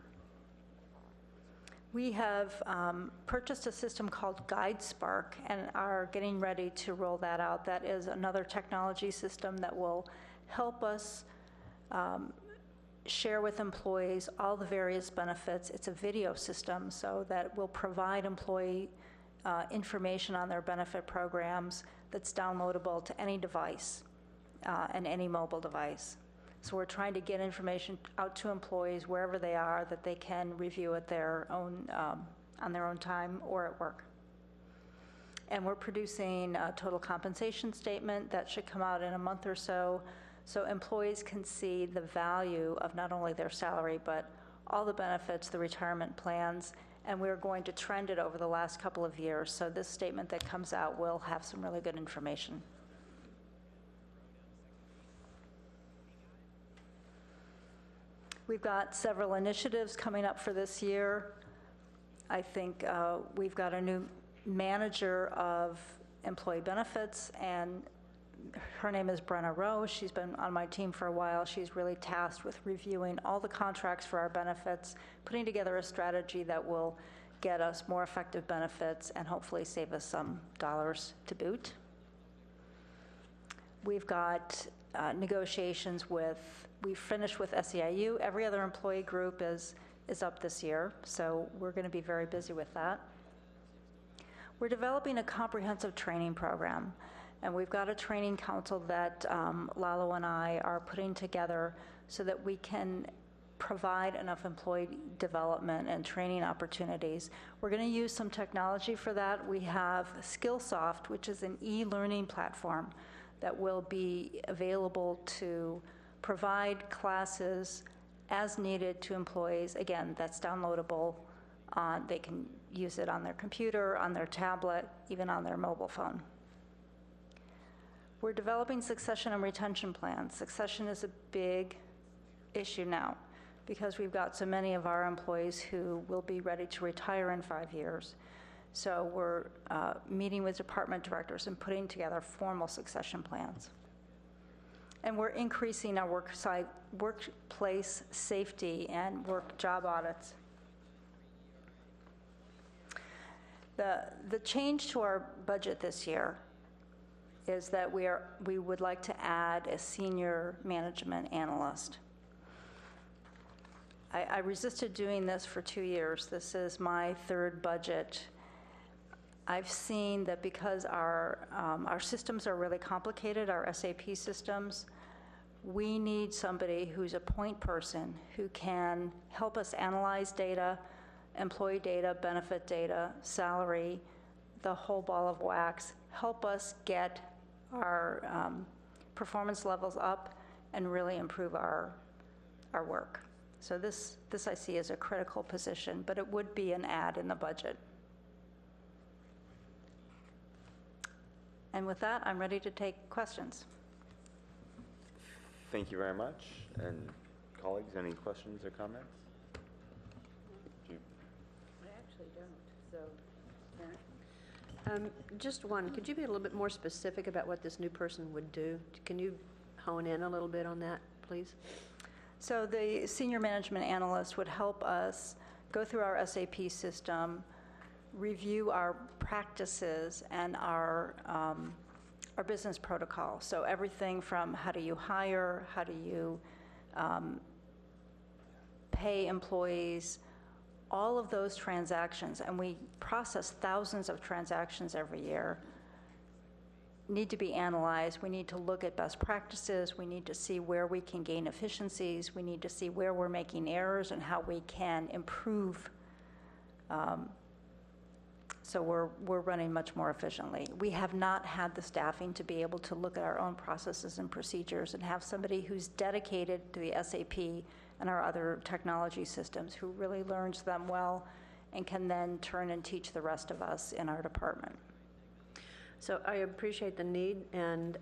We have purchased a system called GuideSpark and are getting ready to roll that out. That is another technology system that will help us share with employees all the various benefits. It's a video system, so that will provide employee information on their benefit programs that's downloadable to any device and any mobile device. So we're trying to get information out to employees wherever they are that they can review at their own, on their own time or at work. And we're producing a total compensation statement that should come out in a month or so employees can see the value of not only their salary, but all the benefits, the retirement plans, and we're going to trend it over the last couple of years. So this statement that comes out will have some really good information. We've got several initiatives coming up for this year. I think we've got a new manager of employee benefits, and her name is Brenna Rowe. She's been on my team for a while. She's really tasked with reviewing all the contracts for our benefits, putting together a strategy that will get us more effective benefits and hopefully save us some dollars to boot. We've got negotiations with, we've finished with SEIU. Every other employee group is up this year, so we're going to be very busy with that. We're developing a comprehensive training program, and we've got a training council that Lalo and I are putting together so that we can provide enough employee development and training opportunities. We're going to use some technology for that. We have Skillsoft, which is an e-learning platform that will be available to provide classes as needed to employees. Again, that's downloadable. They can use it on their computer, on their tablet, even on their mobile phone. We're developing succession and retention plans. Succession is a big issue now because we've got so many of our employees who will be ready to retire in 5 years. So we're meeting with department directors and putting together formal succession plans. And we're increasing our workplace safety and work job audits. The change to our budget this year is that we would like to add a senior management analyst. I resisted doing this for 2 years. This is my third budget. I've seen that because our systems are really complicated, our SAP systems, we need somebody who's a point person who can help us analyze data, employee data, benefit data, salary, the whole ball of wax, help us get our performance levels up and really improve our work. So this I see as a critical position, but it would be an add in the budget. And with that, I'm ready to take questions. Thank you very much. And colleagues, any questions or comments? I actually don't, so, Karen? Just one, could you be a little bit more specific about what this new person would do? Can you hone in a little bit on that, please? So the senior management analyst would help us go through our SAP system, review our practices and our business protocol. So everything from how do you hire, how do you pay employees, all of those transactions, and we process thousands of transactions every year, need to be analyzed. We need to look at best practices. We need to see where we can gain efficiencies. We need to see where we're making errors and how we can improve. So we're running much more efficiently. We have not had the staffing to be able to look at our own processes and procedures and have somebody who's dedicated to the SAP and our other technology systems who really learns them well and can then turn and teach the rest of us in our department. So I appreciate the need, and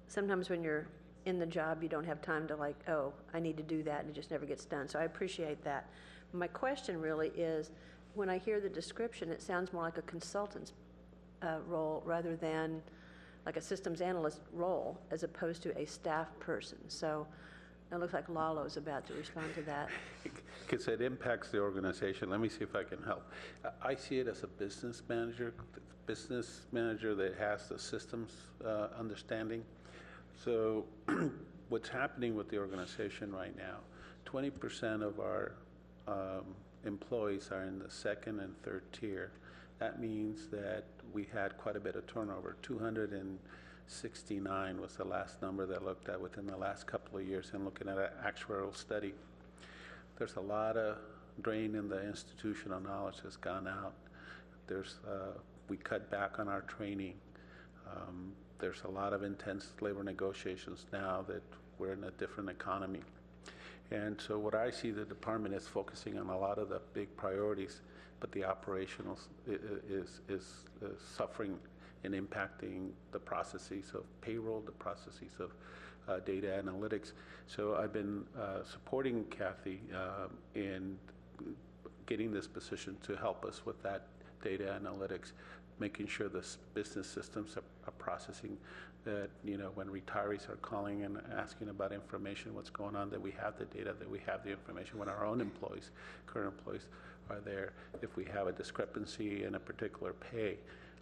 sometimes when you're in the job, you don't have time to like, oh, I need to do that, and it just never gets done. So I appreciate that. My question really is, when I hear the description, it sounds more like a consultant's role rather than like a systems analyst role, as opposed to a staff person. So it looks like Lalo's about to respond to that. Because it impacts the organization. Let me see if I can help. I see it as a business manager that has the systems understanding. So what's happening with the organization right now, 20% of our employees are in the second and third tier. That means that we had quite a bit of turnover. 269 was the last number that I looked at within the last couple of years and looking at an actuarial study. There's a lot of drain in the institutional knowledge that's gone out. We cut back on our training. There's a lot of intense labor negotiations now that we're in a different economy. And so what I see, the department is focusing on a lot of the big priorities, but the operational is suffering and impacting the processes of payroll, the processes of data analytics. So I've been supporting Kathy in getting this position to help us with that data analytics. making sure the business systems are processing that, when retirees are calling and asking about information, what's going on, that we have the data, that we have the information. When our own employees, current employees are there, if we have a discrepancy in a particular pay,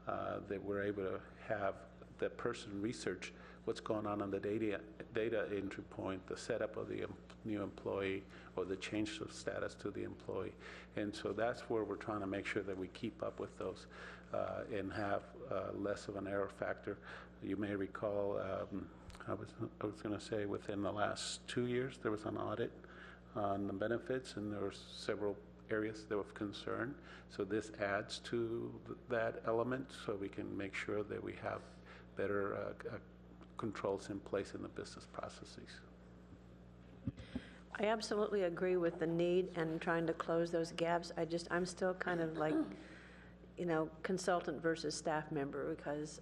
that we're able to have the person research what's going on the data entry point, the setup of the new employee, or the change of status to the employee. And so that's where we're trying to make sure that we keep up with those and have less of an error factor. You may recall, I was going to say within the last 2 years, there was an audit on the benefits, and there were several areas that were of concern. So this adds to that element, so we can make sure that we have better controls in place in the business processes. I absolutely agree with the need and trying to close those gaps. I'm still kind of like, consultant versus staff member, because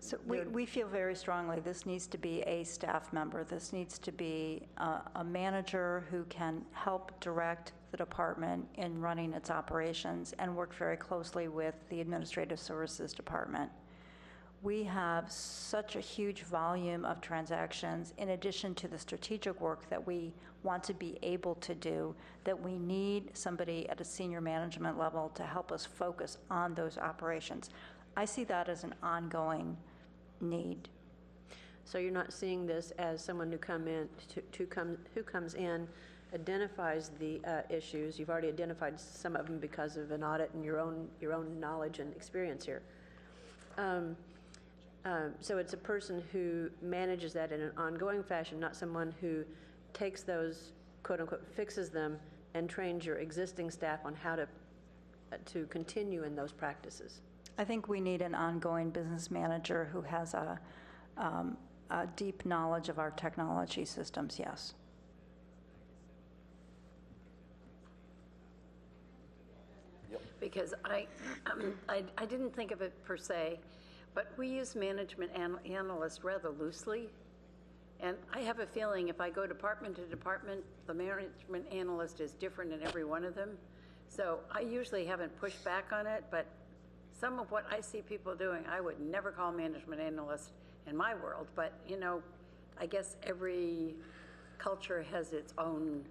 So we feel very strongly this needs to be a staff member. This needs to be a manager who can help direct the department in running its operations and work very closely with the Administrative Services Department. We have such a huge volume of transactions in addition to the strategic work that we want to be able to do, that we need somebody at a senior management level to help us focus on those operations. I see that as an ongoing need. So you're not seeing this as someone who comes in, identifies the issues. You've already identified some of them because of an audit and your own knowledge and experience here. So it's a person who manages that in an ongoing fashion, not someone who takes those, quote unquote, fixes them and trains your existing staff on how to continue in those practices. I think we need an ongoing business manager who has a deep knowledge of our technology systems, yes. Because I didn't think of it per se, but we use management analyst rather loosely. And I have a feeling if I go department to department, the management analyst is different in every one of them. So I usually haven't pushed back on it, but some of what I see people doing, I would never call management analyst in my world. But, I guess every culture has its own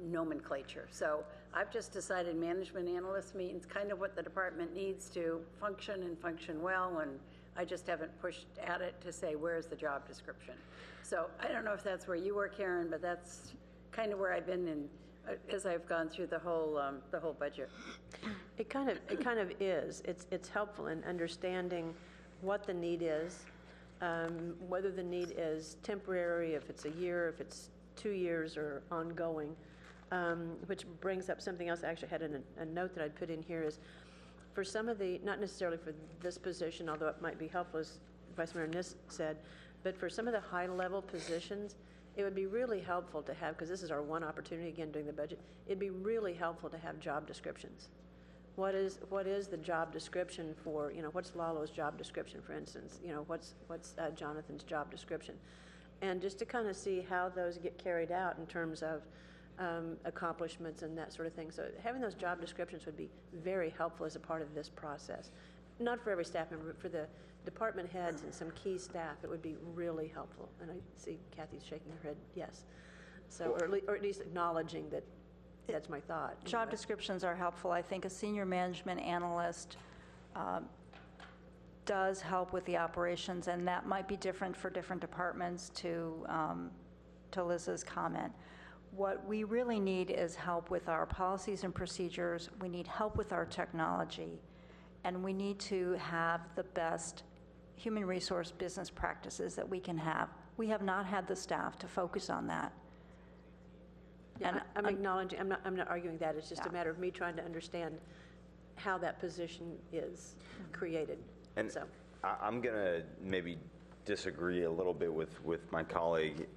nomenclature. So I've just decided management analyst means kind of what the department needs to function and function well, and I just haven't pushed at it to say, where's the job description? So I don't know if that's where you were, Karen, but that's kind of where I've been as I've gone through the whole budget. It kind of is. It's helpful in understanding what the need is, whether the need is temporary, if it's a year, if it's 2 years, or ongoing. Which brings up something else. I actually had a note that I'd put in here is, for some of the, not necessarily for this position, although it might be helpful, as Vice Mayor Niss said, but for some of the high-level positions, it would be really helpful to have, because this is our one opportunity, again, during the budget, it'd be really helpful to have job descriptions. What is the job description for, what's Lalo's job description, for instance? What's Jonathan's job description? And just to kind of see how those get carried out in terms of accomplishments and that sort of thing. So having those job descriptions would be very helpful as a part of this process. Not for every staff member, but for the department heads and some key staff, it would be really helpful. And I see Kathy's shaking her head, yes. So, or at least acknowledging that that's my thought. Job descriptions are helpful. I think a senior management analyst does help with the operations, and that might be different for different departments, to Liz's comment. What we really need is help with our policies and procedures. We need help with our technology, and we need to have the best human resource business practices that we can have. We have not had the staff to focus on that. Yeah, I'm acknowledging, I'm not arguing that. It's just a matter of me trying to understand how that position is created. And so I'm going to maybe disagree a little bit with my colleague.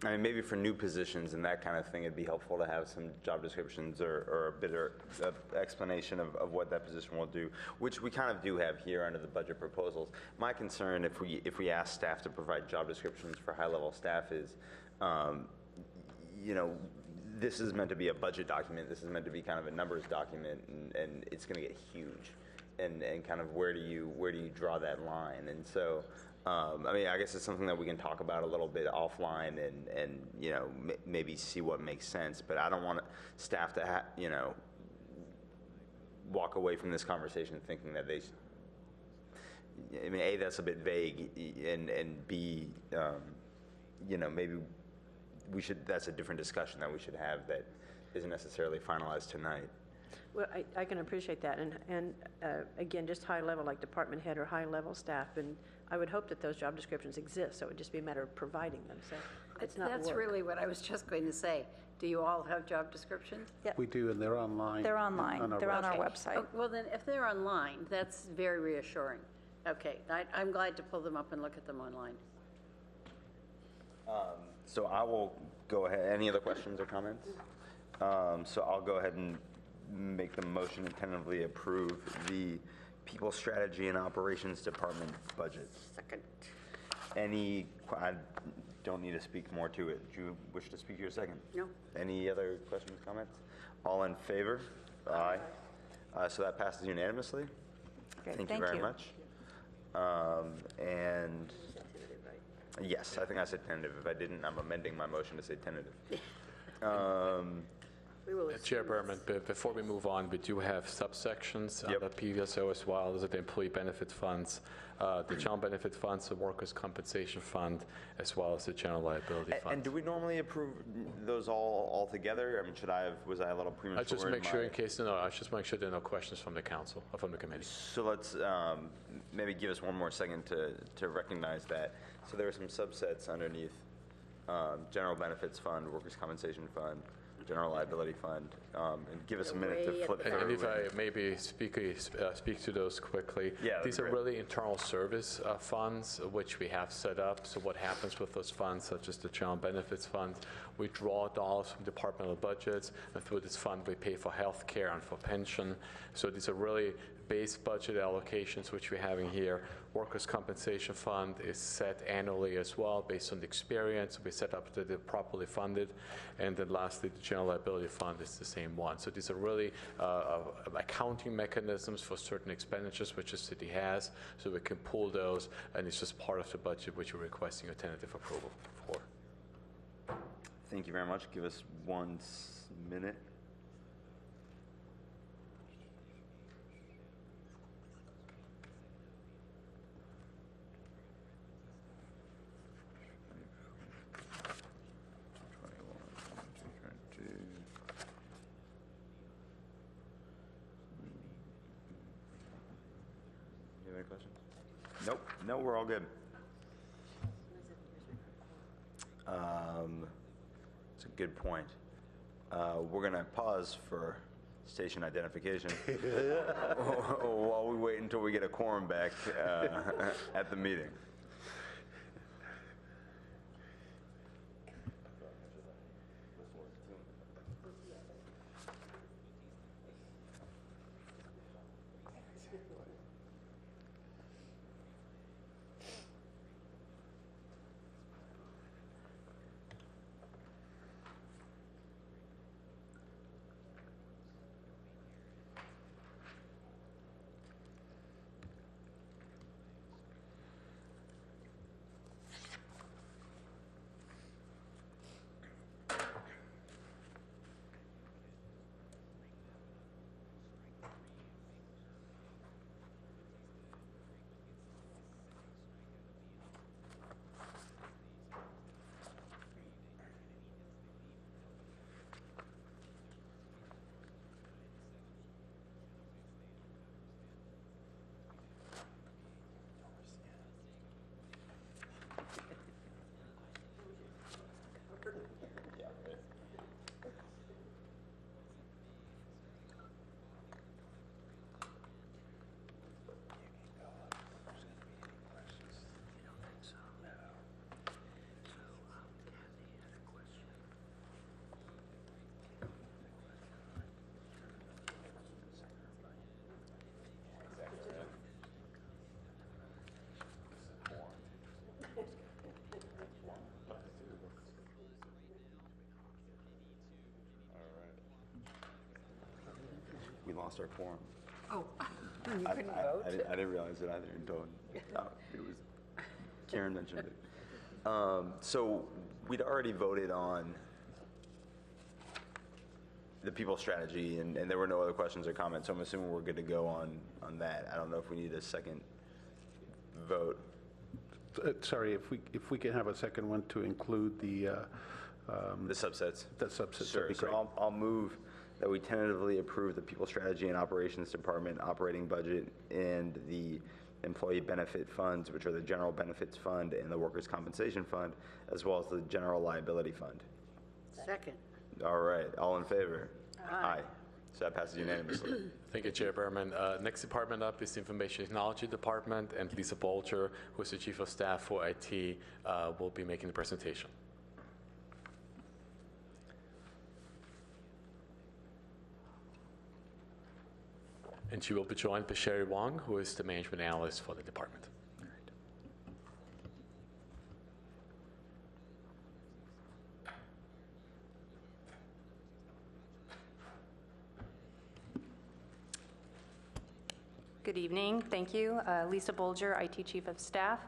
I mean, maybe for new positions and that kind of thing, it'd be helpful to have some job descriptions or a bit of explanation of what that position will do, which we kind of do have here under the budget proposals. My concern, if we ask staff to provide job descriptions for high-level staff, is, this is meant to be a budget document. This is meant to be kind of a numbers document, and it's going to get huge. And kind of where do you draw that line? And so, I mean, I guess it's something that we can talk about a little bit offline, and maybe see what makes sense. But I don't want staff to walk away from this conversation thinking that they. I mean, A, that's a bit vague, and B, maybe that's a different discussion that we should have that isn't necessarily finalized tonight. Well, I can appreciate that, and again, just high level, like department head or high level staff, and I would hope that those job descriptions exist, so it would just be a matter of providing them, so it's not That's work. really what I was just going to say. Do you all have job descriptions? We do, and they're online. They're online. They're on our Okay. website. Oh, well, then, if they're online, that's very reassuring. Okay, I'm glad to pull them up and look at them online. So I will go ahead. Any other questions or comments? So I'll go ahead and make the motion to tentatively approve the People Strategy and Operations Department budget. Second. I don't need to speak more to it. Do you wish to speak to your second? No. Any other questions, comments? All in favor? Aye. So that passes unanimously. Great, Thank you very much. And yes, I think I said tentative. If I didn't, I'm amending my motion to say tentative. We will Chair assume Berman, before we move on, we do have subsections Yep. under PVSO as well. Those are the employee benefit funds, the general benefit funds, the workers' compensation fund, as well as the general liability fund. And do we normally approve those all together? I mean, was I a little premature? I just in make sure my- in case, I just make sure there are no questions from the council or from the committee. So let's maybe give us one more second to recognize that. So there are some subsets underneath general benefits fund, workers' compensation fund, general liability fund, and give us a minute to Way at flip the through. And if I and- maybe speak to those quickly. Yeah, that'd These be are great. really internal service funds, which we have set up. So what happens with those funds, such as the general benefits fund, we draw dollars from departmental budgets, and through this fund, we pay for health care and for pension. So these are really base budget allocations, which we're having here. Workers' compensation fund is set annually as well, based on the experience. We set up that they're properly funded. And then lastly, the general liability fund is the same one. So these are really accounting mechanisms for certain expenditures which the city has, so we can pull those, and it's just part of the budget which we're requesting a tentative approval for. Thank you very much. Give us 1 minute. You have any questions? Nope. No, we're all good. It's a good point. We're going to pause for station identification while we wait until we get a quorum back at the meeting. lost our quorum. Oh, you I- couldn't I- vote? I didn't realize it either until it was, Karen mentioned it. So we'd already voted on the people strategy, and there were no other questions or comments, so I'm assuming we're good to go on that. I don't know if we need a second vote. Sorry, if we can have a second one to include the subsets. subsets, Sure, that'd be so great. I'll move that we tentatively approve the People Strategy and Operations Department operating budget and the employee benefit funds, which are the General Benefits Fund and the Workers' Compensation Fund, as well as the General Liability Fund. Second. All right, all in favor? Aye. So that passes unanimously. Thank you, Chair Berman. Next department up is the Information Technology Department, and Lisa Bolger, who is the Chief of Staff for IT, will be making the presentation. And she will be joined by Sherry Wong, who is the Management Analyst for the department. Good evening. Thank you. Lisa Bolger, IT Chief of Staff.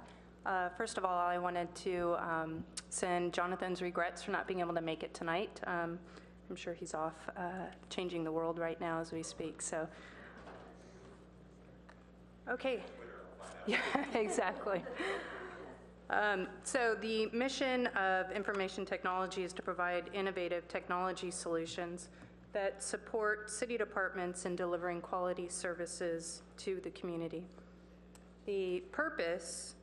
First of all, I wanted to send Jonathan's regrets for not being able to make it tonight. I'm sure he's off changing the world right now as we speak. So, okay. Yeah, exactly. So the mission of information technology is to provide innovative technology solutions that support city departments in delivering quality services to the community. The purpose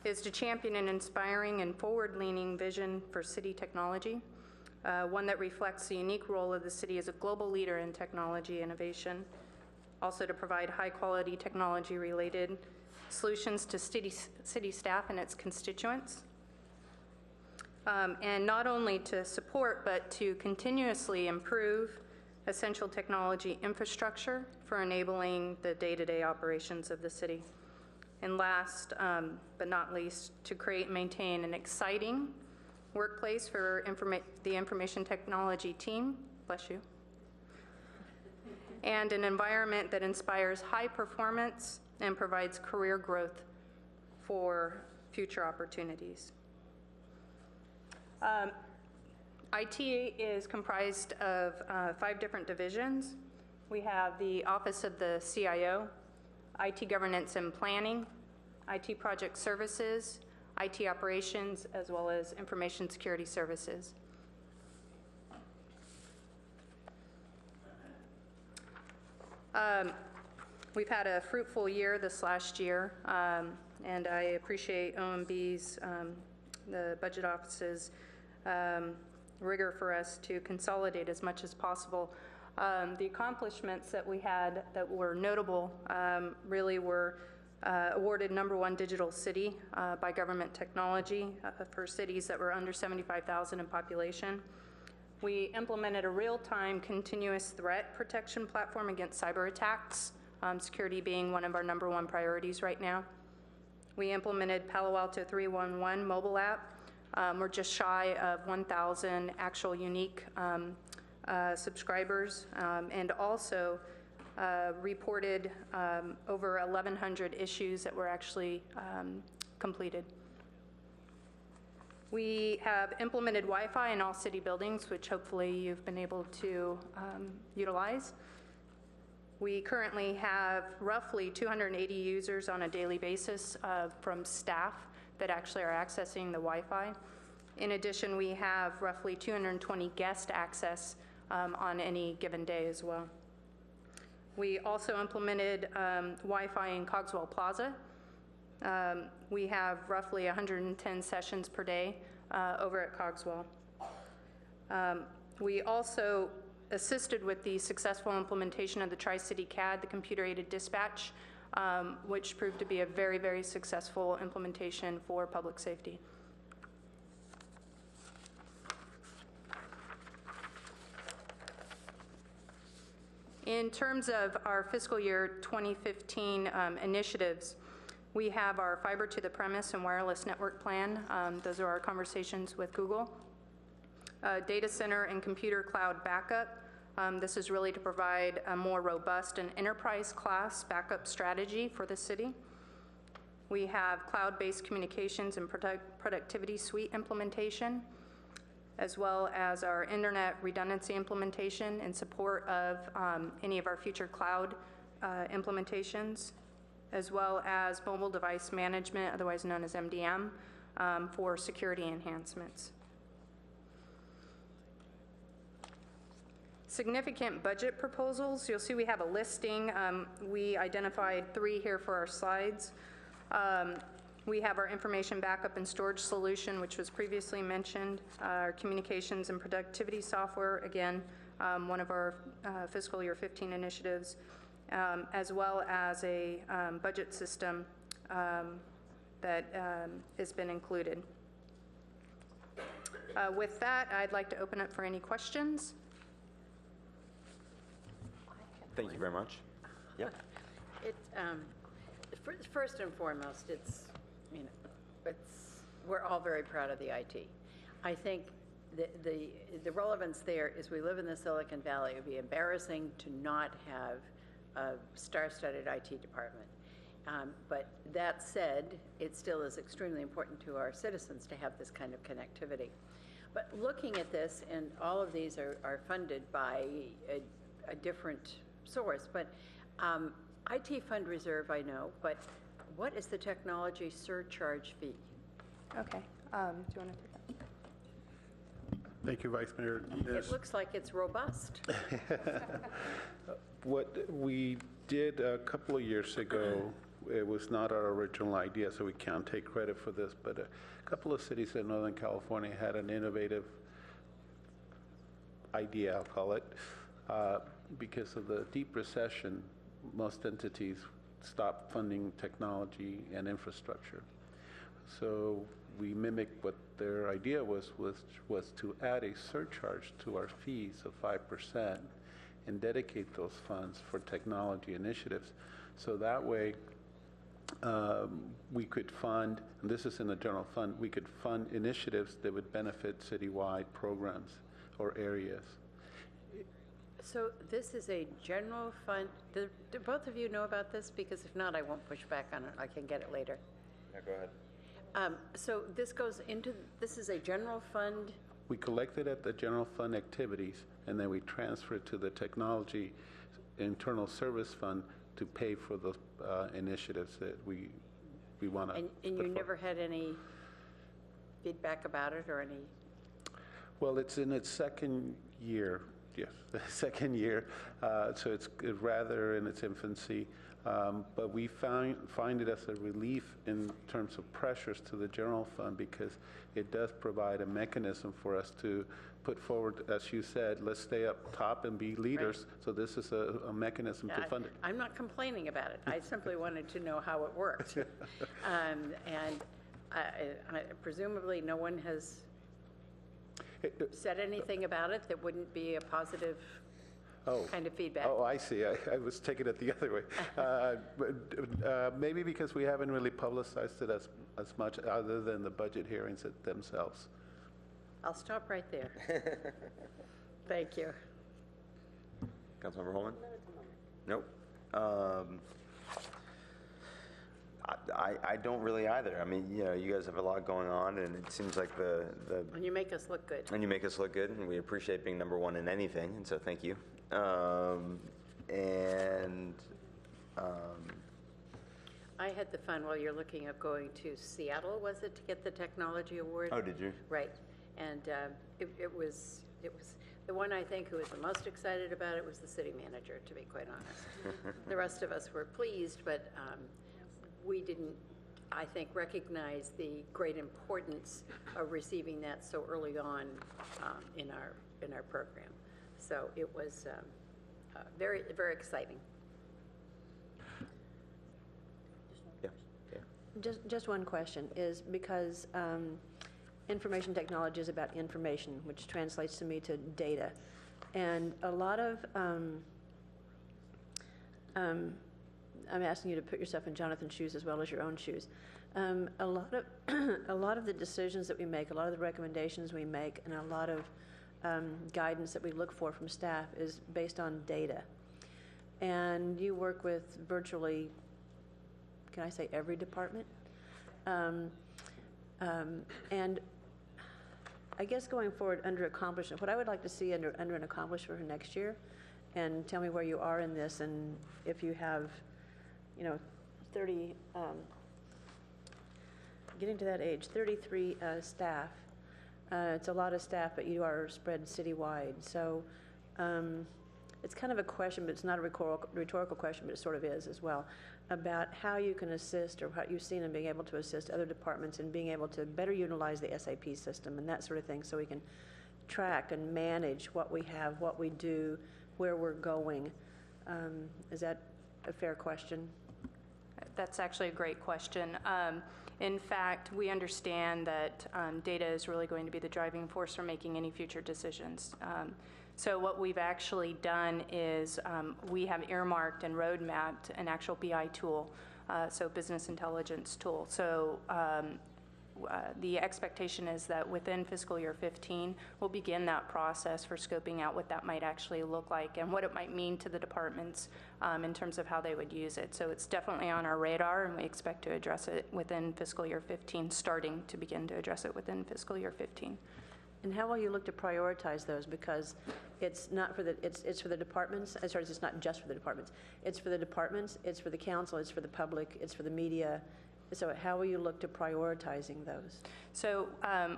is to champion an inspiring and forward-leaning vision for city technology, one that reflects the unique role of the city as a global leader in technology innovation, also to provide high-quality technology-related solutions to city staff and its constituents, and not only to support, but to continuously improve essential technology infrastructure for enabling the day-to-day operations of the city. And last but not least, to create and maintain an exciting workplace for the information technology team, bless you, and an environment that inspires high performance and provides career growth for future opportunities. IT is comprised of 5 different divisions. We have the Office of the CIO, IT Governance and Planning, IT Project Services, IT Operations, as well as Information Security Services. We've had a fruitful year this last year, and I appreciate OMB's, the Budget Office's rigor for us to consolidate as much as possible. The accomplishments that we had that were notable really were awarded #1 digital city by Government Technology for cities that were under 75,000 in population. We implemented a real-time continuous threat protection platform against cyber attacks, security being one of our #1 priorities right now. We implemented Palo Alto 311 mobile app. We're just shy of 1,000 actual unique subscribers, and also reported over 1,100 issues that were actually completed. We have implemented Wi-Fi in all city buildings, which hopefully you've been able to utilize. We currently have roughly 280 users on a daily basis from staff that actually are accessing the Wi-Fi. In addition, we have roughly 220 guest access on any given day as well. We also implemented Wi-Fi in Cogswell Plaza. We have roughly 110 sessions per day over at Cogswell. We also assisted with the successful implementation of the Tri-City CAD, the computer-aided dispatch, which proved to be a very, very successful implementation for public safety. In terms of our fiscal year 2015 initiatives, we have our fiber to the premise and wireless network plan. Those are our conversations with Google. Data center and computer cloud backup. This is really to provide a more robust and enterprise-class backup strategy for the city. We have cloud-based communications and productivity suite implementation, as well as our internet redundancy implementation in support of any of our future cloud implementations, as well as mobile device management, otherwise known as MDM, for security enhancements. Significant budget proposals. You'll see we have a listing. We identified 3 here for our slides. We have our information backup and storage solution, which was previously mentioned, our communications and productivity software, again, one of our fiscal year 15 initiatives, as well as a budget system that has been included. With that, I'd like to open up for any questions. Thank you very much. Yep. First and foremost, we're all very proud of the IT. I think the relevance there is we live in the Silicon Valley. It would be embarrassing to not have a star-studded IT department. But that said, it still is extremely important to our citizens to have this kind of connectivity. But looking at this, and all of these are funded by a different source, but IT fund reserve, I know, but what is the technology surcharge fee? Okay. Do you want to take that? Thank you, Vice Mayor. It looks like it's robust. What we did a couple of years ago, it was not our original idea, so we can't take credit for this, but a couple of cities in Northern California had an innovative idea, I'll call it. Because of the deep recession, most entities stopped funding technology and infrastructure. So we mimicked what their idea was to add a surcharge to our fees of 5% and dedicate those funds for technology initiatives. So that way, we could fund, and this is in the general fund, we could fund initiatives that would benefit citywide programs or areas. So this is a general fund. Do both of you know about this? Because if not, I won't push back on it. I can get it later. Yeah, go ahead. So this goes into, this is a general fund? We collect it at the general fund activities, and then we transfer it to the technology internal service fund to pay for those initiatives that we want to. And you never had any feedback about it or any? Well, it's in its second year. Yes, the second year, so it's rather in its infancy, but we find it as a relief in terms of pressures to the general fund because it does provide a mechanism for us to put forward, as you said, let's stay up top and be leaders. Right. So this is a mechanism to fund it. I'm not complaining about it. I simply wanted to know how it worked. And presumably no one has said anything about it that wouldn't be a positive kind of feedback. Oh, I see. I was taking it the other way. Maybe because we haven't really publicized it as much other than the budget hearings themselves. I'll stop right there. Thank you. Councilmember Holman? Nope. I don't really either. I mean, you guys have a lot going on, and it seems like the And you make us look good. And you make us look good, and we appreciate being number one in anything, and so thank you. I had the fun while you're looking of going to Seattle, was it, to get the technology award? Oh, did you? Right. And it was the one I think who was the most excited about it was the city manager, to be quite honest. The rest of us were pleased, but we didn't, I think, recognize the great importance of receiving that so early on in our program. So it was very, very exciting. Just one question is because information technology is about information, which translates to me to data. And a lot of, I'm asking you to put yourself in Jonathan's shoes as well as your own shoes. A lot of the decisions that we make, a lot of the recommendations we make, and a lot of guidance that we look for from staff is based on data. And you work with virtually, can I say every department? And I guess going forward under accomplishment, what I would like to see under an accomplishment for next year, and tell me where you are in this, and if you have, 30, getting to that age, 33 staff. It's a lot of staff, but you are spread citywide. So it's kind of a question, but it's not a rhetorical question, but it sort of is as well, about how you can assist, or what you've seen in being able to assist other departments in being able to better utilize the SAP system and that sort of thing, so we can track and manage what we have, what we do, where we're going. Is that a fair question? That's actually a great question. In fact, we understand that data is really going to be the driving force for making any future decisions. So what we've actually done is we have earmarked and roadmapped an actual BI tool, so business intelligence tool. So the expectation is that within fiscal year 15, we'll begin that process for scoping out what that might actually look like and what it might mean to the departments in terms of how they would use it. So it's definitely on our radar, and we expect to address it within fiscal year 15, starting to begin to address it within fiscal year 15. And how will you look to prioritize those? Because it's not for the, it's for the departments, as far as it's not just for the departments. It's for the departments, it's for the council, it's for the public, it's for the media. So how will you look to prioritizing those? So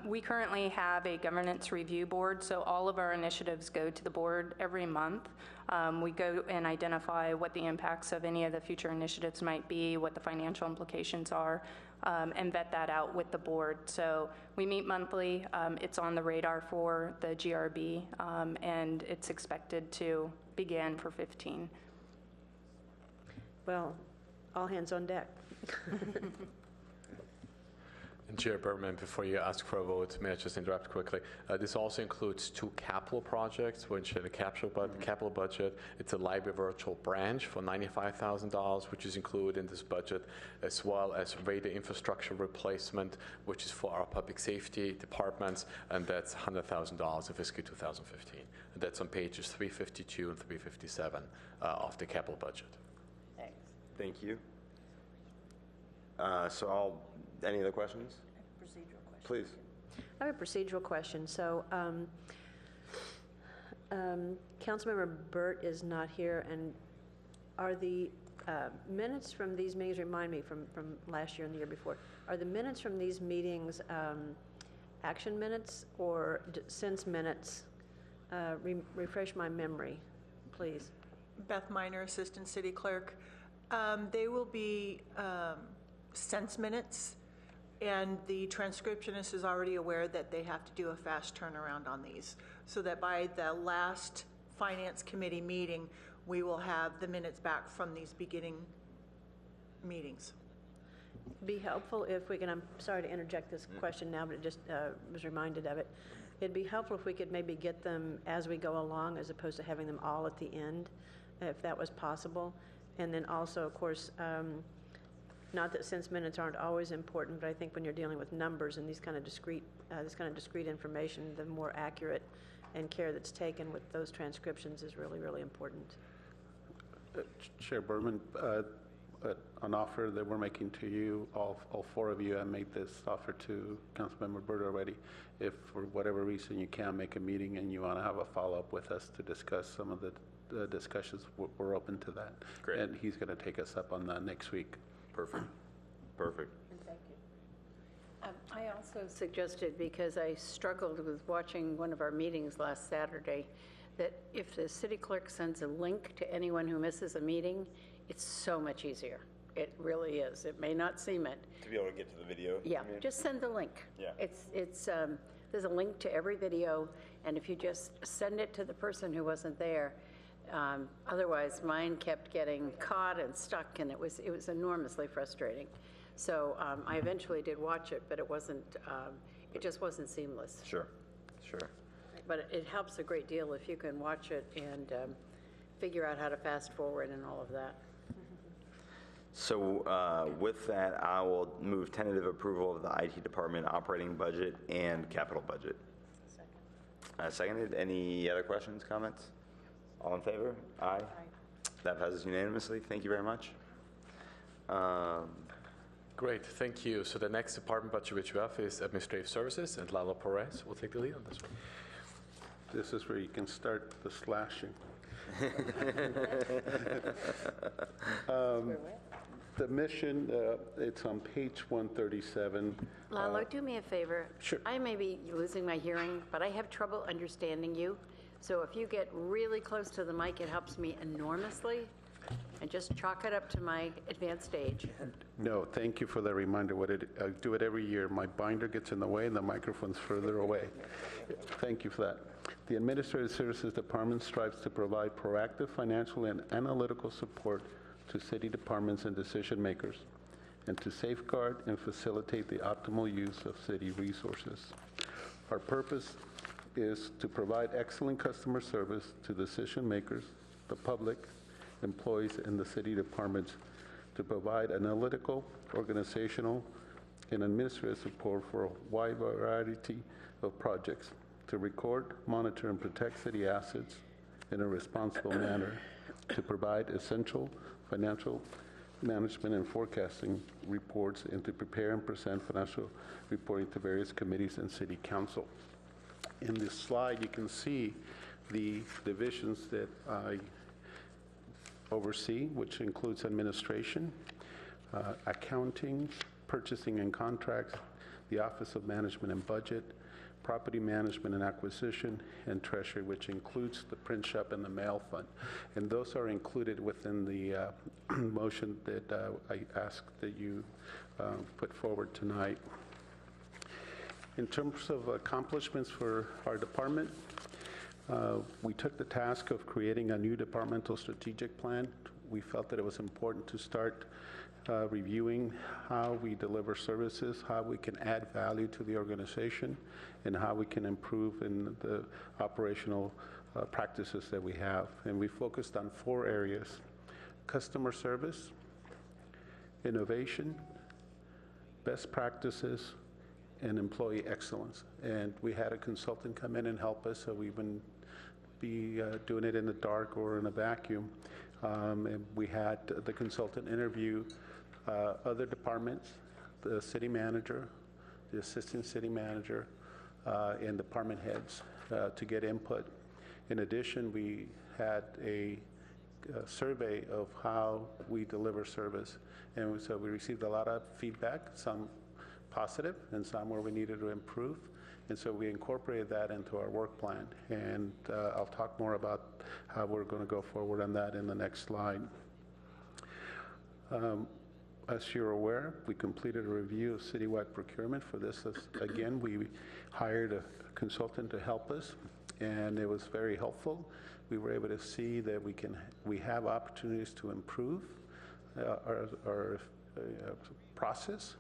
we currently have a governance review board, so all of our initiatives go to the board every month. We go and identify what the impacts of any of the future initiatives might be, what the financial implications are, and vet that out with the board. So we meet monthly. It's on the radar for the GRB, and it's expected to begin for 15. Well, all hands on deck. And Chair Berman, before you ask for a vote, may I just interrupt quickly? This also includes 2 capital projects, which are the capital budget. It's a library virtual branch for $95,000, which is included in this budget, as well as radio infrastructure replacement, which is for our public safety departments, and that's $100,000 in fiscal 2015. And that's on pages 352 and 357 of the capital budget. Thanks. Thank you. Any other questions? Procedural question. Please. I have a procedural question. So, Councilmember Burt is not here, and are the minutes from these meetings, remind me from last year and the year before, are the minutes from these meetings action minutes or since minutes? Refresh my memory, please. Beth Miner, Assistant City Clerk. They will be sense minutes, and the transcriptionist is already aware that they have to do a fast turnaround on these, so that by the last Finance Committee meeting, we will have the minutes back from these beginning meetings. Be helpful if we can, I'm sorry to interject this question now, but it just was reminded of it. It'd be helpful if we could maybe get them as we go along, as opposed to having them all at the end, if that was possible. And then also, of course, not that sense minutes aren't always important, but I think when you're dealing with numbers and these kind of discrete information, the more accurate and care that's taken with those transcriptions is really, really important. Chair Berman, an offer that we're making to you, all 4 of you, I made this offer to Councilmember Burt already. If for whatever reason you can't make a meeting and you want to have a follow-up with us to discuss some of the discussions, we're open to that. Great. And he's going to take us up on that next week. Perfect. Perfect. Thank you. I also suggested, because I struggled with watching one of our meetings last Saturday, that if the city clerk sends a link to anyone who misses a meeting, it's so much easier. It really is. It may not seem it. To be able to get to the video? Yeah, just send the link. Yeah. There's a link to every video, and if you just send it to the person who wasn't there, otherwise mine kept getting caught and stuck, and it was enormously frustrating. So I eventually did watch it, but it just wasn't seamless. Sure. But it helps a great deal if you can watch it and figure out how to fast forward and all of that. So with that, I will move tentative approval of the IT department operating budget and capital budget. Seconded. Any other questions, comments? All in favor? Aye. That passes unanimously. Thank you very much. Great, thank you. So the next department budget which we have is Administrative Services, and Lalo Perez will take the lead on this one. This is where you can start the slashing. The mission, it's on page 137. Lalo, do me a favor. Sure. I may be losing my hearing, but I have trouble understanding you. So if you get really close to the mic, it helps me enormously. And just chalk it up to my advanced age. No, thank you for that reminder. I do it every year. My binder gets in the way and the microphone's further away. Thank you for that. The Administrative Services Department strives to provide proactive financial and analytical support to city departments and decision makers, and to safeguard and facilitate the optimal use of city resources. Our purpose is to provide excellent customer service to decision makers, the public, employees, and the city departments, to provide analytical, organizational, and administrative support for a wide variety of projects, to record, monitor, and protect city assets in a responsible manner, to provide essential financial management and forecasting reports, and to prepare and present financial reporting to various committees and city council. In this slide, you can see the divisions that I oversee, which includes administration, accounting, purchasing and contracts, the Office of Management and Budget, property management and acquisition, and treasury, which includes the print shop and the mail fund. And those are included within the motion that I ask that you put forward tonight. In terms of accomplishments for our department, we took the task of creating a new departmental strategic plan. We felt that it was important to start reviewing how we deliver services, how we can add value to the organization, and how we can improve in the operational practices that we have. And we focused on 4 areas: customer service, innovation, best practices, and employee excellence. And we had a consultant come in and help us, so we wouldn't be doing it in the dark or in a vacuum. And we had the consultant interview other departments, the city manager, the assistant city manager, and department heads to get input. In addition, we had a survey of how we deliver service. And so we received a lot of feedback, some positive and some where we needed to improve. And so we incorporated that into our work plan. And I'll talk more about how we're going to go forward on that in the next slide. As you're aware, we completed a review of citywide procurement. For this, again, we hired a consultant to help us, and it was very helpful. We were able to see that we have opportunities to improve our process,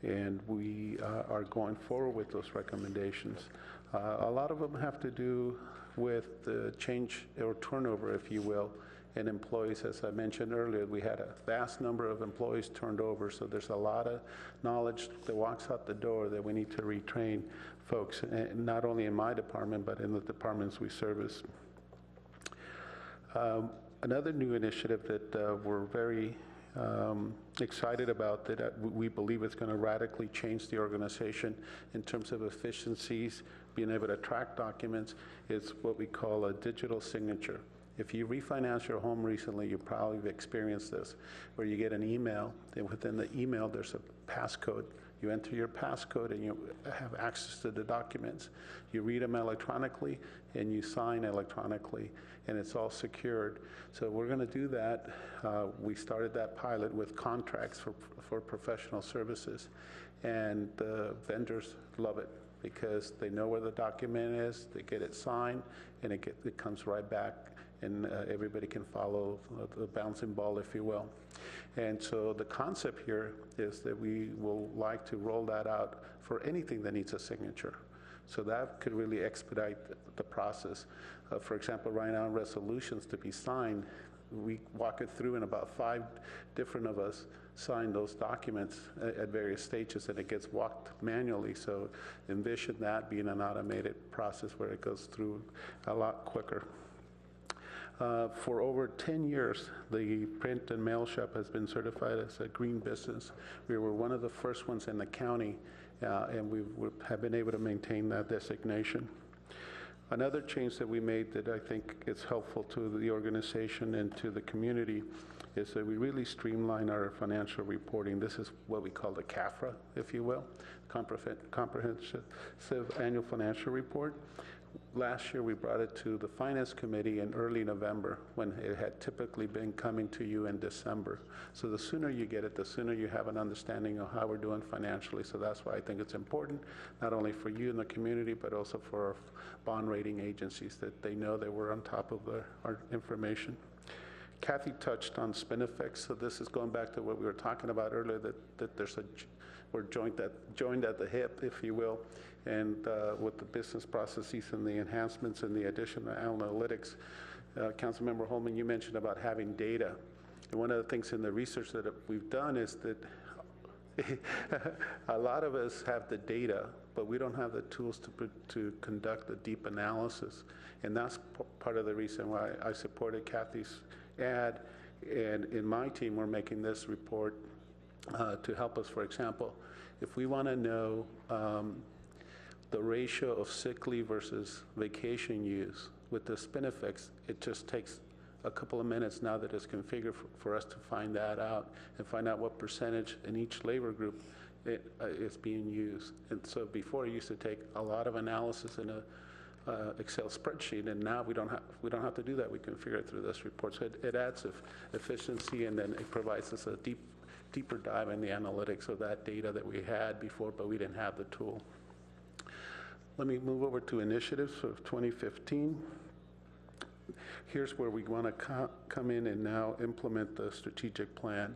and we are going forward with those recommendations. A lot of them have to do with the change or turnover, if you will, in employees. As I mentioned earlier, we had a vast number of employees turned over, so there's a lot of knowledge that walks out the door that we need to retrain folks, not only in my department, but in the departments we service. Another new initiative that we're very excited about, that we believe is going to radically change the organization in terms of efficiencies, being able to track documents, is what we call a digital signature. If you refinance your home recently, you probably have experienced this, where you get an email, and within the email there's a passcode. You enter your passcode and you have access to the documents. You read them electronically and you sign electronically, and it's all secured. So we're going to do that. We started that pilot with contracts for professional services, and the vendors love it because they know where the document is, they get it signed, and it comes right back, and everybody can follow the bouncing ball, if you will. And so the concept here is that we will like to roll that out for anything that needs a signature. So that could really expedite the process. For example, right now, resolutions to be signed, we walk it through, and about 5 different of us sign those documents at various stages, and it gets walked manually. So envision that being an automated process where it goes through a lot quicker. For over 10 years, the print and mail shop has been certified as a green business. We were one of the first ones in the county, and we have been able to maintain that designation. Another change that we made that I think is helpful to the organization and to the community is that we really streamline our financial reporting. This is what we call the CAFRA, if you will, Comprehensive Annual Financial Report. Last year, we brought it to the Finance Committee in early November, when it had typically been coming to you in December. So the sooner you get it, the sooner you have an understanding of how we're doing financially. So that's why I think it's important, not only for you in the community, but also for our bond rating agencies, that they know that we're on top of our information. Kathy touched on spin-effects, so this is going back to what we were talking about earlier, that we're joined at the hip, if you will, and with the business processes and the enhancements and the additional analytics. Councilmember Holman, you mentioned about having data. And one of the things in the research that we've done is that a lot of us have the data, but we don't have the tools to conduct a deep analysis. And that's part of the reason why I supported Kathy's ad. And in my team, we're making this report to help us. For example, if we want to know the ratio of sick leave versus vacation use with the spin-effects, it just takes a couple of minutes now that it's configured for us to find that out and find out what percentage in each labor group is being used. And so before, it used to take a lot of analysis in a Excel spreadsheet, and now we don't have to do that. We can figure it through this report. So it adds efficiency, and then it provides us a deeper dive in the analytics of that data that we had before, but we didn't have the tool. Let me move over to initiatives of 2015. Here's where we want to come in and now implement the strategic plan.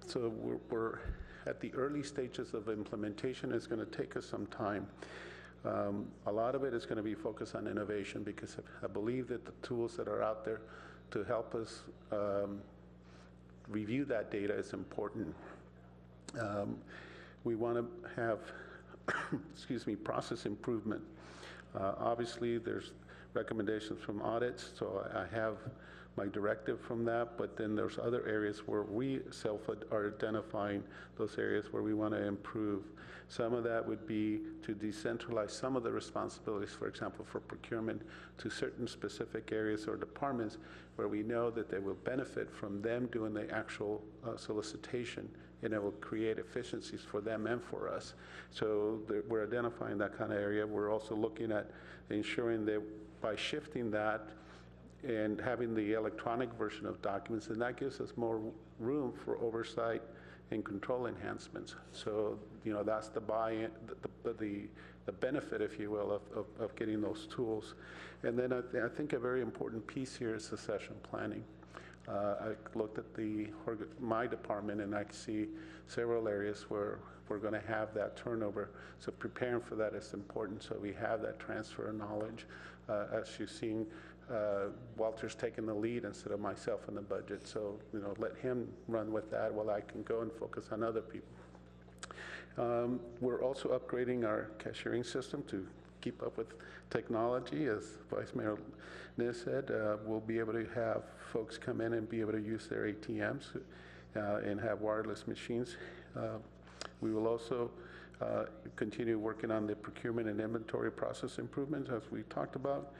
So we're at the early stages of implementation. It's going to take us some time. A lot of it is going to be focused on innovation, because I believe that the tools that are out there to help us review that data is important. We want to have process improvement. Obviously, there's recommendations from audits, so I have my directive from that, but then there's other areas where we are identifying those areas where we want to improve. Some of that would be to decentralize some of the responsibilities, for example, for procurement, to certain specific areas or departments where we know that they will benefit from them doing the actual solicitation, and it will create efficiencies for them and for us. So we're identifying that kind of area. We're also looking at ensuring that by shifting that and having the electronic version of documents, and that gives us more room for oversight and control enhancements. So, that's the buy-in, the benefit, if you will, of getting those tools. And then I think a very important piece here is succession planning. I looked at my department, and I see several areas where we're going to have that turnover. So preparing for that is important, so we have that transfer of knowledge. As you've seen, Walter's taking the lead instead of myself in the budget. So, let him run with that while I can go and focus on other people. We're also upgrading our cashiering system to keep up with technology. As Vice Mayor Niz said, we'll be able to have folks come in and be able to use their ATMs and have wireless machines. We will also continue working on the procurement and inventory process improvements, as we talked about.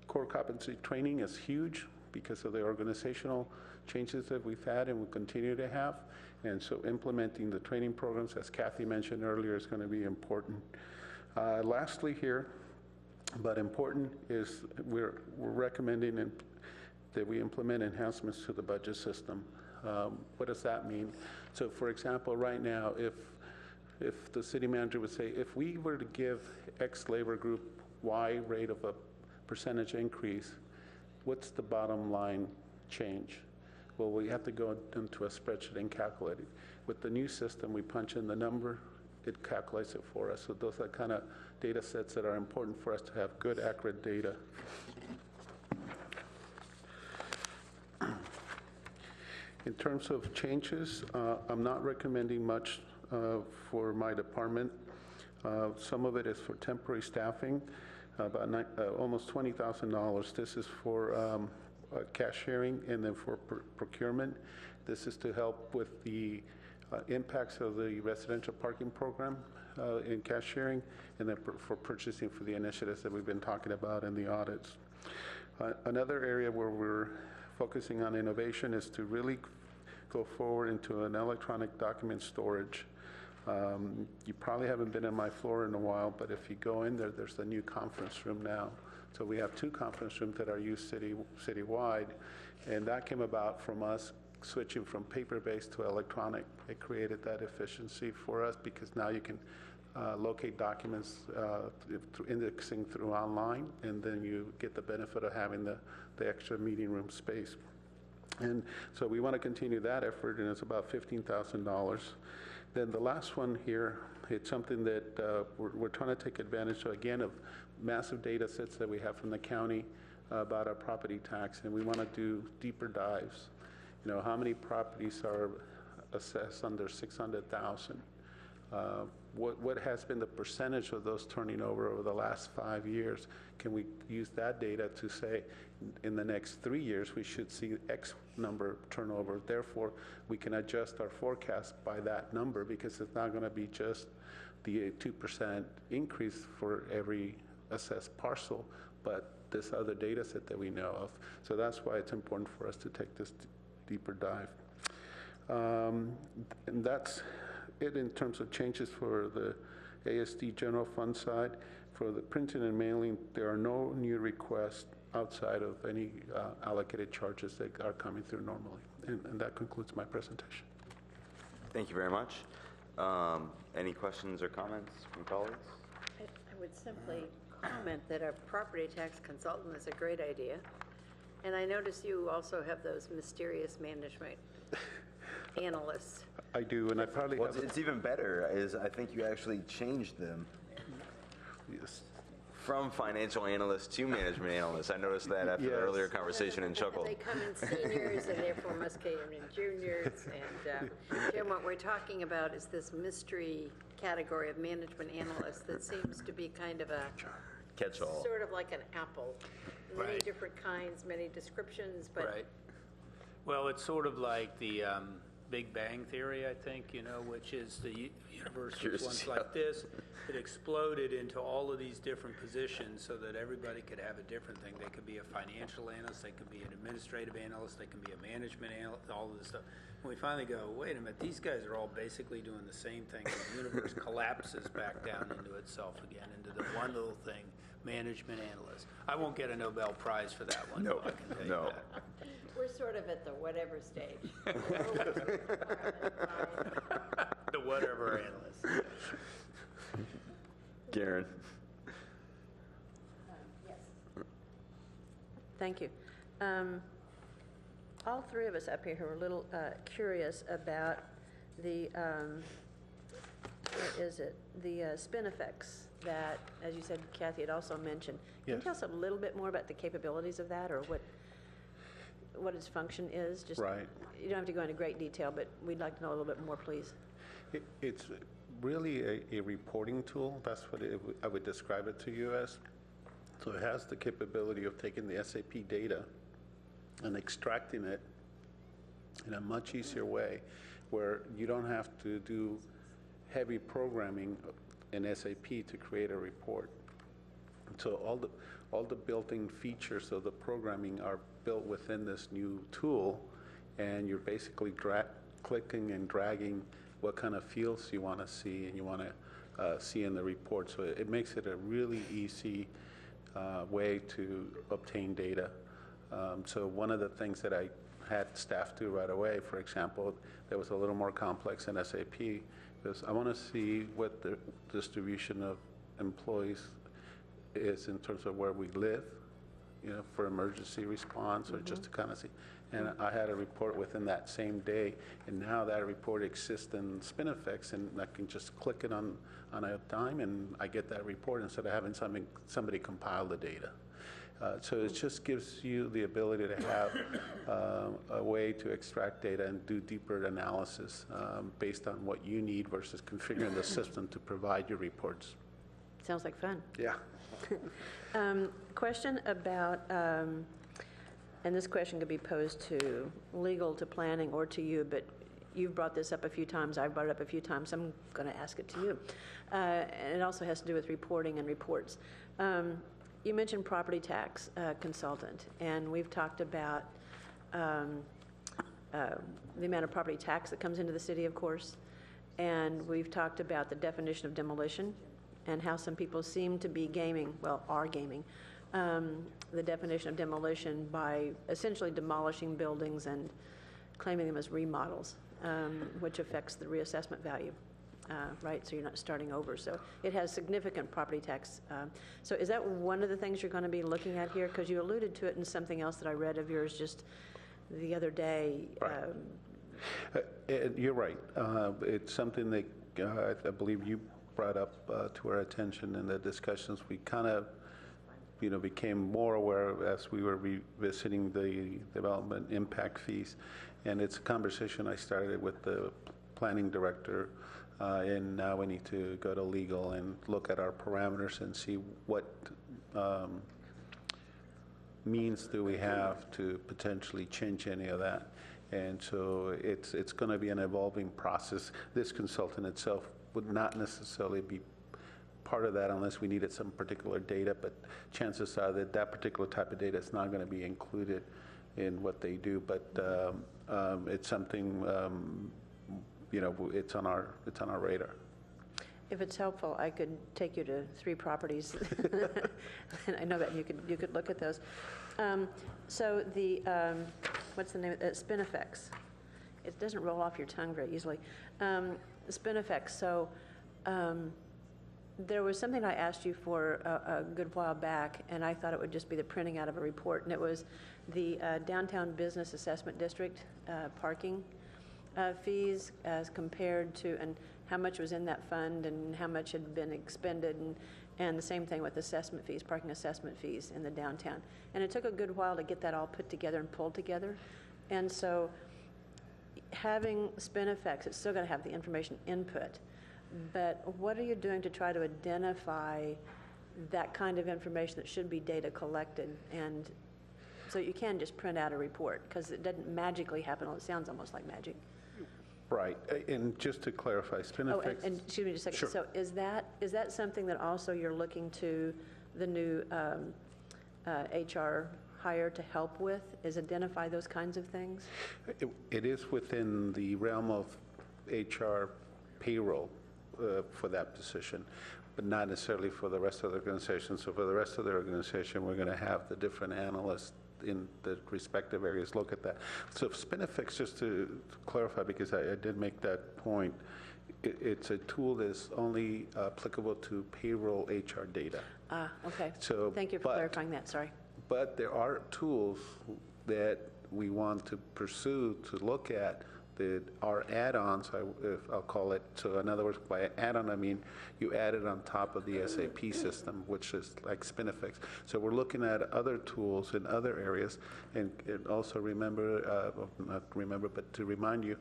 Core competency training is huge because of the organizational changes that we've had and will continue to have. And so implementing the training programs, as Kathy mentioned earlier, is going to be important. Lastly here, but important, is we're recommending that we implement enhancements to the budget system. What does that mean? So for example, right now, if the city manager would say, if we were to give X labor group Y rate of a percentage increase, what's the bottom line change? Well, we have to go into a spreadsheet and calculate it. With the new system, we punch in the number, it calculates it for us. So those are kind of data sets that are important for us to have good, accurate data. In terms of changes, I'm not recommending much for my department. Some of it is for temporary staffing, about almost $20,000. This is for cashiering and then for procurement. This is to help with the impacts of the residential parking program in cashiering, and then for purchasing for the initiatives that we've been talking about in the audits. Another area where we're focusing on innovation is to really go forward into an electronic document storage. You probably haven't been in my floor in a while, but if you go in there, there's the new conference room now. So we have 2 conference rooms that are used citywide, and that came about from us switching from paper-based to electronic. It created that efficiency for us because now you can locate documents through indexing through online, and then you get the benefit of having the extra meeting room space. And so we want to continue that effort, and it's about $15,000. Then the last one here, it's something that we're trying to take advantage of, again, of massive data sets that we have from the county about our property tax, and we want to do deeper dives. You know, how many properties are assessed under 600,000? What has been the percentage of those turning over the last 5 years? Can we use that data to say, in the next 3 years, we should see X number turnover? Therefore, we can adjust our forecast by that number, because it's not going to be just the 2% increase for every assessed parcel, but this other data set that we know of. So that's why it's important for us to take this deeper dive. And that's it in terms of changes for the ASD general fund side. For the printing and mailing, there are no new requests outside of any allocated charges that are coming through normally. And that concludes my presentation. Thank you very much. Any questions or comments from colleagues? I would simply comment that our property tax consultant is a great idea. And I notice you also have those mysterious management analysts. I do, and I probably Well, have... it's even better, is I think you actually changed them Yes. from financial analyst to management analyst. I noticed that after the Yes. earlier conversation and chuckled. They come in seniors and therefore must come in juniors. And Jim, what we're talking about is this mystery category of management analysts that seems to be kind of a Catch-all. sort of like an apple. Many Right. different kinds, many descriptions, but Right. Well, it's sort of like the Big Bang Theory, I think, you know, which is the universe was once like this. It exploded into all of these different positions so that everybody could have a different thing. They could be a financial analyst, they could be an administrative analyst, they can be a management analyst, all of this stuff. And we finally go, wait a minute, these guys are all basically doing the same thing. And the universe collapses back down into itself again, into the one little thing, management analyst. I won't get a Nobel Prize for that one. No, I can tell you no. that. we're sort of at the whatever stage. The whatever analyst. Garen. Thank you. All 3 of us up here are a little curious about the, what is it? The spin effects that, as you said, Kathy had also mentioned. Can you Yes. tell us a little bit more about the capabilities of that, or what its function is? Just, Right. You don't have to go into great detail, but we'd like to know a little bit more, please. It's really a reporting tool. That's what I would describe it to you as. So it has the capability of taking the SAP data and extracting it in a much easier way, where you don't have to do heavy programming in SAP to create a report. So all the built-in features of the programming are built within this new tool, and you're basically clicking and dragging what kind of fields you want to see and you want to see in the report. So it makes it a really easy way to obtain data. So one of the things that I had staff do right away, for example, that was a little more complex in SAP, is I want to see what the distribution of employees is in terms of where we live, you know, for emergency response, or just to kind of see. And I had a report within that same day, and now that report exists in SpinFX, and I can just click it on a dime, and I get that report instead of having somebody compile the data. So it just gives you the ability to have a way to extract data and do deeper analysis based on what you need versus configuring the system to provide your reports. Sounds like fun. Yeah. Question about, and this question could be posed to legal, to planning, or to you, but you've brought this up a few times, I've brought it up a few times, I'm going to ask it to you. And it also has to do with reporting and reports. You mentioned property tax consultant, and we've talked about the amount of property tax that comes into the city, of course, and we've talked about the definition of demolition and how some people seem to be gaming, well, are gaming, the definition of demolition by essentially demolishing buildings and claiming them as remodels, which affects the reassessment value. Right, so you're not starting over. So it has significant property tax. So is that one of the things you're going to be looking at here? Because you alluded to it in something else that I read of yours just the other day. Right. You're right. It's something that I believe you brought up to our attention in the discussions. We kind of, became more aware as we were revisiting the development impact fees. And it's a conversation I started with the planning director. And now we need to go to legal and look at our parameters and see what means do we have to potentially change any of that. And so it's going to be an evolving process. This consultant itself would not necessarily be part of that unless we needed some particular data, but chances are that that particular type of data is not going to be included in what they do. But it's something it's on our radar. If it's helpful, I could take you to 3 properties. And I know that you could look at those. So the what's the name of it? Spinifex. It doesn't roll off your tongue very easily. Spinifex. So there was something I asked you for a good while back, and I thought it would just be the printing out of a report, and it was the Downtown Business Assessment District parking fees as compared to, and how much was in that fund and how much had been expended, and the same thing with assessment fees, parking assessment fees in the downtown. And it took a good while to get that all put together and pulled together. And so having Spinifex, it's still going to have the information input, but what are you doing to try to identify that kind of information that should be data collected, and so you can just print out a report, because it doesn't magically happen. It sounds almost like magic. Right, and just to clarify, Spinifex... Oh, and excuse me just a second. Sure. So is that something that also you're looking to the new HR hire to help with, is identify those kinds of things? It is within the realm of HR payroll for that position, but not necessarily for the rest of the organization. So for the rest of the organization, we're going to have the different analysts in the respective areas look at that. So Spinifex, just to clarify, because I did make that point, it's a tool that's only applicable to payroll HR data. Okay. So, thank you for clarifying that, sorry. But there are tools that we want to pursue to look at that are add-ons, I'll call it. So in other words, by add-on, I mean you add it on top of the SAP system, which is like Spinifex. So we're looking at other tools in other areas, and also remember, but to remind you,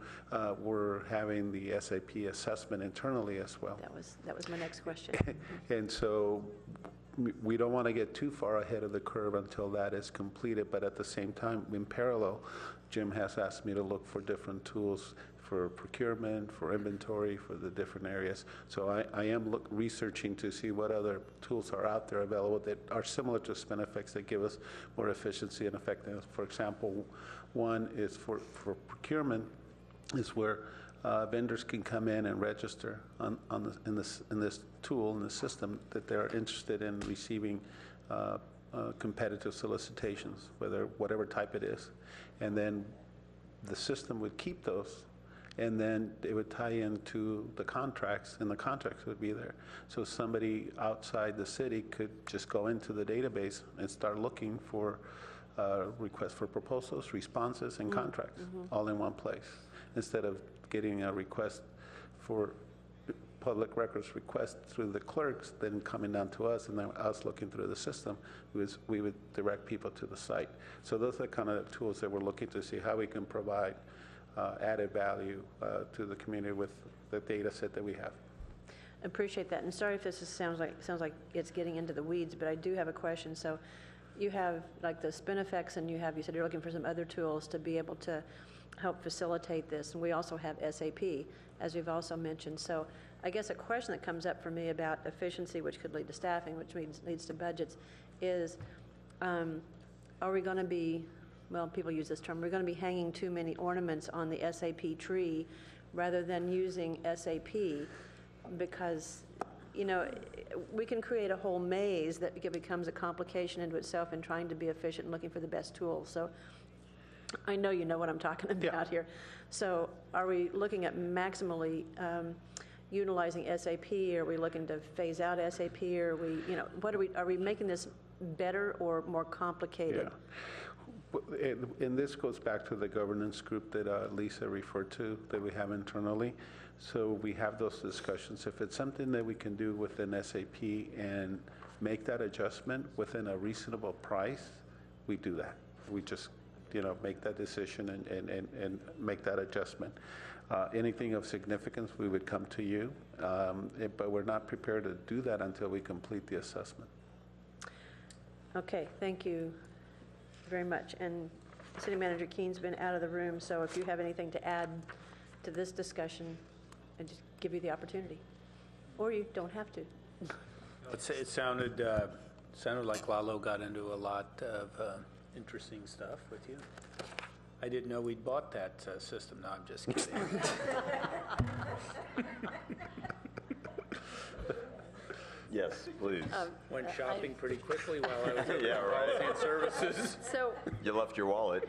we're having the SAP assessment internally as well. That was my next question. And so we don't want to get too far ahead of the curve until that is completed, but at the same time, in parallel, Jim has asked me to look for different tools for procurement, for inventory, for the different areas. So I am researching to see what other tools are out there available that are similar to Spinifex that give us more efficiency and effectiveness. For example, one is for procurement, is where vendors can come in and register in this tool, in the system, that they're interested in receiving competitive solicitations, whatever type it is. And then the system would keep those, and then it would tie into the contracts, and the contracts would be there. So somebody outside the city could just go into the database and start looking for requests for proposals, responses, and contracts all in one place, instead of getting a request for public records request through the clerks, then coming down to us, and then us looking through the system, we would direct people to the site. So those are the kind of tools that we're looking to see how we can provide added value to the community with the data set that we have. Appreciate that, and sorry if this sounds like it's getting into the weeds, but I do have a question. So you have like the Spinifex, and you said you're looking for some other tools to be able to help facilitate this, and we also have SAP, as we've also mentioned. So I guess a question that comes up for me about efficiency, which could lead to staffing, which leads to budgets, is are we going to be, well, people use this term, we're going to be hanging too many ornaments on the SAP tree rather than using SAP, because, you know, we can create a whole maze that becomes a complication into itself in trying to be efficient and looking for the best tools. So I know you know what I'm talking about here. So are we looking at maximally utilizing SAP? Are we looking to phase out SAP? Are we, you know, are we making this better or more complicated? Yeah. And this goes back to the governance group that Lisa referred to that we have internally. So we have those discussions. If it's something that we can do within SAP and make that adjustment within a reasonable price, we do that. We just, you know, make that decision and make that adjustment. Anything of significance, we would come to you, but we're not prepared to do that until we complete the assessment. Okay, thank you very much. And City Manager Keene's been out of the room, so if you have anything to add to this discussion, I just give you the opportunity. Or you don't have to. It sounded like Lalo got into a lot of interesting stuff with you. I didn't know we'd bought that system. No, I'm just kidding. Yes, please. Went shopping pretty quickly while I was at Yeah, right. Policy and Services. So, You left your wallet.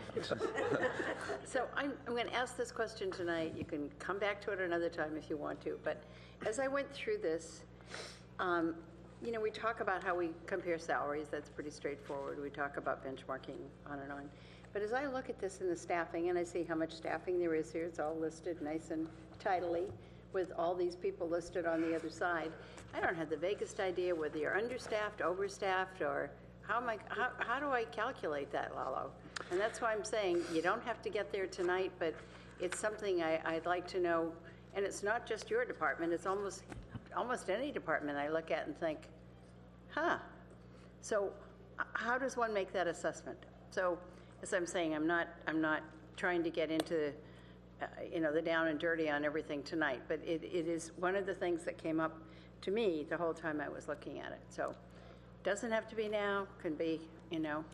so I'm going to ask this question tonight. You can come back to it another time if you want to. But as I went through this, you know, we talk about how we compare salaries. That's pretty straightforward. We talk about benchmarking, on and on. But as I look at this in the staffing, and I see how much staffing there is here, it's all listed nice and tidily with all these people listed on the other side. I don't have the vaguest idea whether you're understaffed, overstaffed, or how do I calculate that, Lalo? And that's why I'm saying you don't have to get there tonight, but it's something I'd like to know. And it's not just your department, it's almost any department I look at and think, huh. So how does one make that assessment? So as I'm saying, I'm not trying to get into you know, the down and dirty on everything tonight, but it is one of the things that came up to me the whole time I was looking at it. So doesn't have to be now, can be, you know,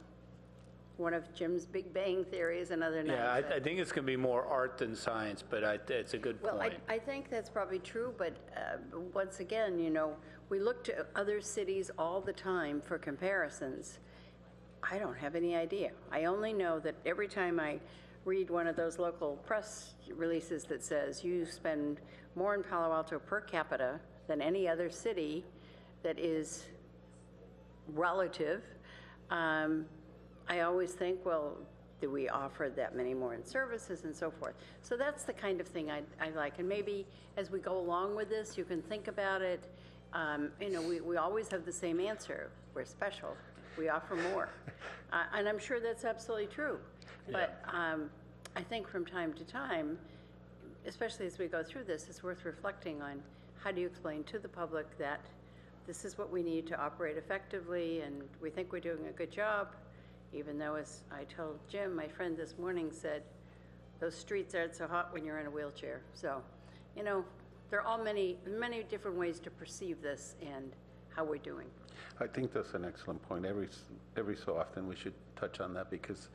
one of Jim's Big Bang theories another night. Yeah, I think it's going to be more art than science, but it's a good point. Well, I think that's probably true, but once again, you know, we look to other cities all the time for comparisons. I don't have any idea. I only know that every time I read one of those local press releases that says you spend more in Palo Alto per capita than any other city that is relative, I always think, well, do we offer that many more in services and so forth? So that's the kind of thing I like. And maybe as we go along with this, you can think about it. You know, we always have the same answer. We're special. We offer more. And I'm sure that's absolutely true. But I think from time to time, especially as we go through this, it's worth reflecting on how do you explain to the public that this is what we need to operate effectively, and we think we're doing a good job, even though, as I told Jim, my friend this morning said, those streets aren't so hot when you're in a wheelchair. So, you know, there are all many different ways to perceive this and how we're doing. I think that's an excellent point. Every so often we should touch on that, because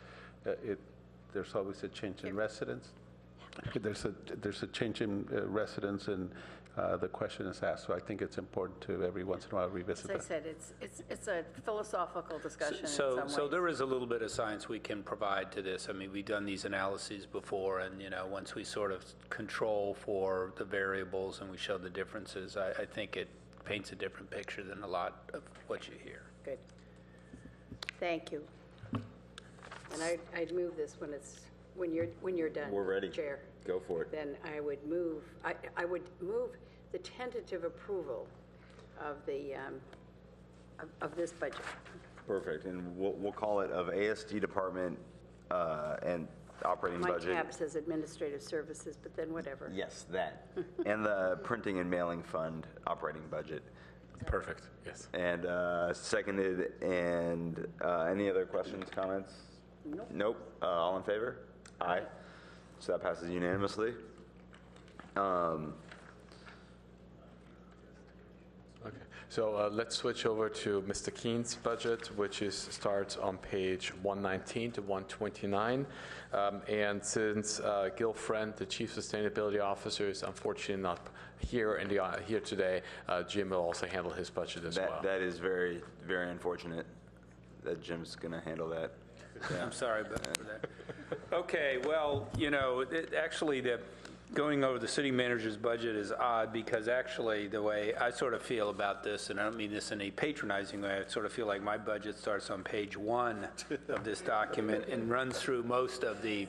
there's always a change in residents. There's a change in residents, and the question is asked. So I think it's important to every once in a while revisit that. As I said, it's a philosophical discussion in some ways. So there is a little bit of science we can provide to this. I mean, we've done these analyses before, and, you know, once we sort of control for the variables and we show the differences, I think it paints a different picture than a lot of what you hear. Good. Thank you. And I'd move this when you're done. We're ready. Chair. Go for it. Then I would move the tentative approval of the, of this budget. Perfect, and we'll call it of ASD department and operating My budget. tab says administrative services, but then whatever. Yes, that. And the printing and mailing fund operating budget. Perfect, yes. And seconded, and any other questions, comments? Nope. Nope. All in favor? Aye. So that passes unanimously. Okay, so let's switch over to Mr. Keene's budget, which starts on page 119 to 129. And since Gil Friend, the Chief Sustainability Officer, is unfortunately not here here today, Jim will also handle his budget as well. That is very, very unfortunate that Jim's going to handle that. I'm sorry for that. Okay, well, you know, actually, going over the city manager's budget is odd because actually the way I sort of feel about this, and I don't mean this in a patronizing way, I sort of feel like my budget starts on page 1 of this document and runs through most of the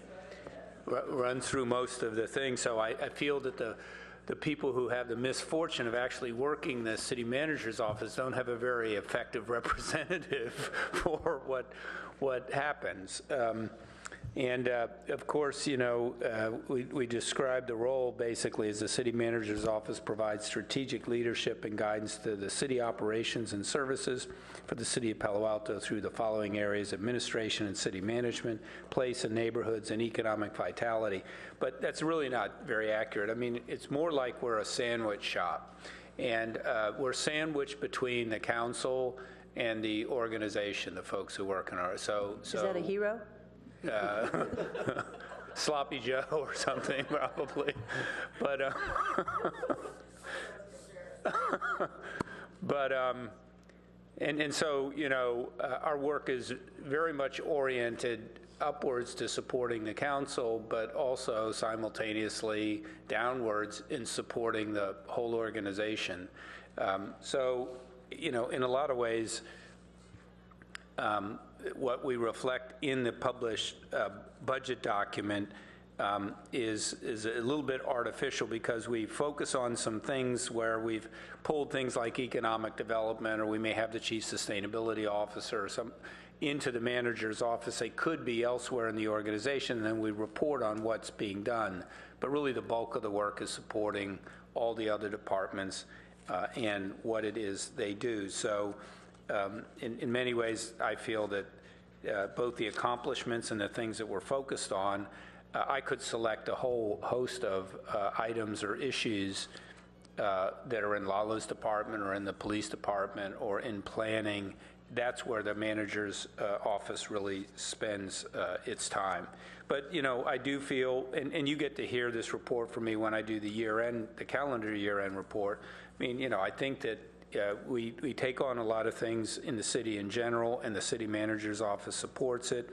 things. So I feel that the people who have the misfortune of actually working the city manager's office don't have a very effective representative for what happens. And of course, you know, we describe the role basically as the city manager's office provides strategic leadership and guidance to the city operations and services for the city of Palo Alto through the following areas: administration and city management, place and neighborhoods, and economic vitality. But that's really not very accurate. I mean, it's more like we're a sandwich shop. And we're sandwiched between the council and the organization, the folks who work in our, Is that a hero? Sloppy Joe or something, probably. And so, you know, our work is very much oriented upwards to supporting the council, but also simultaneously downwards in supporting the whole organization. So, you know, in a lot of ways, what we reflect in the published budget document is a little bit artificial because we focus on some things where we've pulled things like economic development, or we may have the chief sustainability officer or some into the manager's office. They could be elsewhere in the organization, and then we report on what's being done. But really the bulk of the work is supporting all the other departments and what it is they do. So in many ways, I feel that both the accomplishments and the things that we're focused on, I could select a whole host of items or issues that are in Lalo's department or in the police department or in planning. That's where the manager's office really spends its time. But, you know, I do feel, and you get to hear this report from me when I do the year-end, the calendar year-end report. I mean, you know, I think that we take on a lot of things in the city in general, and the city manager's office supports it.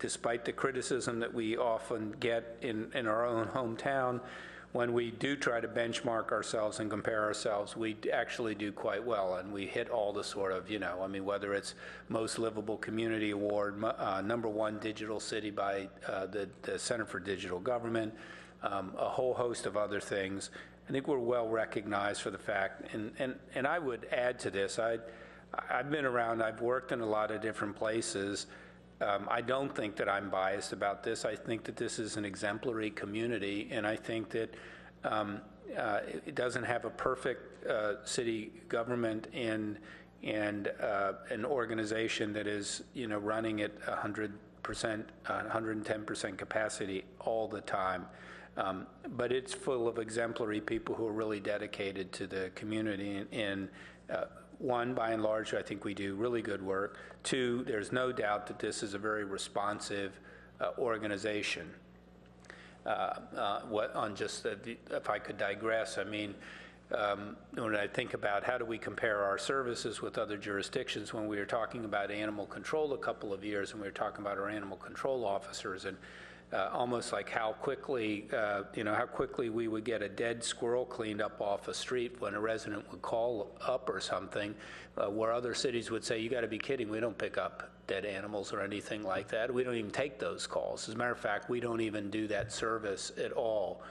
Despite the criticism that we often get in our own hometown, when we do try to benchmark ourselves and compare ourselves, we actually do quite well, and we hit all the sort of, you know, I mean, whether it's Most Livable Community Award, #1 digital city by the Center for Digital Government, a whole host of other things. I think we're well recognized for the fact, and I would add to this, I've been around, I've worked in a lot of different places. I don't think that I'm biased about this. I think that this is an exemplary community, and I think that it doesn't have a perfect city government and an organization that is, you know, running at 100%, 110% capacity all the time. But it's full of exemplary people who are really dedicated to the community. And one, by and large, I think we do really good work. Two, there's no doubt that this is a very responsive organization. If I could digress, I mean, when I think about how do we compare our services with other jurisdictions, when we were talking about animal control a couple of years, and we were talking about our animal control officers, and almost like how quickly we would get a dead squirrel cleaned up off a street when a resident would call up or something, where other cities would say, you got to be kidding, we don't pick up dead animals or anything like that. We don't even take those calls. As a matter of fact, we don't even do that service at all.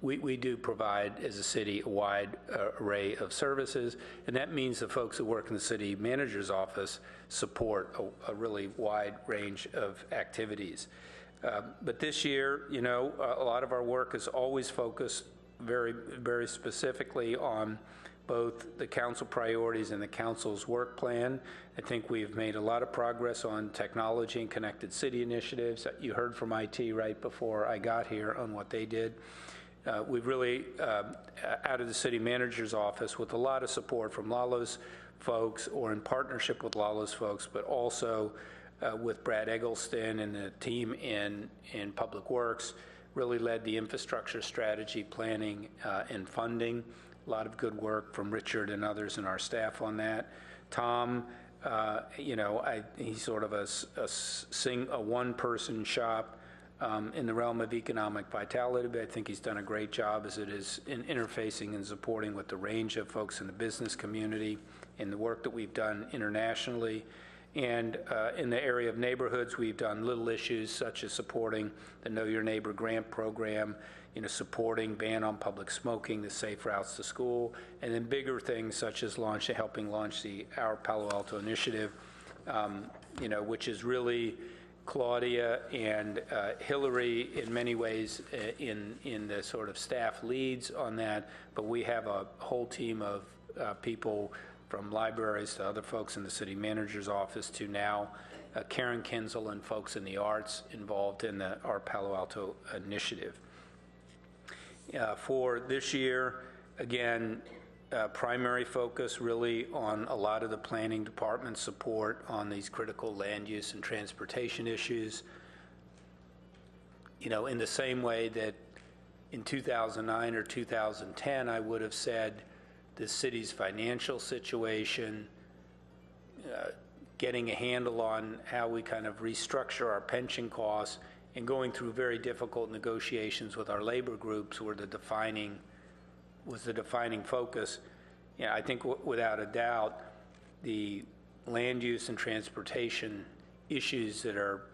we do provide, as a city, a wide array of services, and that means the folks who work in the city manager's office support a really wide range of activities. But this year, you know, a lot of our work is always focused very, very specifically on both the council priorities and the council's work plan. I think we've made a lot of progress on technology and connected city initiatives. You heard from IT right before I got here on what they did. We've really, out of the city manager's office, with a lot of support from Lalo's folks or in partnership with Lalo's folks, but also with Brad Eggleston and the team in Public Works, really led the infrastructure strategy planning and funding. A lot of good work from Richard and others in our staff on that. Tom, you know, he's sort of a one-person shop in the realm of economic vitality, but I think he's done a great job as it is in interfacing and supporting with the range of folks in the business community and the work that we've done internationally. And in the area of neighborhoods, we've done little issues such as supporting the Know Your Neighbor grant program, you know, supporting ban on public smoking, the safe routes to school, and then bigger things such as helping launch our Palo Alto initiative, you know, which is really Claudia and Hillary in many ways in the sort of staff leads on that, but we have a whole team of people from libraries to other folks in the city manager's office to now Karen Kinzel and folks in the arts involved in our Palo Alto initiative. For this year, again, primary focus really on a lot of the planning department support on these critical land use and transportation issues. You know, in the same way that in 2009 or 2010, I would have said the city's financial situation, getting a handle on how we kind of restructure our pension costs, and going through very difficult negotiations with our labor groups was the defining focus. Yeah, I think without a doubt, the land use and transportation issues that are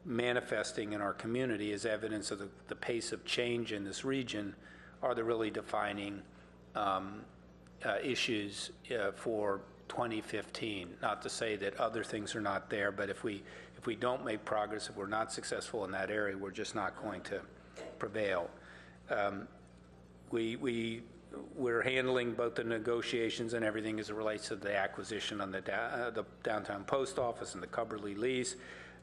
manifesting in our community as evidence of the pace of change in this region are the really defining issues for 2015. Not to say that other things are not there, but if we don't make progress, if we're not successful in that area, we're just not going to prevail. We're handling both the negotiations and everything as it relates to the acquisition on the downtown post office and the Cubberley lease.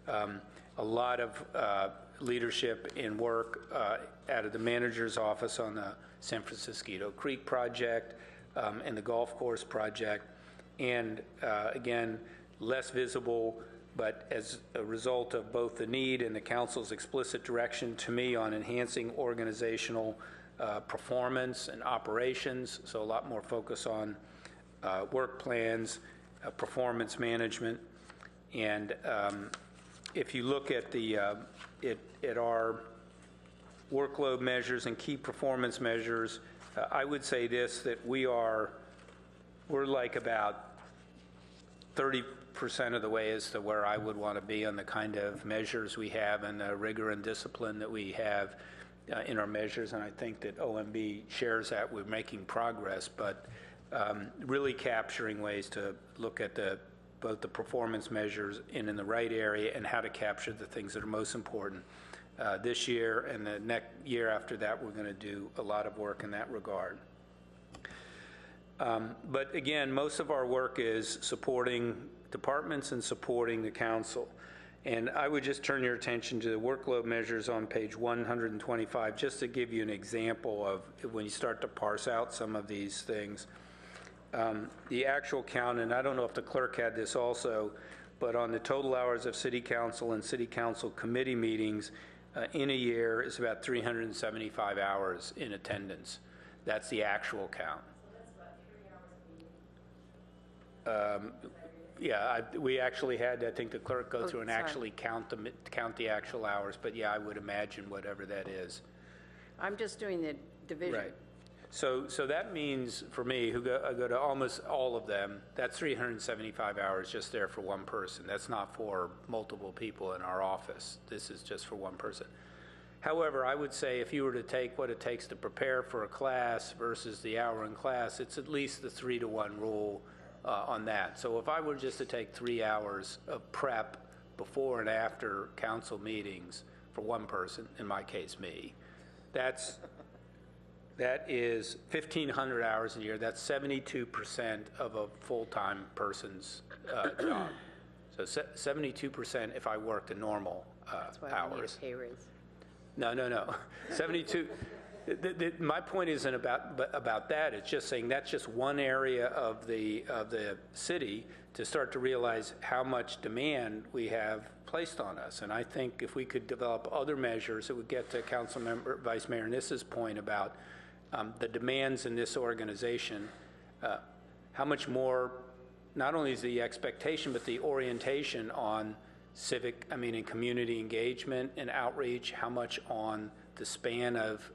A lot of leadership and work out of the manager's office on the San Francisco Creek project and the golf course project. And again, less visible, but as a result of both the need and the council's explicit direction to me on enhancing organizational performance and operations, so a lot more focus on work plans, performance management. And if you look at at our workload measures and key performance measures, I would say this, that we're like about 30% of the way as to where I would want to be on the kind of measures we have and the rigor and discipline that we have in our measures, and I think that OMB shares that. We're making progress, but really capturing ways to look at both the performance measures and in the right area and how to capture the things that are most important. This year and the next year after that, we're going to do a lot of work in that regard. But again, most of our work is supporting departments and supporting the council. And I would just turn your attention to the workload measures on page 125, just to give you an example of when you start to parse out some of these things. The actual count, and I don't know if the clerk had this also, but on the total hours of city council and city council committee meetings in a year is about 375 hours in attendance. That's the actual count. Yeah, we actually had, I think, the clerk go through and actually count the actual hours, but yeah, I would imagine whatever that is. I'm just doing the division. Right. So that means, for me, I go to almost all of them, that's 375 hours just there for one person. That's not for multiple people in our office. This is just for one person. However, I would say if you were to take what it takes to prepare for a class versus the hour in class, it's at least the 3-to-1 rule on that. So if I were just to take 3 hours of prep before and after council meetings for one person, in my case, me, that is 1,500 hours a year. That's 72% of a full-time person's job. So 72% if I worked a normal That's why we need hours. a pay raise. No. 72. My point isn't about that. It's just saying that's just one area of the city to start to realize how much demand we have placed on us. And I think if we could develop other measures, it would get to Councilmember Vice Mayor Nissa's point about the demands in this organization. How much more, not only is the expectation, but the orientation on and community engagement and outreach, how much on the span of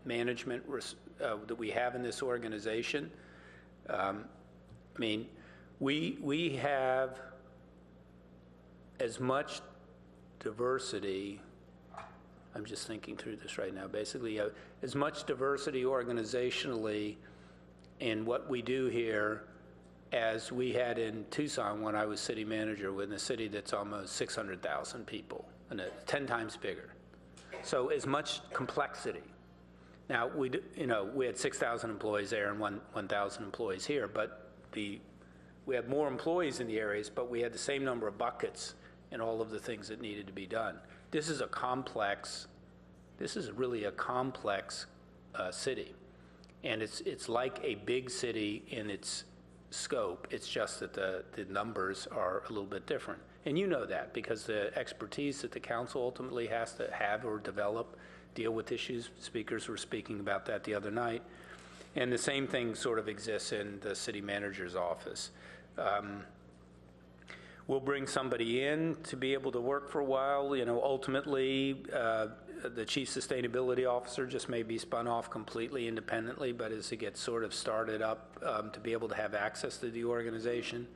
management that we have in this organization. We have as much diversity, I'm just thinking through this right now, basically as much diversity organizationally in what we do here as we had in Tucson when I was city manager, in a city that's almost 600,000 people, and 10 times bigger. So as much complexity. Now, we had 6,000 employees there and 1,000 employees here, but we had more employees in the areas, but we had the same number of buckets and all of the things that needed to be done. This is really a complex city. And it's like a big city in its scope. It's just that the numbers are a little bit different. And you know that because the expertise that the council ultimately has to have or develop, deal with issues. Speakers were speaking about that the other night. And the same thing sort of exists in the city manager's office. We'll bring somebody in to be able to work for a while. Ultimately, the chief sustainability officer just may be spun off completely independently, but as it gets sort of started up to be able to have access to the organization.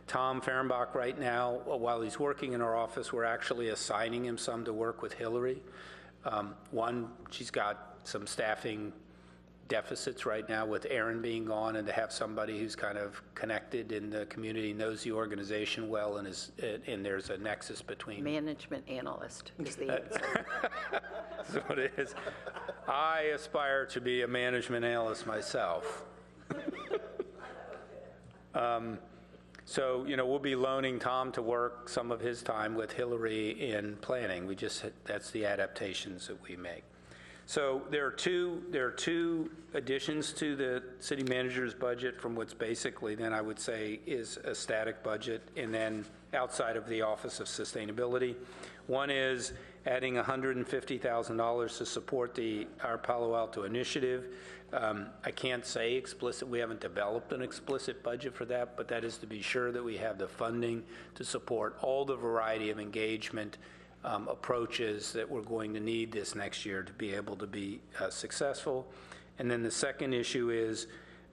Tom Fehrenbach right now, while he's working in our office, we're actually assigning him some to work with Hillary. One, she's got some staffing deficits right now with Aaron being gone, and to have somebody who's kind of connected in the community, knows the organization well, and there's a nexus between... Management analyst is the answer. That's what it is. I aspire to be a management analyst myself. So, we'll be loaning Tom to work some of his time with Hillary in planning. That's the adaptations that we make. So there are two additions to the city manager's budget from what's basically then I would say is a static budget, and then outside of the Office of Sustainability. One is adding $150,000 to support our Palo Alto initiative. I can't say explicit, we haven't developed an explicit budget for that, but that is to be sure that we have the funding to support all the variety of engagement approaches that we're going to need this next year to be able to be successful. And then the second issue is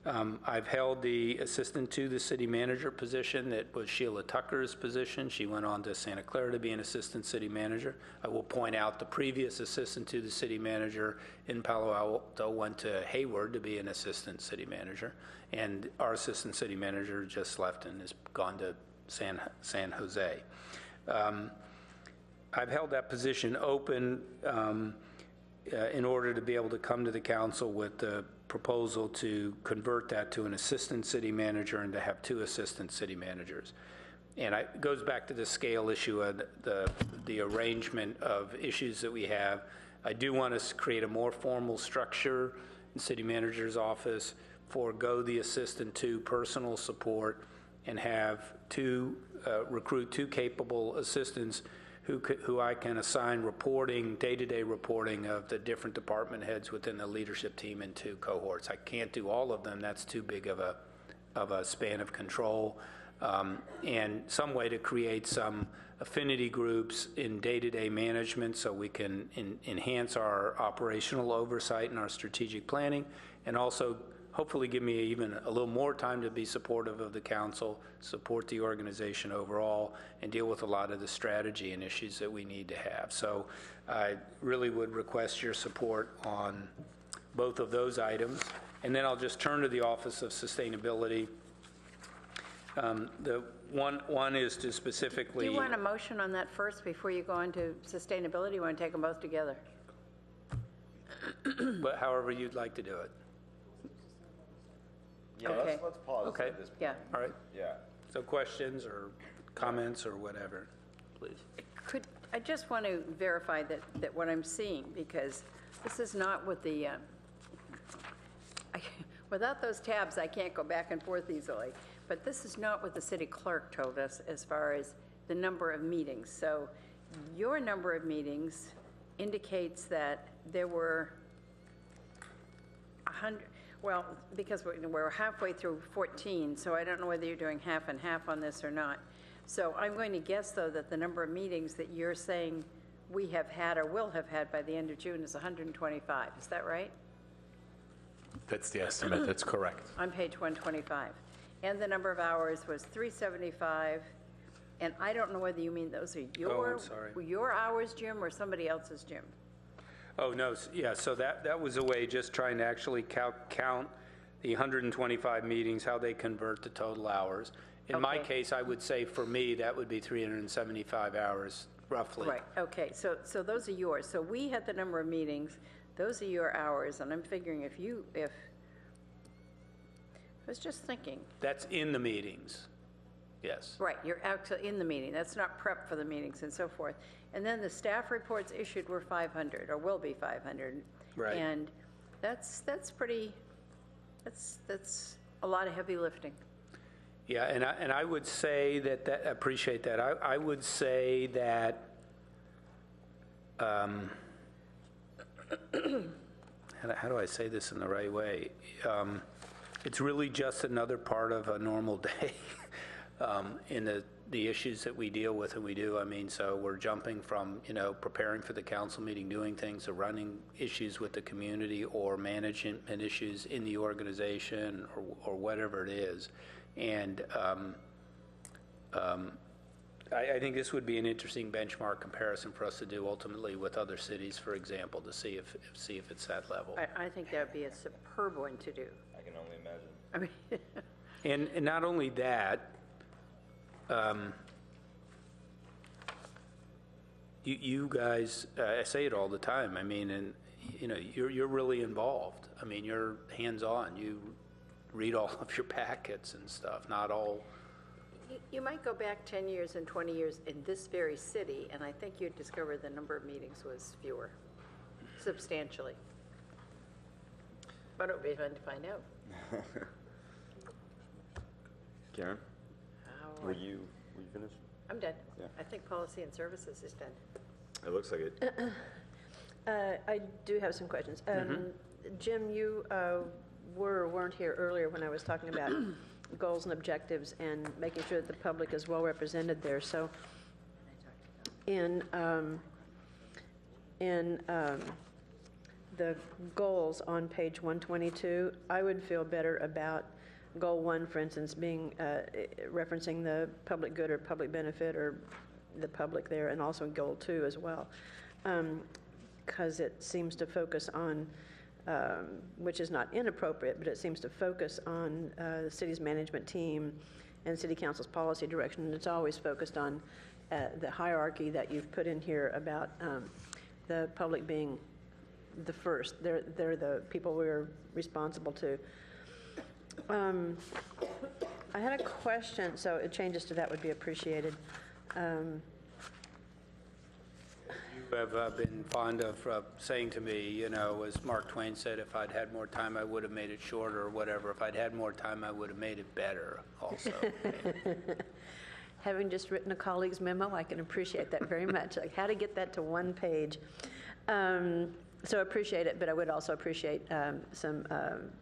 I've held the assistant to the city manager position that was Sheila Tucker's position. She went on to Santa Clara to be an assistant city manager. I will point out the previous assistant to the city manager in Palo Alto went to Hayward to be an assistant city manager. And our assistant city manager just left and has gone to San Jose. I've held that position open in order to be able to come to the council with the proposal to convert that to an assistant city manager and to have 2 assistant city managers. And it goes back to the scale issue of the arrangement of issues that we have. I do want to create a more formal structure in the city manager's office, forego the assistant to personal support, and have recruit 2 capable assistants who I can assign day-to-day reporting of the different department heads within the leadership team in 2 cohorts. I can't do all of them. That's too big of a span of control. And some way to create some affinity groups in day-to-day management so we can enhance our operational oversight and our strategic planning, and also hopefully give me even a little more time to be supportive of the council, support the organization overall, and deal with a lot of the strategy and issues that we need to have. So I really would request your support on both of those items. And then I'll just turn to the Office of Sustainability. The one is to specifically... Do you want a motion on that first before you go into sustainability? You want to take them both together? But however you'd like to do it. Yeah, Okay. let's pause Okay. at this point. Yeah. All right? Yeah. So questions or comments or whatever, please. I just want to verify that what I'm seeing, because this is not what the, without those tabs, I can't go back and forth easily. But this is not what the city clerk told us as far as the number of meetings. So your number of meetings indicates that there were 100, well, because we're halfway through 14, so I don't know whether you're doing half and half on this or not. So I'm going to guess, though, that the number of meetings that you're saying we have had or will have had by the end of June is 125. Is that right? That's the estimate, that's correct. On page 125. And the number of hours was 375. And I don't know whether you mean those are your hours, Jim, or somebody else's, Jim? Oh, no, yeah, so that was a way, just trying to actually count the 125 meetings, how they convert to total hours. In my Okay. case, I would say for me, that would be 375 hours, roughly. Right, okay, so those are yours. So we had the number of meetings, those are your hours, and I'm figuring if I was just thinking, That's in the meetings, yes. right, you're actually in the meeting, that's not prep for the meetings and so forth. And then the staff reports issued were 500, or will be 500. Right. And that's pretty, that's a lot of heavy lifting. Yeah, and I would say that, appreciate that. I would say that, how do I say this in the right way? It's really just another part of a normal day in the issues that we deal with, and we do. I mean, so we're jumping from, preparing for the council meeting, doing things, to running issues with the community or management issues in the organization or whatever it is. And I think this would be an interesting benchmark comparison for us to do ultimately with other cities, for example, to see if it's that level. I think that would be a superb one to do. I can only imagine. I mean, And not only that, you guys, I say it all the time, I mean, and, you're really involved. I mean, you're hands-on. You read all of your packets and stuff, not all. you might go back 10 years and 20 years in this very city, and I think you'd discover the number of meetings was fewer, substantially. But it would be fun to find out. Karen, were you finished? I'm done. Yeah. I think policy and services is done. It looks like it. I do have some questions. Jim, you were or weren't here earlier when I was talking about goals and objectives and making sure that the public is well represented there. So in the goals on page 122, I would feel better about goal 1, for instance, being referencing the public good or public benefit or the public there, and also goal 2 as well, because it seems to focus on, which is not inappropriate, but it seems to focus on the city's management team and city council's policy direction, and it's always focused on the hierarchy that you've put in here about the public being the first. They're the people we're responsible to. I had a question, so changes to that would be appreciated. You have been fond of saying to me, as Mark Twain said, if I'd had more time, I would have made it shorter or whatever. If I'd had more time, I would have made it better also. Having just written a colleague's memo, I can appreciate that very much, like how to get that to one page. So I appreciate it, but I would also appreciate some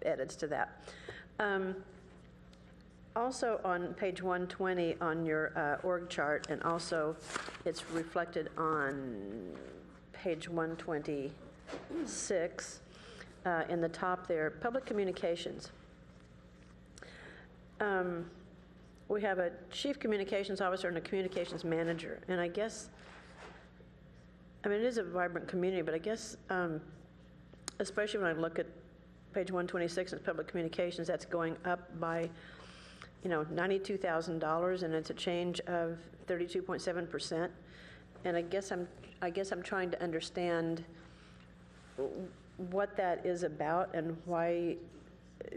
edits to that. Also on page 120 on your org chart, and also it's reflected on page 126, in the top there, public communications. We have a chief communications officer and a communications manager, and I guess, I mean, it is a vibrant community, but I guess, especially when I look at page 126 in public communications, that's going up by, $92,000, and it's a change of 32.7%. And I guess I'm trying to understand what that is about and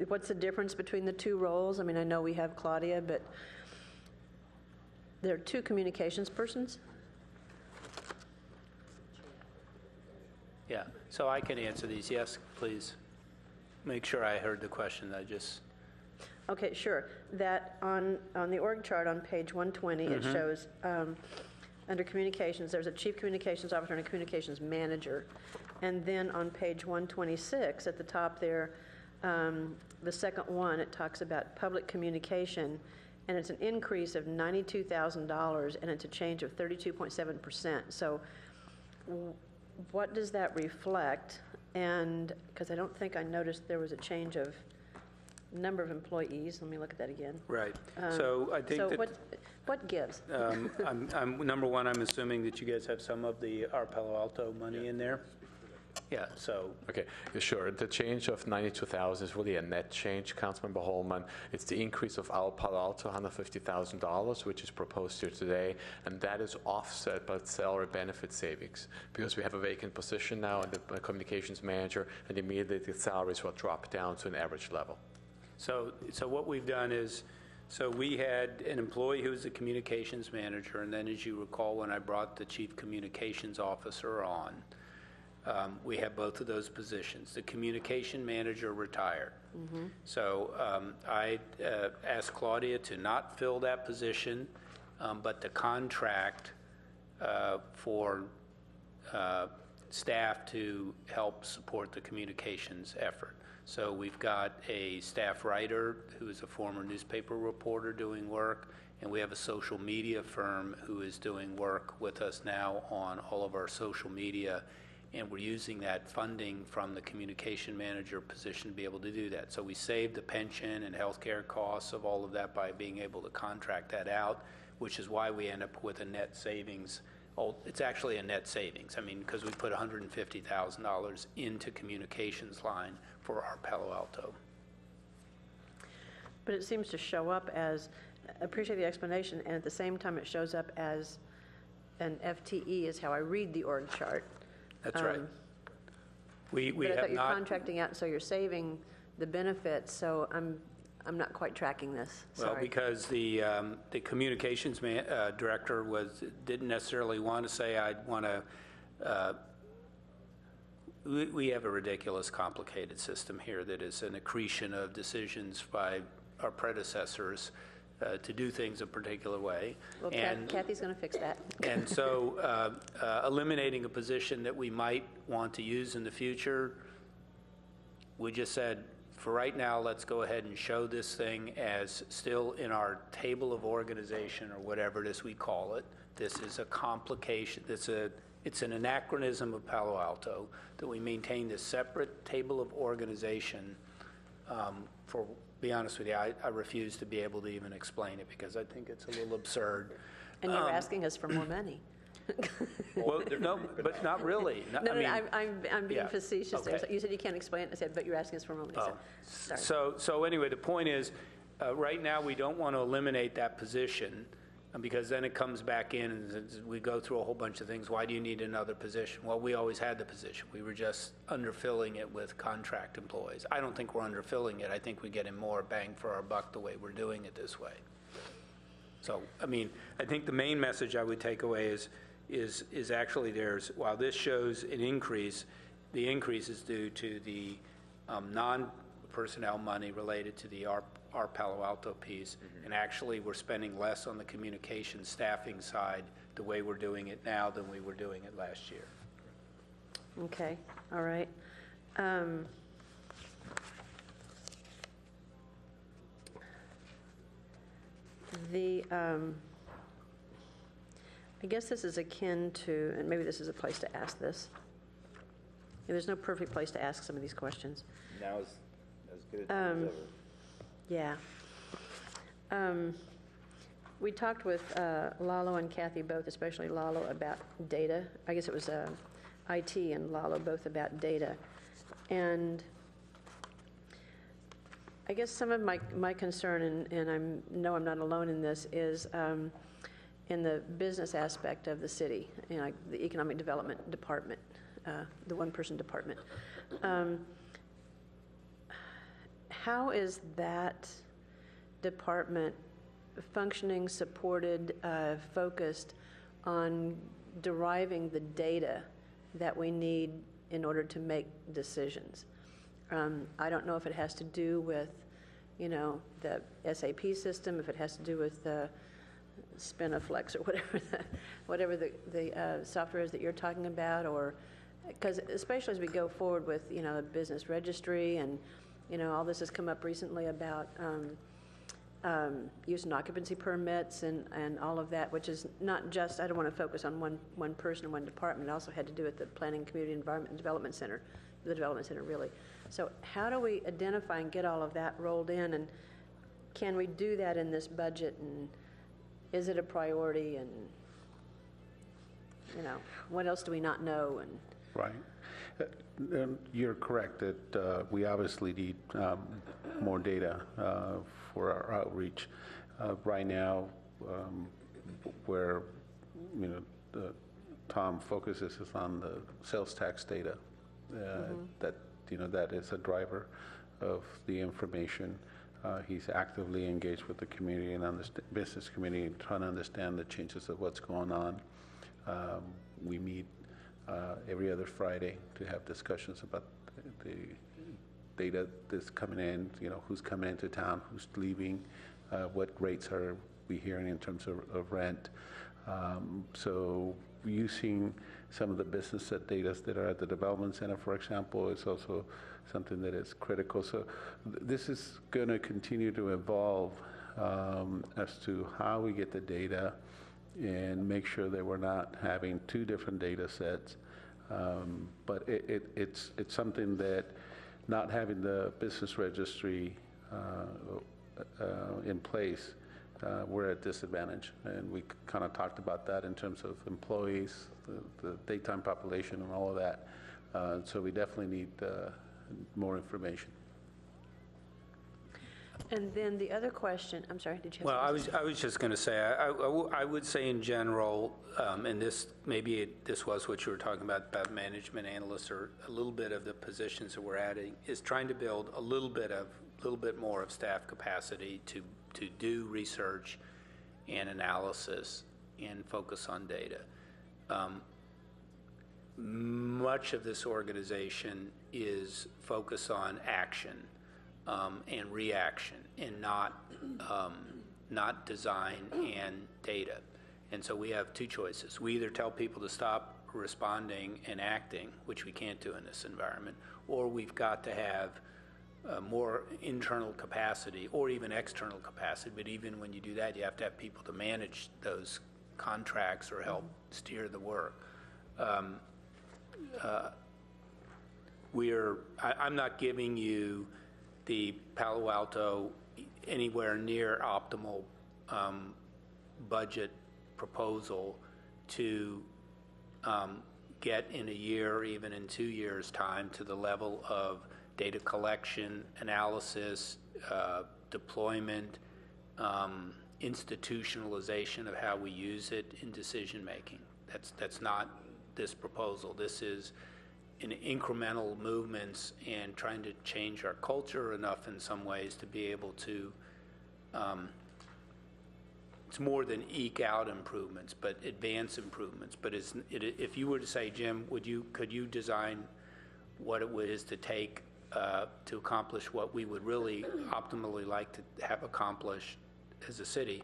what's the difference between the two roles? I mean, I know we have Claudia, but there are two communications persons? Yeah, so I can answer these. Yes, please. Make sure I heard the question. Okay, sure. That on the org chart on page 120, it shows under communications, there's a chief communications officer and a communications manager. And then on page 126, at the top there, the second one, it talks about public communication, and it's an increase of $92,000, and it's a change of 32.7%. So what does that reflect? And, because I don't think I noticed there was a change of number of employees. Let me look at that again. Right. So I think that... what gives? Number one, I'm assuming that you guys have some of our Palo Alto money in there? Yeah, so... Okay, sure. The change of 92,000 is really a net change, Councilmember Holman. It's the increase of our Palo Alto, $150,000, which is proposed here today, and that is offset by salary benefit savings, because we have a vacant position now in the communications manager, and immediately the salaries will drop down to an average level. So what we've done is, so we had an employee who was the communications manager, and then as you recall, when I brought the chief communications officer on, we have both of those positions. The communication manager retired. So I asked Claudia to not fill that position, but to contract for staff to help support the communications effort. So we've got a staff writer who is a former newspaper reporter doing work, and we have a social media firm who is doing work with us now on all of our social media, and we're using that funding from the communication manager position to be able to do that. So we saved the pension and healthcare costs of all of that by being able to contract that out, which is why we end up with a net savings. Oh, it's actually a net savings. I mean, because we put $150,000 into communications line for our Palo Alto. But it seems to show up as, I appreciate the explanation, and at the same time it shows up as an FTE is how I read the org chart. That's right. We but I have thought you're not contracting out, so you're saving the benefits, so I'm not quite tracking this. Well, Sorry. because the communications director didn't necessarily want to say, I'd want to, we have a ridiculous complicated system here that is an accretion of decisions by our predecessors to do things a particular way. Well, Kathy's going to fix that. And so eliminating a position that we might want to use in the future, we just said, for right now, let's go ahead and show this thing as still in our table of organization or whatever it is we call it. This is a complication. It's an anachronism of Palo Alto that we maintain this separate table of organization. For be honest with you, I refuse to be able to even explain it because I think it's a little absurd. And you're asking us for more money. Well, no, but not really. I'm being facetious okay. there. So you said you can't explain it. I said, but you're asking us for more money. So anyway, the point is, right now we don't want to eliminate that position because then it comes back in and we go through a whole bunch of things. Why do you need another position? Well, we always had the position. We were just underfilling it with contract employees. I don't think we're underfilling it. I think we're getting more bang for our buck the way we're doing it this way. So, I mean, I think the main message I would take away is actually while this shows an increase, the increase is due to the non-personnel money related to the our Palo Alto piece, and actually we're spending less on the communication staffing side the way we're doing it now than we were doing it last year. Okay, all right. I guess this is akin to, and maybe this is a place to ask this. there's no perfect place to ask some of these questions. Now is as good a time as ever. Yeah. We talked with Lalo and Kathy both, especially Lalo, about data. I guess it was IT and Lalo both about data. And I guess some of my concern, and I know I'm not alone in this, is in the business aspect of the city, like the economic development department, the one-person department. How is that department functioning, supported, focused on deriving the data that we need in order to make decisions? I don't know if it has to do with, the SAP system, if it has to do with Spinaflex or whatever the software is that you're talking about, or because especially as we go forward with, the business registry and, all this has come up recently about use and occupancy permits and all of that, which is not just, I don't want to focus on one person or one department. It also had to do with the Planning, Community Environment and Development Center, the Development Center, really. So how do we identify and get all of that rolled in, and can we do that in this budget, and is it a priority, and, what else do we not know? And Right. You're correct that we obviously need more data for our outreach. Right now, where Tom focuses is on the sales tax data. That is a driver of the information. He's actively engaged with the community and business community, trying to understand the changes of what's going on. We meet every other Friday to have discussions about the data that's coming in, who's coming into town, who's leaving, what rates are we hearing in terms of rent. So using some of the business data that are at the development center, for example, is also something that is critical. So this is going to continue to evolve as to how we get the data and make sure that we're not having two different data sets. But it's something that not having the business registry in place, we're at disadvantage. And we kind of talked about that in terms of employees, the daytime population and all of that. So we definitely need more information. And then the other question, I'm sorry, did you have Well, something? I was just going to say, I would say in general, and this was what you were talking about management analysts, or a little bit of the positions that we're adding, is trying to build a little bit more of staff capacity to do research and analysis and focus on data. Much of this organization is focused on action and reaction, and not design and data. And so we have two choices. We either tell people to stop responding and acting, which we can't do in this environment, or we've got to have more internal capacity or even external capacity. But even when you do that, you have to have people to manage those contracts or help steer the work. I'm not giving you the Palo Alto anywhere near optimal budget proposal to get in a year or even in 2 years' time to the level of data collection, analysis, deployment, institutionalization of how we use it in decision-making. That's not this proposal. This is in incremental movements and trying to change our culture enough in some ways to be able to, it's more than eke out improvements, but advance improvements. But if you were to say, Jim, could you design what it is to take to accomplish what we would really optimally like to have accomplished as a city?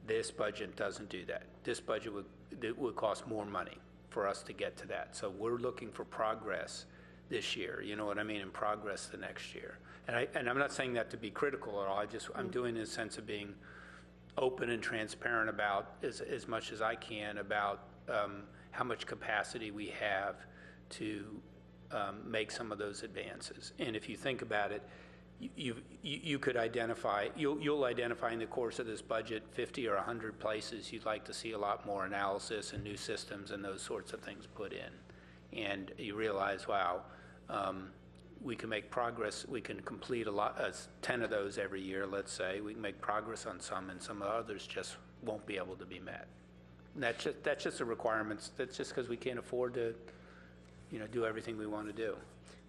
This budget doesn't do that. This budget would cost more money for us to get to that. So we're looking for progress this year, you know what I mean, and progress the next year. And I'm not saying that to be critical at all. I'm doing it in a sense of being open and transparent about as much as I can about how much capacity we have to make some of those advances. And if you think about it, you could identify, you'll identify in the course of this budget 50 or 100 places you'd like to see a lot more analysis and new systems and those sorts of things put in. And you realize, wow, we can make progress, we can complete 10 of those every year, let's say. We can make progress on some, and some others just won't be able to be met. And that's just the requirements. That's just because we can't afford to, do everything we want to do.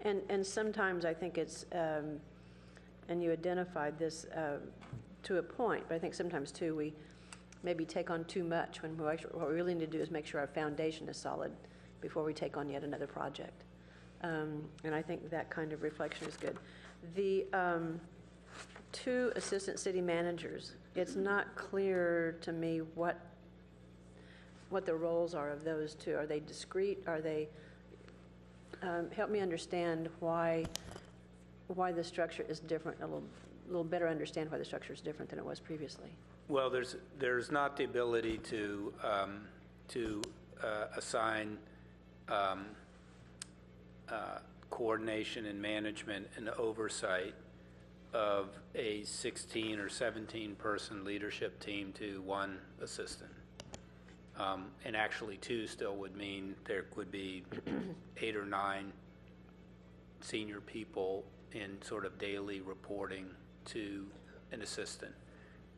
And sometimes I think it's, and you identified this to a point, but I think sometimes too we maybe take on too much when what we really need to do is make sure our foundation is solid before we take on yet another project. And I think that kind of reflection is good. The 2 assistant city managers, it's not clear to me what the roles are of those 2. Are they discrete? Are they, help me understand why the structure is different, a little better understand why the structure is different than it was previously. Well, there's not the ability to assign coordination and management and oversight of a 16 or 17 person leadership team to 1 assistant. And actually 2 still would mean there would be 8 or 9 senior people in sort of daily reporting to an assistant.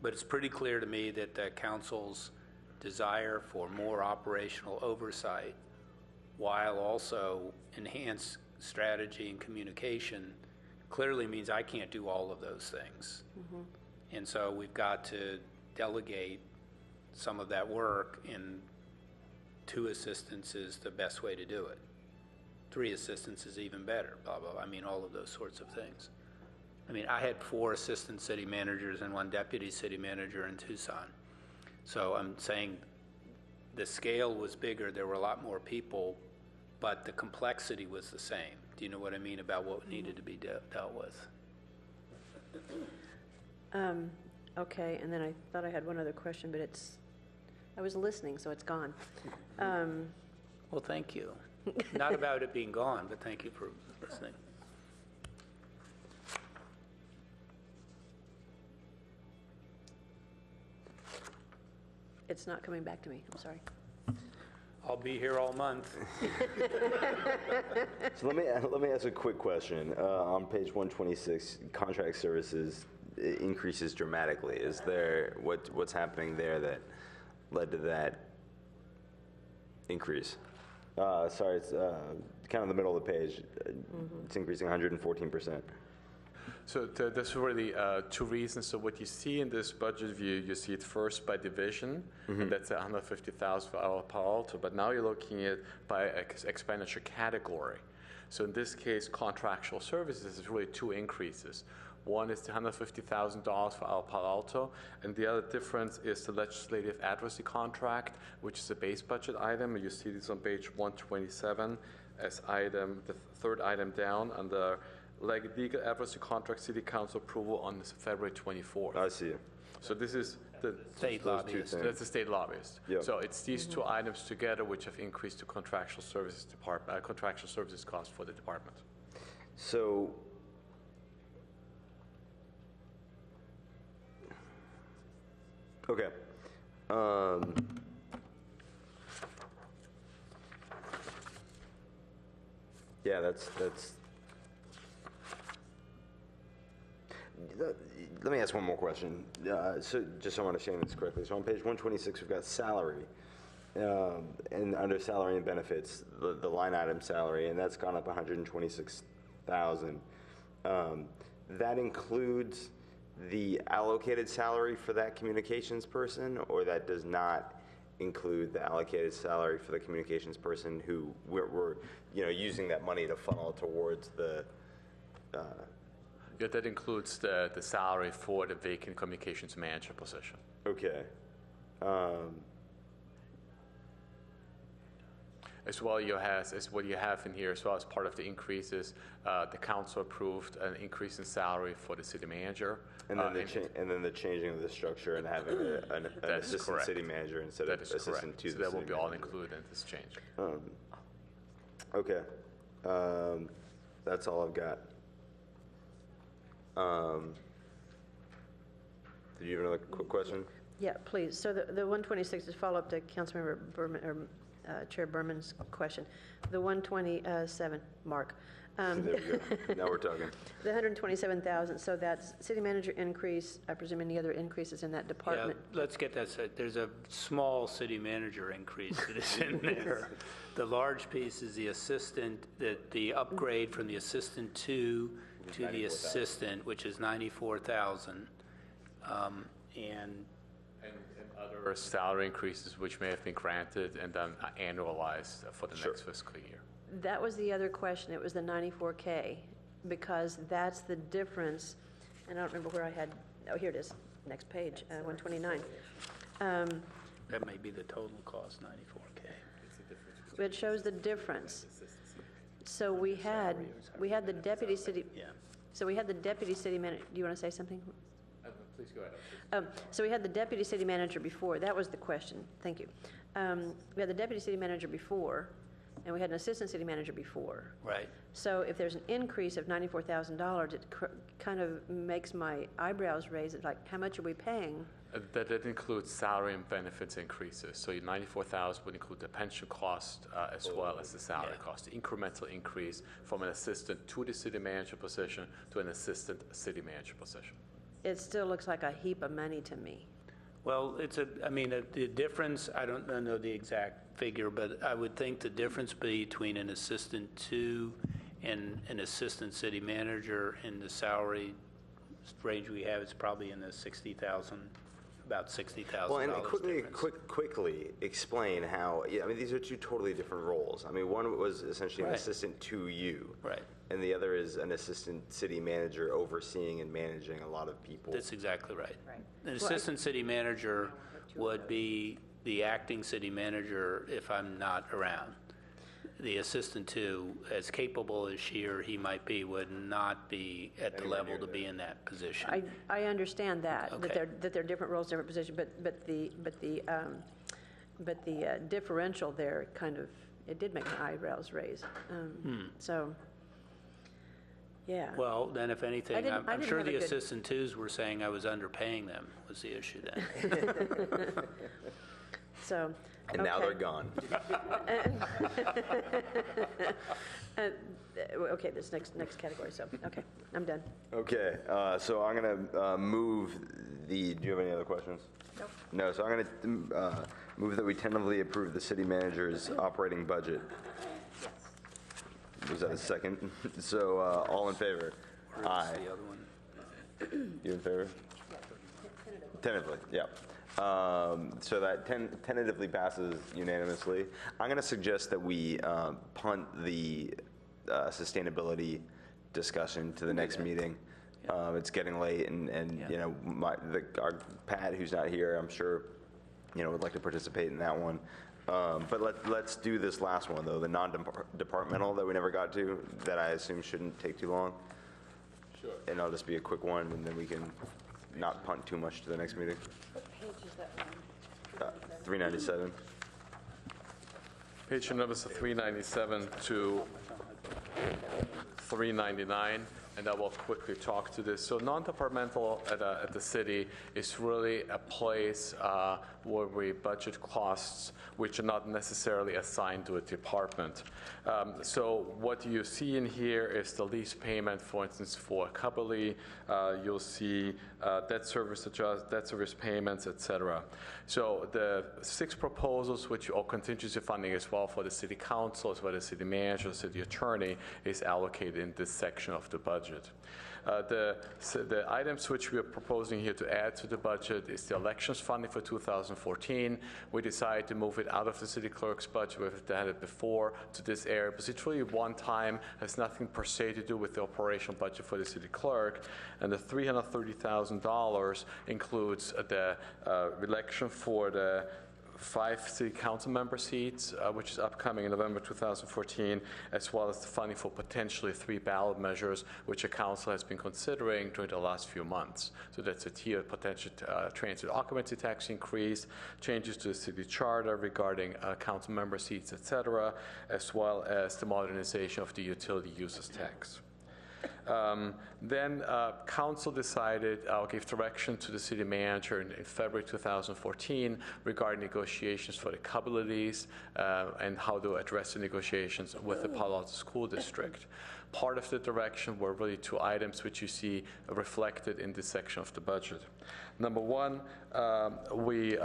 But it's pretty clear to me that the council's desire for more operational oversight, while also enhanced strategy and communication, clearly means I can't do all of those things. Mm-hmm. And so we've got to delegate some of that work, and 2 assistants is the best way to do it. 3 assistants is even better, blah, blah, blah. I mean, all of those sorts of things. I mean, I had 4 assistant city managers and 1 deputy city manager in Tucson. So I'm saying the scale was bigger, there were a lot more people, but the complexity was the same. Do you know what I mean about what needed to be dealt with? Okay, and then I thought I had one other question, but I was listening, so it's gone. Well, thank you. Not about it being gone, but thank you for listening. It's not coming back to me, I'm sorry. I'll be here all month. So let me ask a quick question. On page 126, contract services increases dramatically. Is there, what's happening there that led to that increase? Sorry, it's kind of the middle of the page. It's increasing 114%. So there's really 2 reasons. So what you see in this budget view, you see it first by division, and that's $150,000 for our Palo Alto. But now you're looking at by expenditure category. So in this case, contractual services is really 2 increases. One is the $150,000 for our Palo Alto, and the other difference is the legislative advocacy contract, which is a base budget item. You see this on page 127 as item, the 3rd item down under legal advocacy contract, city council approval on February 24th. I see. So this is the State lobbyist. That's the state lobbyist. Yep. So it's these 2 items together which have increased the contractual services cost for the department. So okay. Yeah, that's. Let me ask one more question. So just so I'm understanding this correctly. So on page 126, we've got salary, and under salary and benefits, the line item salary, and that's gone up 126,000. That includes the allocated salary for that communications person, or that does not include the allocated salary for the communications person who we're using that money to funnel towards the. Yeah, that includes the salary for the vacant communications manager position. Okay. As well, what you have in here as well as part of the increases, the council approved an increase in salary for the city manager. And then the changing of the structure and having an assistant correct. City manager instead of assistant to so the that will city be all manager. included in this change. Okay. That's all I've got. Did you have another quick question? Yeah, please. So the 126 is follow-up to Councilmember Berman, or Chair Berman's question. The 127, Mark. There we go. Now we're talking. The 127,000, so that's city manager increase, I presume any other increases in that Yeah, department? let's get that said. There's a small city manager increase that is in there. The large piece is the assistant, the upgrade from the assistant to the assistant, which is 94,000. And other salary increases which may have been granted and then annualized for the next fiscal year. That was the other question. It was the 94K, because that's the difference, and I don't remember where I had, oh, here it is, next page, 129. that may be the total cost, 94K. It shows the difference. So we had the deputy city, so we had the deputy city manager, do you want to say something? Please go ahead. So we had the deputy city manager before, that was the question, thank you. We had the deputy city manager before, and we had an assistant city manager before. Right. So if there's an increase of $94,000, it kind of makes my eyebrows raise. It's like, how much are we paying? That includes salary and benefits increases. So your 94,000 would include the pension cost as well as the salary cost. The incremental increase from an assistant to the city manager position to an assistant city manager position. It still looks like a heap of money to me. Well, the difference, I don't know the exact figure, but I would think the difference between an assistant to and an assistant city manager in the salary range we have is probably in the 60,000, about $60,000. Well, and difference. quickly explain how, these are two totally different roles. One was essentially an assistant to you. Right. And the other is an assistant city manager overseeing and managing a lot of people. That's exactly right. An assistant city manager would be the acting city manager if I'm not around. The assistant to, as capable as she or he might be, would not be at the level to be in that position. I understand that, Okay. that they're different roles, different positions, but the differential there kind of, it did make my eyebrows raise. So, yeah. Well, then if anything, I I'm didn't sure have a the good- assistant twos were saying I was underpaying them was the issue then. So. And now okay. they're gone. Okay, this next category, so, okay, I'm done. Okay, so I'm going to move do you have any other questions? Nope. No, so I'm going to move that we tentatively approve the city manager's operating budget. Was that a second? So all in favor? Aye. The other one. You in favor? Tentatively, yeah. So that tentatively passes unanimously. I'm going to suggest that we punt the sustainability discussion to the next meeting. It's getting late, and our Pat, who's not here, I'm sure, would like to participate in that one. But let's do this last one, though, the non-departmental that we never got to, that I assume shouldn't take too long. Sure. And it'll just be a quick one, and then we can not punt too much to the next meeting. What page is that one? 397. Page numbers 397 to 399, and I will quickly talk to this. So non-departmental at the city is really a place where we budget costs which are not necessarily assigned to a department. So what you see in here is the lease payment, for instance, for Cubberley. You'll see debt service payments, etc. So the 6 proposals, which are contingency funding as well for the city council, as well as city manager, city attorney, is allocated in this section of the budget. The items which we are proposing here to add to the budget is the elections funding for 2014. We decided to move it out of the city clerk's budget. We've done it before to this area, because it's really one time, has nothing per se to do with the operational budget for the city clerk. And the $330,000 includes the election for the 5 city council member seats, which is upcoming in November 2014, as well as the funding for potentially 3 ballot measures, which the council has been considering during the last few months. So that's a tier potential transit occupancy tax increase, changes to the city charter regarding council member seats, etc., as well as the modernization of the utility users tax. Then council decided, gave direction to the city manager in February 2014 regarding negotiations for the Cubby lease and how to address the negotiations with the Palo Alto School District. Part of the direction were really 2 items which you see reflected in this section of the budget. Number one, we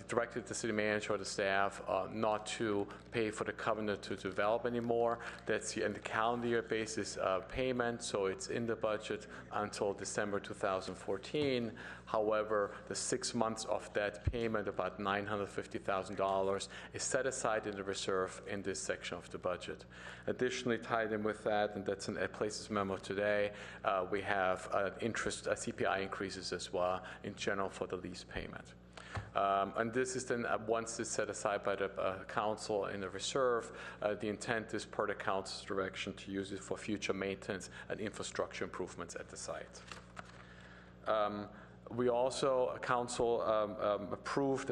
directed the city manager or the staff not to pay for the covenant to develop anymore. That's in the calendar year basis payment, so it's in the budget until December 2014. However, the 6 months of that payment, about $950,000, is set aside in the reserve in this section of the budget. Additionally, tied in with that, and that's in a places memo today, we have interest CPI increases as well in general for the lease payment. And this is then, once it's set aside by the council in the reserve, the intent is per the council's direction to use it for future maintenance and infrastructure improvements at the site. We also, council approved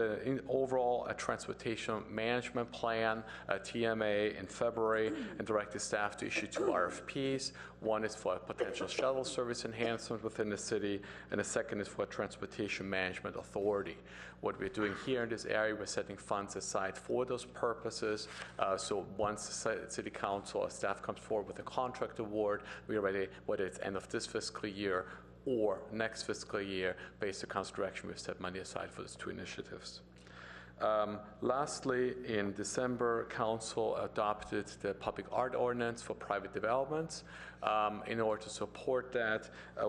overall a transportation management plan, TMA, in February, and directed staff to issue 2 RFPs. One is for a potential shuttle service enhancement within the city, and the second is for a transportation management authority. What we're doing here in this area, we're setting funds aside for those purposes. So once the city council or staff comes forward with a contract award, we're ready, whether it's end of this fiscal year or next fiscal year, based on council direction, we've set money aside for those 2 initiatives. Lastly, in December, council adopted the public art ordinance for private developments. In order to support that,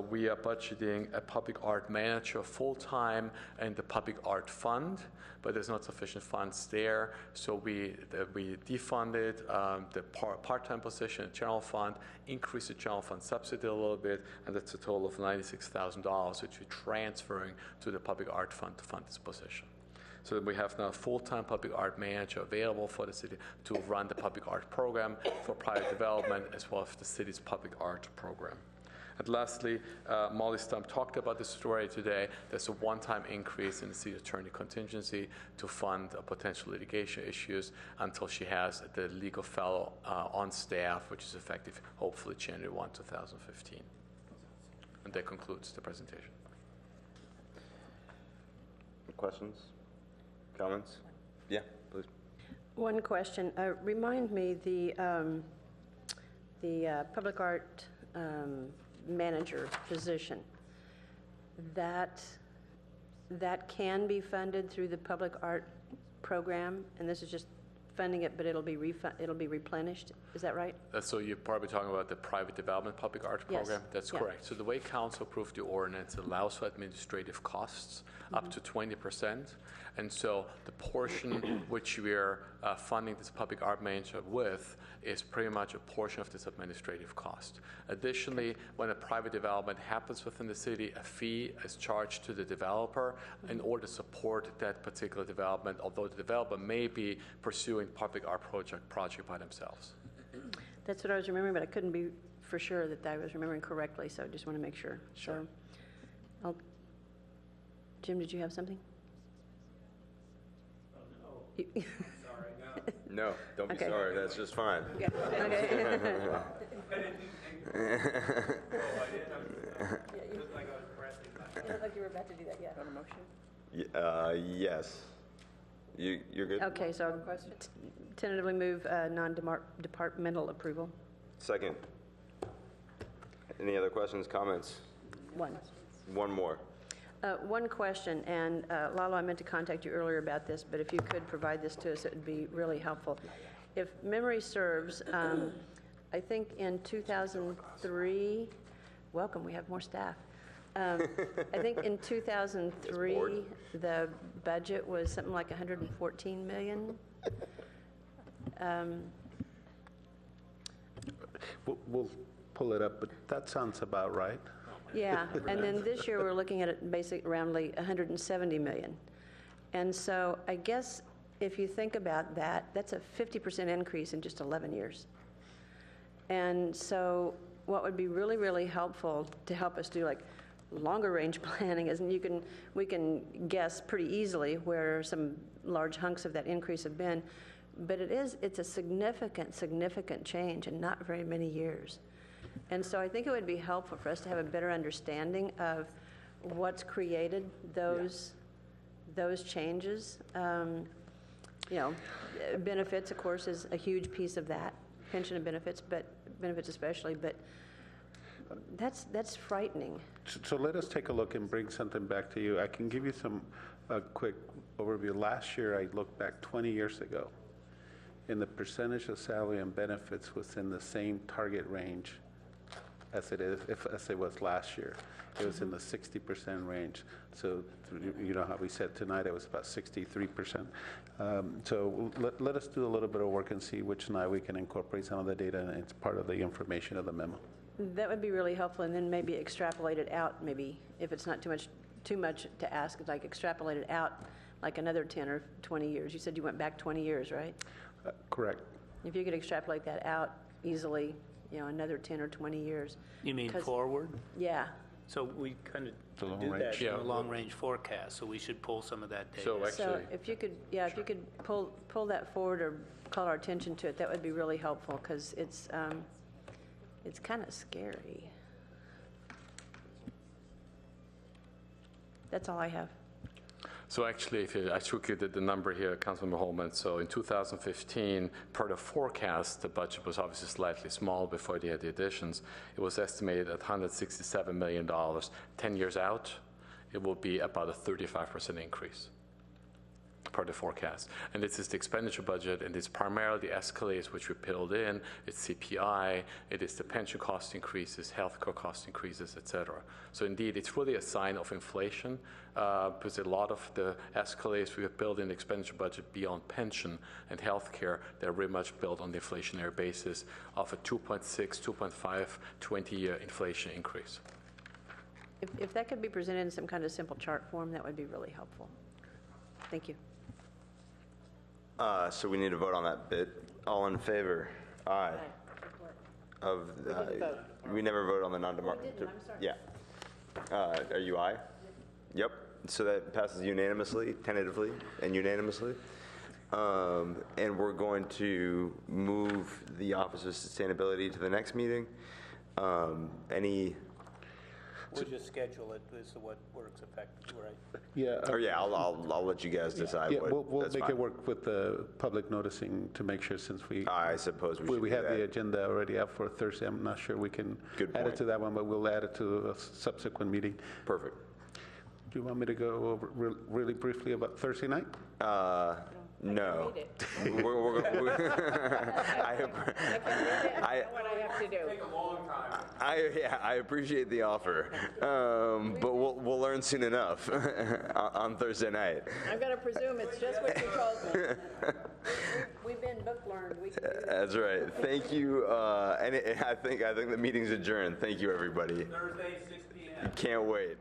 we are budgeting a public art manager full-time and the public art fund, but there's not sufficient funds there, so we defunded the part-time position in general fund, increased the general fund subsidy a little bit, and that's a total of $96,000, which we're transferring to the public art fund to fund this position. So that we have now a full-time public art manager available for the city to run the public art program for private development, as well as the city's public art program. And lastly, Molly Stump talked about this story today. There's a one-time increase in the city attorney contingency to fund potential litigation issues until she has the legal fellow on staff, which is effective hopefully January 1, 2015. And that concludes the presentation. Questions? Comments? Yeah, please. One question. Remind me, the public art manager position, that can be funded through the public art program, and this is just funding it, but it'll be replenished. Is that right? So you're probably talking about the private development public art program? Yes. That's correct. So the way council approved the ordinance allows for administrative costs up to 20%. And so the portion which we're funding this public art manager with is pretty much a portion of this administrative cost. Additionally, when a private development happens within the city, a fee is charged to the developer in order to support that particular development, although the developer may be pursuing public art project by themselves. That's what I was remembering, but I couldn't be for sure that I was remembering correctly, so I just want to make sure. Sure. So, Jim, did you have something? Oh, no. Sorry, no. No, don't be Okay. sorry. That's just fine. Yeah. Okay. I didn't think it looked like I was pressing. It looked like you were about to do that, yeah. On a motion? Yes. You're good? Okay, so tentatively move non-departmental approval. Second. Any other questions, comments? One. One more. One question, and Lalo, I meant to contact you earlier about this, but if you could provide this to us, it would be really helpful. If memory serves, I think in 2003, welcome, we have more staff. I think in 2003, the budget was something like $114 million. We'll pull it up, but that sounds about right. Yeah, and then this year, we're looking at it basically roundly $170 million. And so I guess if you think about that, that's a 50% increase in just 11 years. And so what would be really, really helpful to help us do like longer range planning is, and we can guess pretty easily where some large hunks of that increase have been, but it's a significant change in not very many years. And so I think it would be helpful for us to have a better understanding of what's created those changes. Benefits, of course, is a huge piece of that, pension and benefits, but benefits especially, but that's frightening. So let us take a look and bring something back to you. I can give you a quick overview. Last year, I looked back 20 years ago, and the percentage of salary and benefits was in the same target range as it was last year. It was in the 60% range. So you know how we said tonight it was about 63%. So let us do a little bit of work and see which night we can incorporate some of the data, and it's part of the information of the memo. That would be really helpful, and then maybe extrapolate it out, maybe, if it's not too much to ask, like extrapolate it out like another 10 or 20 years. You said you went back 20 years, right? Correct. If you could extrapolate that out easily, another 10 or 20 years. You mean forward? Yeah. So we kind of long do range. that in Yeah. a long-range forecast, so we should pull some of that data. So actually, So if you could pull that forward or call our attention to it, that would be really helpful, because it's kind of scary. That's all I have. So actually, I took you the number here, Councilmember Holman. So in 2015, per the forecast, the budget was obviously slightly small before they had the additions. It was estimated at $167 million. 10 years out, it will be about a 35% increase per the forecast. And this is the expenditure budget, and it's primarily the escalators which we build in. It's CPI, it is the pension cost increases, healthcare cost increases, et cetera. So indeed, it's really a sign of inflation, because a lot of the escalators we have built in the expenditure budget beyond pension and healthcare, they're very much built on the inflationary basis of a 2.6, 2.5, 20-year inflation increase. If that could be presented in some kind of simple chart form, that would be really helpful. Thank you. So we need to vote on that bit. All in favor? Aye. We never voted on the non-demarcated. I'm sorry. Yeah. Are you aye? Yep. So that passes unanimously, tentatively, and unanimously. And we're going to move the Office of Sustainability to the next meeting. We'll just schedule it as to what works effectively, right? Yeah. Or yeah, I'll let you guys decide. Yeah, we'll that's make fine. it work with the public noticing to make sure, since I suppose we should we do have the that. agenda already up for Thursday. I'm not sure we can Good add it point. to that one, but we'll add it to a subsequent meeting. Perfect. Do you want me to go over really briefly about Thursday night? No. I What I have to do. I appreciate the offer, but we'll learn soon enough on Thursday night. I'm going to presume it's just what you told me. We've been book learned. We can do that. That's right. Thank you, and I think the meeting's adjourned. Thank you, everybody. Thursday, 6 p.m. Can't wait.